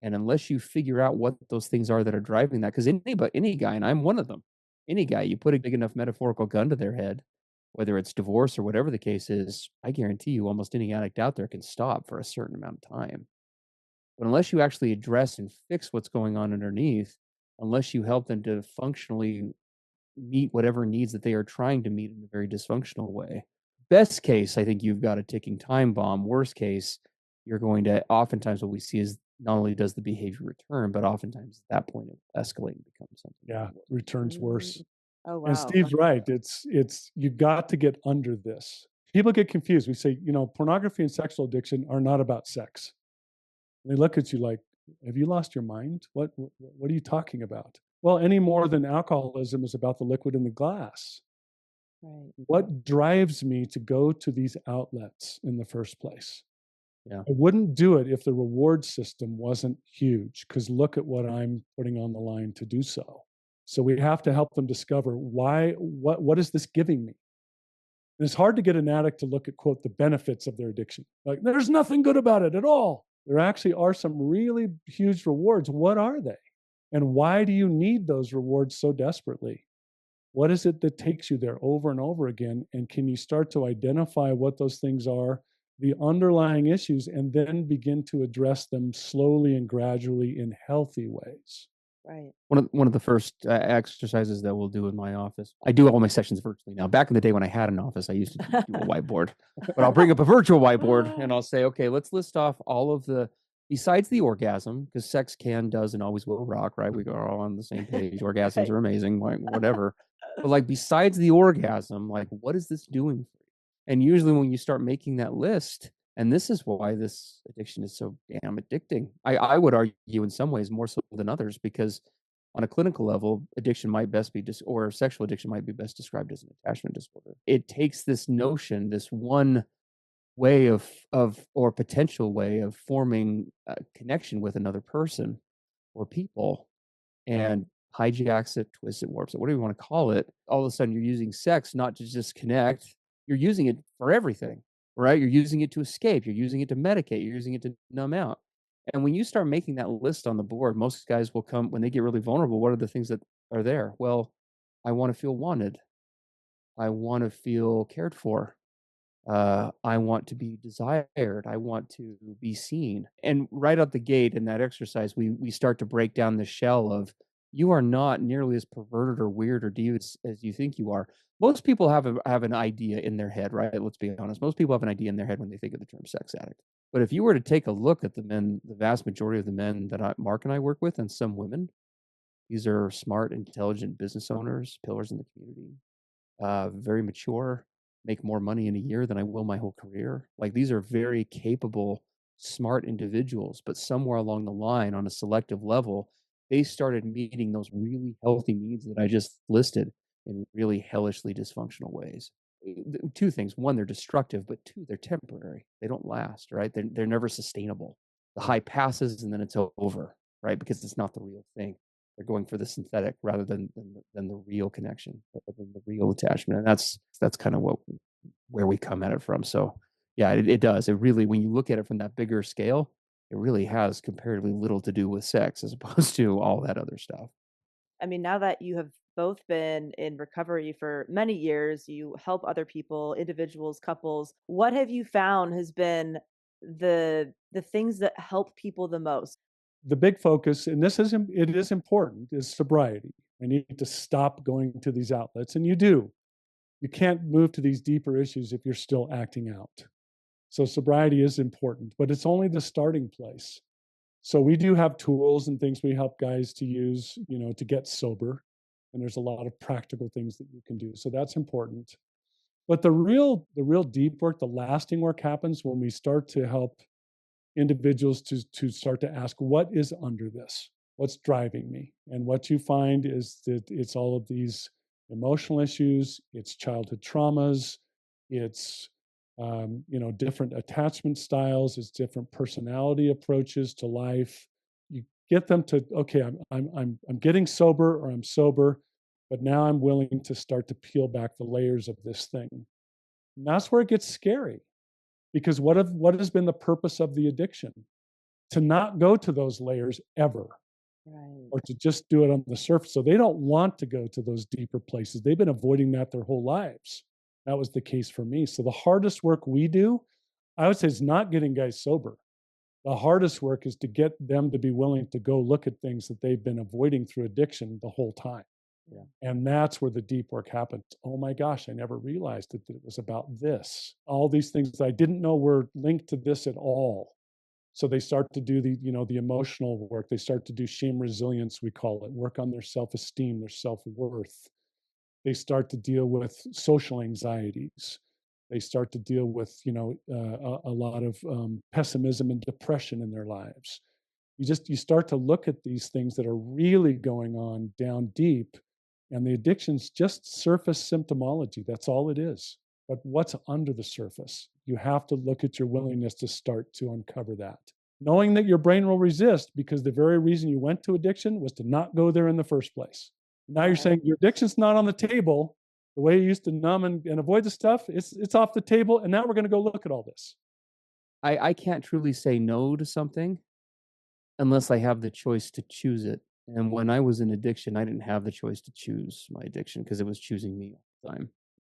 And unless you figure out what those things are that are driving that, because any guy, and I'm one of them, any guy, you put a big enough metaphorical gun to their head, whether it's divorce or whatever the case is, I guarantee you almost any addict out there can stop for a certain amount of time. But unless you actually address and fix what's going on underneath, unless you help them to functionally meet whatever needs that they are trying to meet in a very dysfunctional way, best case, I think you've got a ticking time bomb. Worst case, you're going to, oftentimes what we see is not only does the behavior return, but oftentimes at that point it escalates and becomes something. Yeah, returns worse. Oh, wow. And Steve's right. It's you got to get under this. People get confused. We say, pornography and sexual addiction are not about sex. And they look at you like, have you lost your mind? What are you talking about? Well, any more than alcoholism is about the liquid in the glass. Right. What drives me to go to these outlets in the first place? Yeah. I wouldn't do it if the reward system wasn't huge, because look at what I'm putting on the line to do so. So we have to help them discover what is this giving me? And it's hard to get an addict to look at, quote, the benefits of their addiction. Like, there's nothing good about it at all. There actually are some really huge rewards. What are they? And why do you need those rewards so desperately? What is it that takes you there over and over again? And can you start to identify what those things are, the underlying issues, and then begin to address them slowly and gradually in healthy ways? Right. One of the first exercises that we'll do in my office, I do all my sessions virtually now. Back in the day when I had an office, I used to do a whiteboard, but I'll bring up a virtual whiteboard and I'll say, okay, let's list off all of the, besides the orgasm, because sex does, and always will rock, right? We are all on the same page. Orgasms Right. are amazing, like whatever. But like besides the orgasm, like what is this doing for you? And usually when you start making that list, and this is why this addiction is so damn addicting. I would argue in some ways more so than others, because on a clinical level, addiction might best be or sexual addiction might be best described as an attachment disorder. It takes this notion, this one way of or potential way of forming a connection with another person or people, and hijacks it, twists it, warps it, whatever you want to call it. All of a sudden you're using sex not to just connect, you're using it for everything. Right? You're using it to escape. You're using it to medicate. You're using it to numb out. And when you start making that list on the board, most guys will come, when they get really vulnerable, what are the things that are there? Well, I want to feel wanted. I want to feel cared for. I want to be desired. I want to be seen. And right out the gate in that exercise, we start to break down the shell of, you are not nearly as perverted or weird or devious as you think you are. Most people have an idea in their head, right? Let's be honest. Most people have an idea in their head when they think of the term sex addict. But if you were to take a look at the men, the vast majority of the men that Mark and I work with, and some women, these are smart, intelligent business owners, pillars in the community, very mature, make more money in a year than I will my whole career. Like, these are very capable, smart individuals, but somewhere along the line on a selective level, they started meeting those really healthy needs that I just listed in really hellishly dysfunctional ways. Two things. One, they're destructive, but two, they're temporary. They don't last, right? They're never sustainable. The high passes and then it's over, right? Because it's not the real thing. They're going for the synthetic rather than the real connection, rather than the real attachment. And that's kind of where we come at it from. So yeah, it does. It really, when you look at it from that bigger scale, it really has comparatively little to do with sex as opposed to all that other stuff. I mean, now that you have both been in recovery for many years, you help other people, individuals, couples. What have you found has been the things that help people the most? The big focus, and it is important, is sobriety. I need to stop going to these outlets, and you do. You can't move to these deeper issues if you're still acting out. So sobriety is important, but it's only the starting place. So we do have tools and things we help guys to use, to get sober. And there's a lot of practical things that you can do. So that's important. But the real deep work, the lasting work happens when we start to help individuals to start to ask, what is under this? What's driving me? And what you find is that it's all of these emotional issues, it's childhood traumas, it's different attachment styles, it's different personality approaches to life. You get them to, okay, I'm getting sober, or I'm sober, but now I'm willing to start to peel back the layers of this thing. And that's where it gets scary, because what has been the purpose of the addiction? To not go to those layers ever. Right. Or to just do it on the surface. So they don't want to go to those deeper places. They've been avoiding that their whole lives. That was the case for me. So the hardest work we do, I would say, is not getting guys sober. The hardest work is to get them to be willing to go look at things that they've been avoiding through addiction the whole time. Yeah. And that's where the deep work happens. Oh my gosh, I never realized that it was about this. All these things that I didn't know were linked to this at all. So they start to do the emotional work. They start to do shame resilience, we call it, work on their self-esteem, their self-worth. They start to deal with social anxieties. They start to deal with, a lot of pessimism and depression in their lives. You start to look at these things that are really going on down deep, and the addiction's just surface symptomology. That's all it is. But what's under the surface? You have to look at your willingness to start to uncover that. Knowing that your brain will resist, because the very reason you went to addiction was to not go there in the first place. Now you're saying your addiction's not on the table. The way you used to numb and avoid the stuff, it's off the table. And now we're going to go look at all this. I can't truly say no to something unless I have the choice to choose it. And when I was in addiction, I didn't have the choice to choose my addiction because it was choosing me all the time.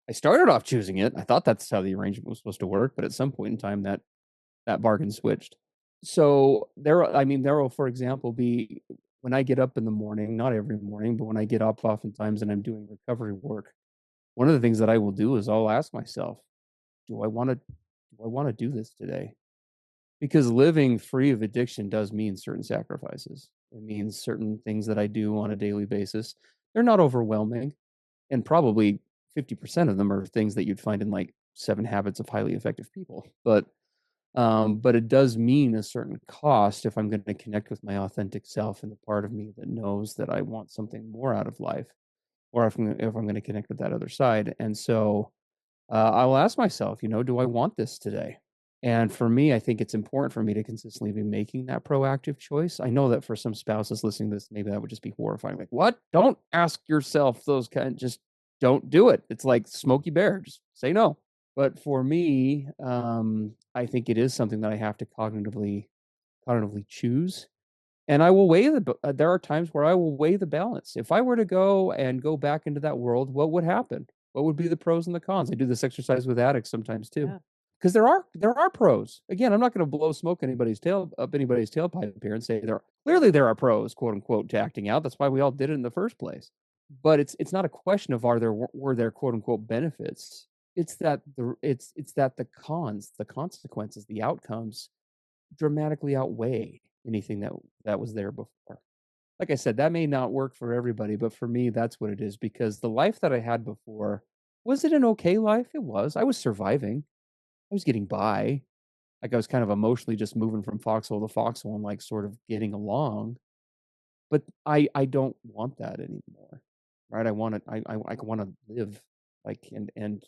I started off choosing it. I thought that's how the arrangement was supposed to work, but at some point in time, that bargain switched. So there will, for example, be when I get up in the morning, not every morning, but when I get up oftentimes and I'm doing recovery work, one of the things that I will do is I'll ask myself, do I want to do this today? Because living free of addiction does mean certain sacrifices. It means certain things that I do on a daily basis. They're not overwhelming, and probably 50% of them are things that you'd find in like 7 Habits of Highly Effective People. But it does mean a certain cost if I'm going to connect with my authentic self and the part of me that knows that I want something more out of life, or if I'm going to connect with that other side. And so I will ask myself, do I want this today? And for me, I think it's important for me to consistently be making that proactive choice. I know that for some spouses listening to this, maybe that would just be horrifying. Like, what? Don't ask yourself just don't do it. It's like Smokey Bear. Just say no. But for me, I think it is something that I have to cognitively choose. And I will weigh there are times where I will weigh the balance. If I were to go back into that world, what would happen? What would be the pros and the cons? I do this exercise with addicts sometimes too. Yeah. Because there are pros. Again, I'm not going to blow smoke anybody's tailpipe here and say there are pros, quote unquote, to acting out. That's why we all did it in the first place. But it's not a question of were there quote unquote benefits. It's that the cons, the consequences, the outcomes dramatically outweigh anything that was there before. Like I said, that may not work for everybody, but for me, that's what it is, because the life that I had before, was it an okay life? It was. I was surviving. I was getting by. Like I was kind of emotionally just moving from foxhole to foxhole and like sort of getting along. But I don't want that anymore. Right? I want to I want to live like and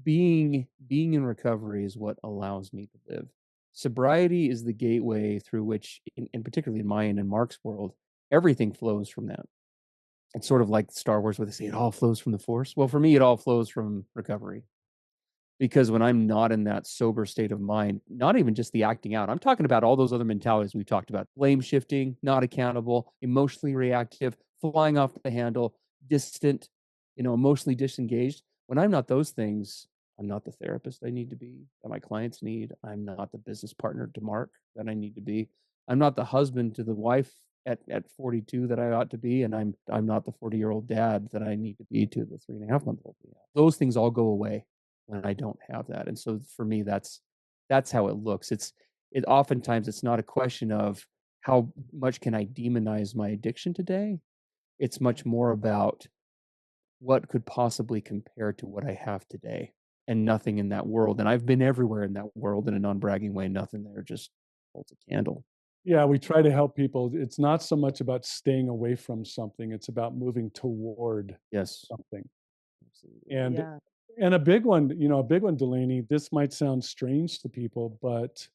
being in recovery is what allows me to live. Sobriety is the gateway through which, and particularly in my and Mark's world, everything flows from that. It's sort of like Star Wars where they say it all flows from the Force. Well, for me, it all flows from recovery. Because when I'm not in that sober state of mind, not even just the acting out, I'm talking about all those other mentalities we've talked about: blame shifting, not accountable, emotionally reactive, flying off the handle, distant, emotionally disengaged. When I'm not those things, I'm not the therapist I need to be, that my clients need. I'm not the business partner to Mark that I need to be. I'm not the husband to the wife at 42 that I ought to be, and I'm not the 40-year-old dad that I need to be to the 3.5-month-old. Those things all go away when I don't have that. And so for me, that's how it looks. It oftentimes it's not a question of how much can I demonize my addiction today. It's much more about what could possibly compare to what I have today, and nothing in that world. And I've been everywhere in that world in a non-bragging way. Nothing there just holds a candle. Yeah, we try to help people. It's not so much about staying away from something. It's about moving toward something. Absolutely. And Yeah. and a big one, Delanie, this might sound strange to people, but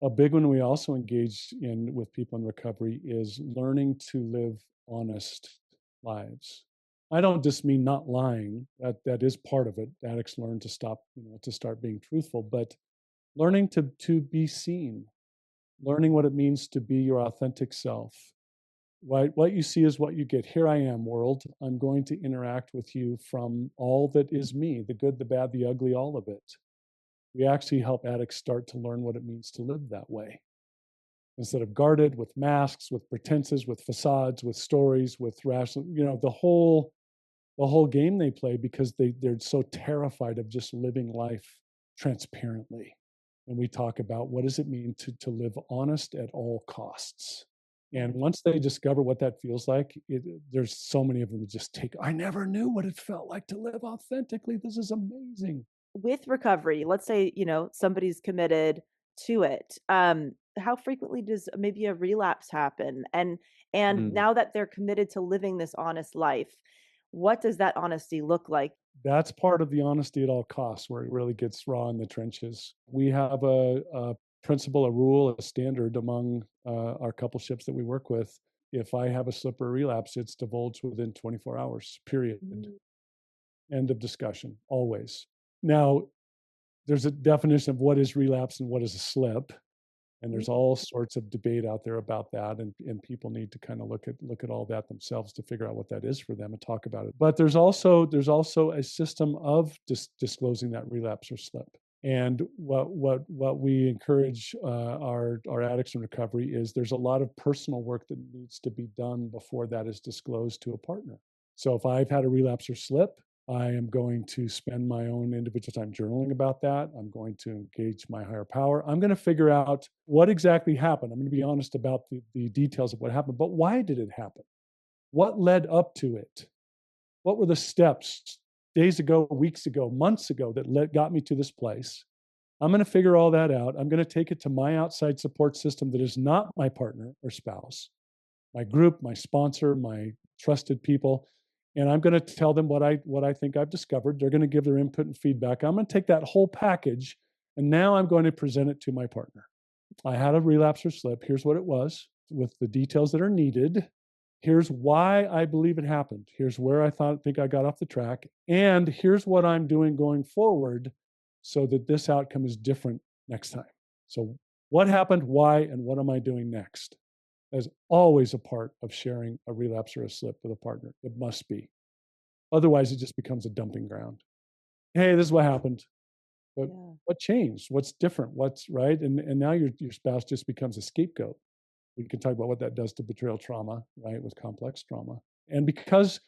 a big one we also engage in with people in recovery is learning to live honest lives. I don't just mean not lying. That is part of it. Addicts learn to stop, to start being truthful, but learning to be seen, learning what it means to be your authentic self. What you see is what you get. Here I am, world. I'm going to interact with you from all that is me, the good, the bad, the ugly, all of it. We actually help addicts start to learn what it means to live that way. Instead of guarded with masks, with pretenses, with facades, with stories, with rational, the whole game they play, because they're so terrified of just living life transparently. And we talk about what does it mean to live honest at all costs. And once they discover what that feels like, there's so many of them that just I never knew what it felt like to live authentically. This is amazing. With recovery, let's say, somebody's committed to it. How frequently does maybe a relapse happen? And now that they're committed to living this honest life, what does that honesty look like? That's part of the honesty at all costs, where it really gets raw in the trenches. We have a principle, a rule, a standard among our coupleships that we work with. If I have a slip or a relapse, it's divulged within 24 hours, period. End of discussion, always. Now, there's a definition of what is relapse and what is a slip. And there's all sorts of debate out there about that. And people need to kind of look at all that themselves to figure out what that is for them and talk about it. But there's also a system of disclosing that relapse or slip. And what we encourage our addicts in recovery is there's a lot of personal work that needs to be done before that is disclosed to a partner. So if I've had a relapse or slip, I am going to spend my own individual time journaling about that. I'm going to engage my higher power. I'm going to figure out what exactly happened. I'm going to be honest about the details of what happened, but why did it happen? What led up to it? What were the steps days ago, weeks ago, months ago that got me to this place? I'm going to figure all that out. I'm going to take it to my outside support system that is not my partner or spouse, my group, my sponsor, my trusted people. And I'm going to tell them what I think I've discovered. They're going to give their input and feedback. I'm going to take that whole package, and now I'm going to present it to my partner. I had a relapse or slip. Here's what it was with the details that are needed. Here's why I believe it happened. Here's where I think I got off the track. And here's what I'm doing going forward so that this outcome is different next time. So what happened, why, and what am I doing next? That is always a part of sharing a relapse or a slip with a partner. It must be. Otherwise, it just becomes a dumping ground. Hey, this is what happened. But what changed? What's different? What's right? And now your spouse just becomes a scapegoat. We can talk about what that does to betrayal trauma, right, with complex trauma. And because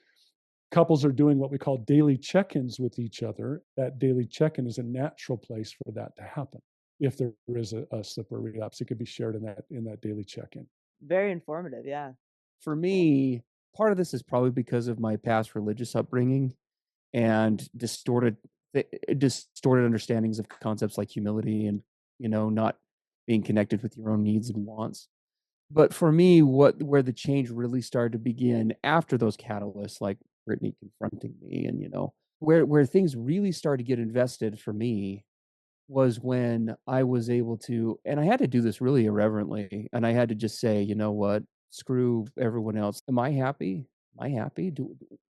couples are doing what we call daily check-ins with each other, that daily check-in is a natural place for that to happen. If there is a slip or relapse, it could be shared in that daily check-in. Very informative, yeah. For me, part of this is probably because of my past religious upbringing and distorted understandings of concepts like humility and, not being connected with your own needs and wants. But for me, where the change really started to begin after those catalysts, like Brittany confronting me, and where things really started to get invested for me was when I was able to, and I had to do this really irreverently, and I had to just say, you know what, screw everyone else. Am I happy? Am I happy?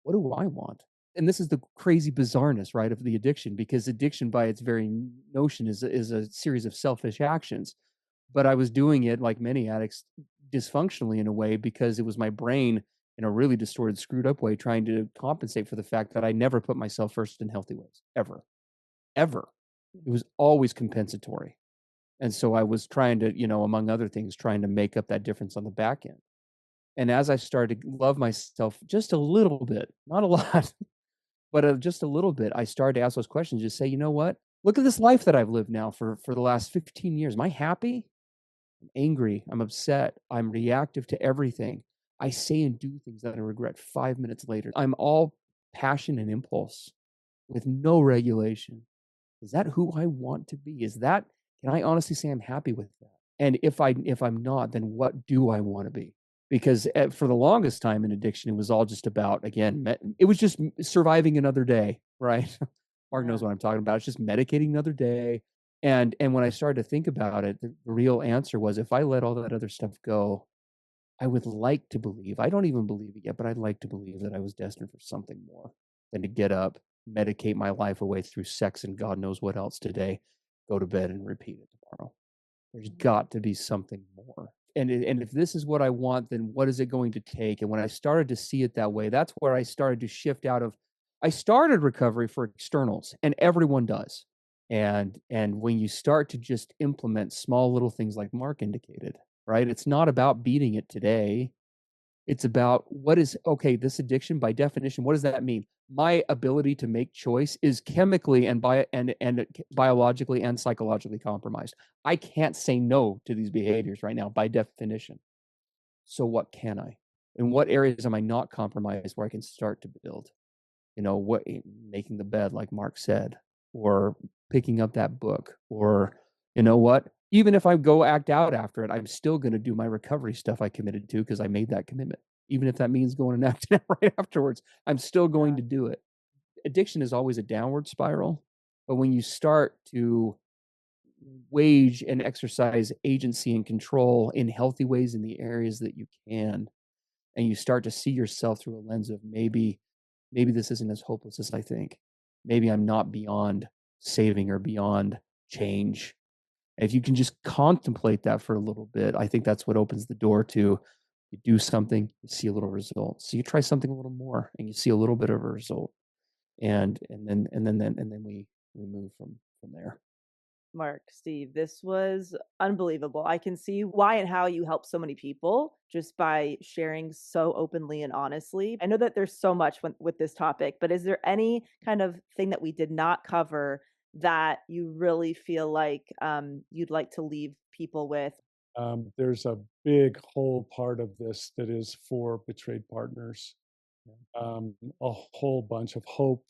What do I want? And this is the crazy bizarreness, right, of the addiction, because addiction by its very notion is a series of selfish actions. But I was doing it, like many addicts, dysfunctionally in a way, because it was my brain in a really distorted, screwed up way, trying to compensate for the fact that I never put myself first in healthy ways, ever. It was always compensatory. And so I was trying to, among other things, trying to make up that difference on the back end. And as I started to love myself just a little bit, not a lot, but just a little bit, I started to ask those questions, just say, you know what? Look at this life that I've lived now for the last 15 years. Am I happy? I'm angry. I'm upset. I'm reactive to everything. I say and do things that I regret 5 minutes later. I'm all passion and impulse with no regulation. Is that who I want to be? Can I honestly say I'm happy with that? And if I'm not, then what do I want to be? Because for the longest time in addiction, it was all just about, again, it was just surviving another day, right? Mark knows what I'm talking about. It's just medicating another day. And when I started to think about it, the real answer was, if I let all that other stuff go, I would like to believe, I don't even believe it yet, but I'd like to believe that I was destined for something more than to get up, medicate my life away through sex and God knows what else today, go to bed and repeat it tomorrow. There's got to be something more. And if this is what I want, then what is it going to take? And when I started to see it that way, that's where I started to shift out of, I started recovery for externals, and everyone does. And when you start to just implement small little things like Mark indicated, right? It's not about beating it today. It's about this addiction, by definition, what does that mean? My ability to make choice is chemically and biologically and psychologically compromised. I can't say no to these behaviors right now by definition. So what can I? In what areas am I not compromised where I can start to build? Making the bed, like Mark said, or picking up that book, or even if I go act out after it, I'm still going to do my recovery stuff I committed to because I made that commitment. Even if that means going and acting out right afterwards, I'm still going to do it. Addiction is always a downward spiral, but when you start to wage and exercise agency and control in healthy ways in the areas that you can, and you start to see yourself through a lens of maybe this isn't as hopeless as I think. Maybe I'm not beyond saving or beyond change. If you can just contemplate that for a little bit, I think that's what opens the door to, you do something, you see a little result. So you try something a little more and you see a little bit of a result. And then we move from there. Mark, Steve, this was unbelievable. I can see why and how you help so many people just by sharing so openly and honestly. I know that there's so much with this topic, but is there any kind of thing that we did not cover that you really feel like you'd like to leave people with? There's a big whole part of this that is for betrayed partners. A whole bunch of hope,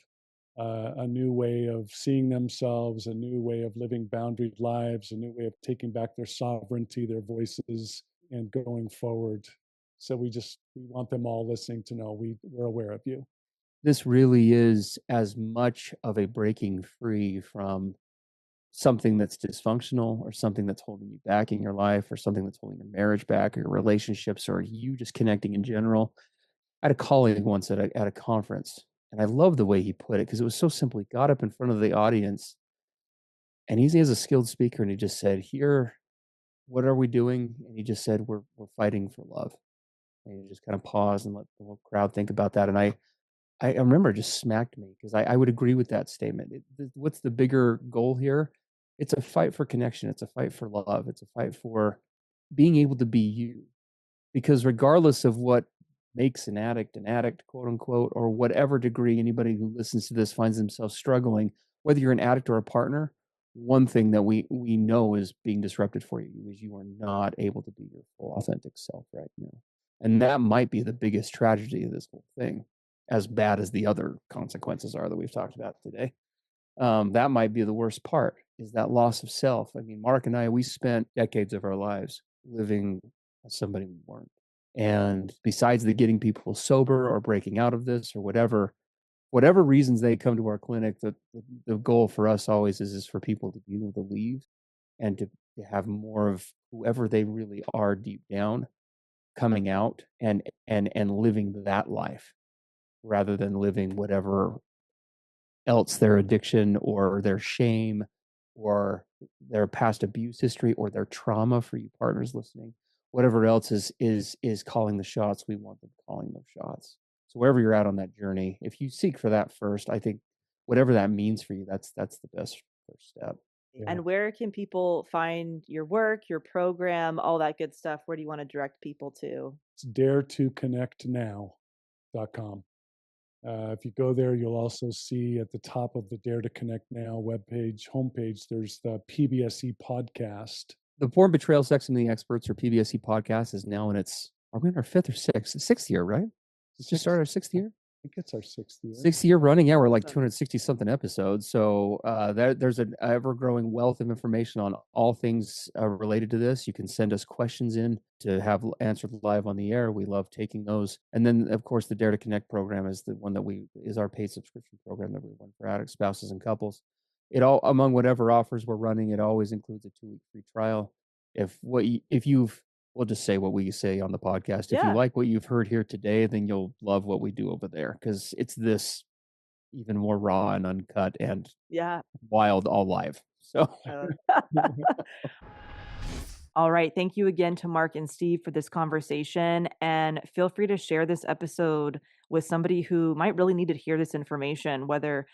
a new way of seeing themselves, a new way of living boundaried lives, a new way of taking back their sovereignty, their voices, and going forward. So we want them all listening to know we're aware of you. This really is as much of a breaking free from something that's dysfunctional or something that's holding you back in your life or something that's holding your marriage back or your relationships or you just connecting in general. I had a colleague once at a conference, and I love the way he put it because it was so simple. He got up in front of the audience, and he has a skilled speaker, and he just said, here what are we doing? And he just said, we're fighting for love. And he just kind of paused and let the whole crowd think about that. And I remember it just smacked me because I would agree with that statement. What's the bigger goal here? It's a fight for connection. It's a fight for love. It's a fight for being able to be you. Because regardless of what makes an addict, quote unquote, or whatever degree anybody who listens to this finds themselves struggling, whether you're an addict or a partner, one thing that we know is being disrupted for you is you are not able to be your full authentic self right now. And that might be the biggest tragedy of this whole thing, as bad as the other consequences are that we've talked about today. That might be the worst part, is that loss of self. I mean, Mark and I, we spent decades of our lives living as somebody we weren't. And besides the getting people sober or breaking out of this or whatever reasons they come to our clinic, the goal for us always is for people to be able to leave and to have more of whoever they really are deep down coming out and living that life rather than living whatever else their addiction or their shame or their past abuse history or their trauma, for you partners listening, whatever else is calling the shots, we want them calling those shots. So wherever you're at on that journey, if you seek for that first, I think whatever that means for you, that's the best first step. Yeah. And where can people find your work, your program, all that good stuff? Where do you want to direct people to? It's daretoconnectnow.com. If you go there, you'll also see at the top of the Dare to Connect Now homepage, there's the PBSE Podcast. The Porn, Betrayal, Sex, and the Experts, or PBSE Podcast, is now in are we in our fifth or sixth year, right? It's just started our sixth year? I think it's our sixth year. Sixth year running. Yeah, we're like 260 something episodes. So there's an ever growing wealth of information on all things related to this. You can send us questions in to have answered live on the air. We love taking those. And then, of course, the Dare to Connect program is the one that is our paid subscription program that we run for addicts, spouses, and couples. It all, among whatever offers we're running, it always includes a 2-week free trial. We'll just say what we say on the podcast. If you like what you've heard here today, then you'll love what we do over there, because it's this even more raw and uncut and wild, all live. So, all right. Thank you again to Mark and Steve for this conversation, and feel free to share this episode with somebody who might really need to hear this information, whether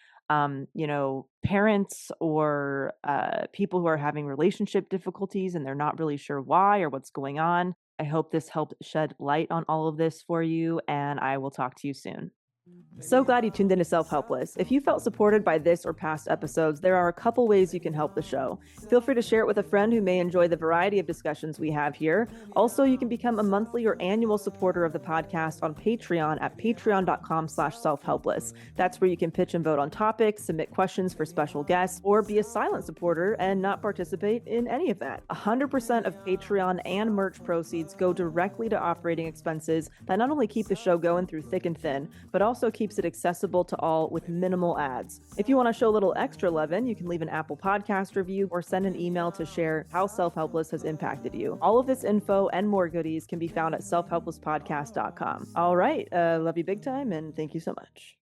parents or people who are having relationship difficulties and they're not really sure why or what's going on. I hope this helped shed light on all of this for you, and I will talk to you soon. So glad you tuned into Self-Helpless. If you felt supported by this or past episodes, there are a couple ways you can help the show. Feel free to share it with a friend who may enjoy the variety of discussions we have here. Also, you can become a monthly or annual supporter of the podcast on Patreon at patreon.com/selfhelpless. That's where you can pitch and vote on topics, submit questions for special guests, or be a silent supporter and not participate in any of that. 100% of Patreon and merch proceeds go directly to operating expenses that not only keep the show going through thick and thin, but also keeps it accessible to all with minimal ads. If you want to show a little extra lovin', you can leave an Apple Podcast review or send an email to share how Self-Helpless has impacted you. All of this info and more goodies can be found at selfhelplesspodcast.com. All right. Love you big time, and thank you so much.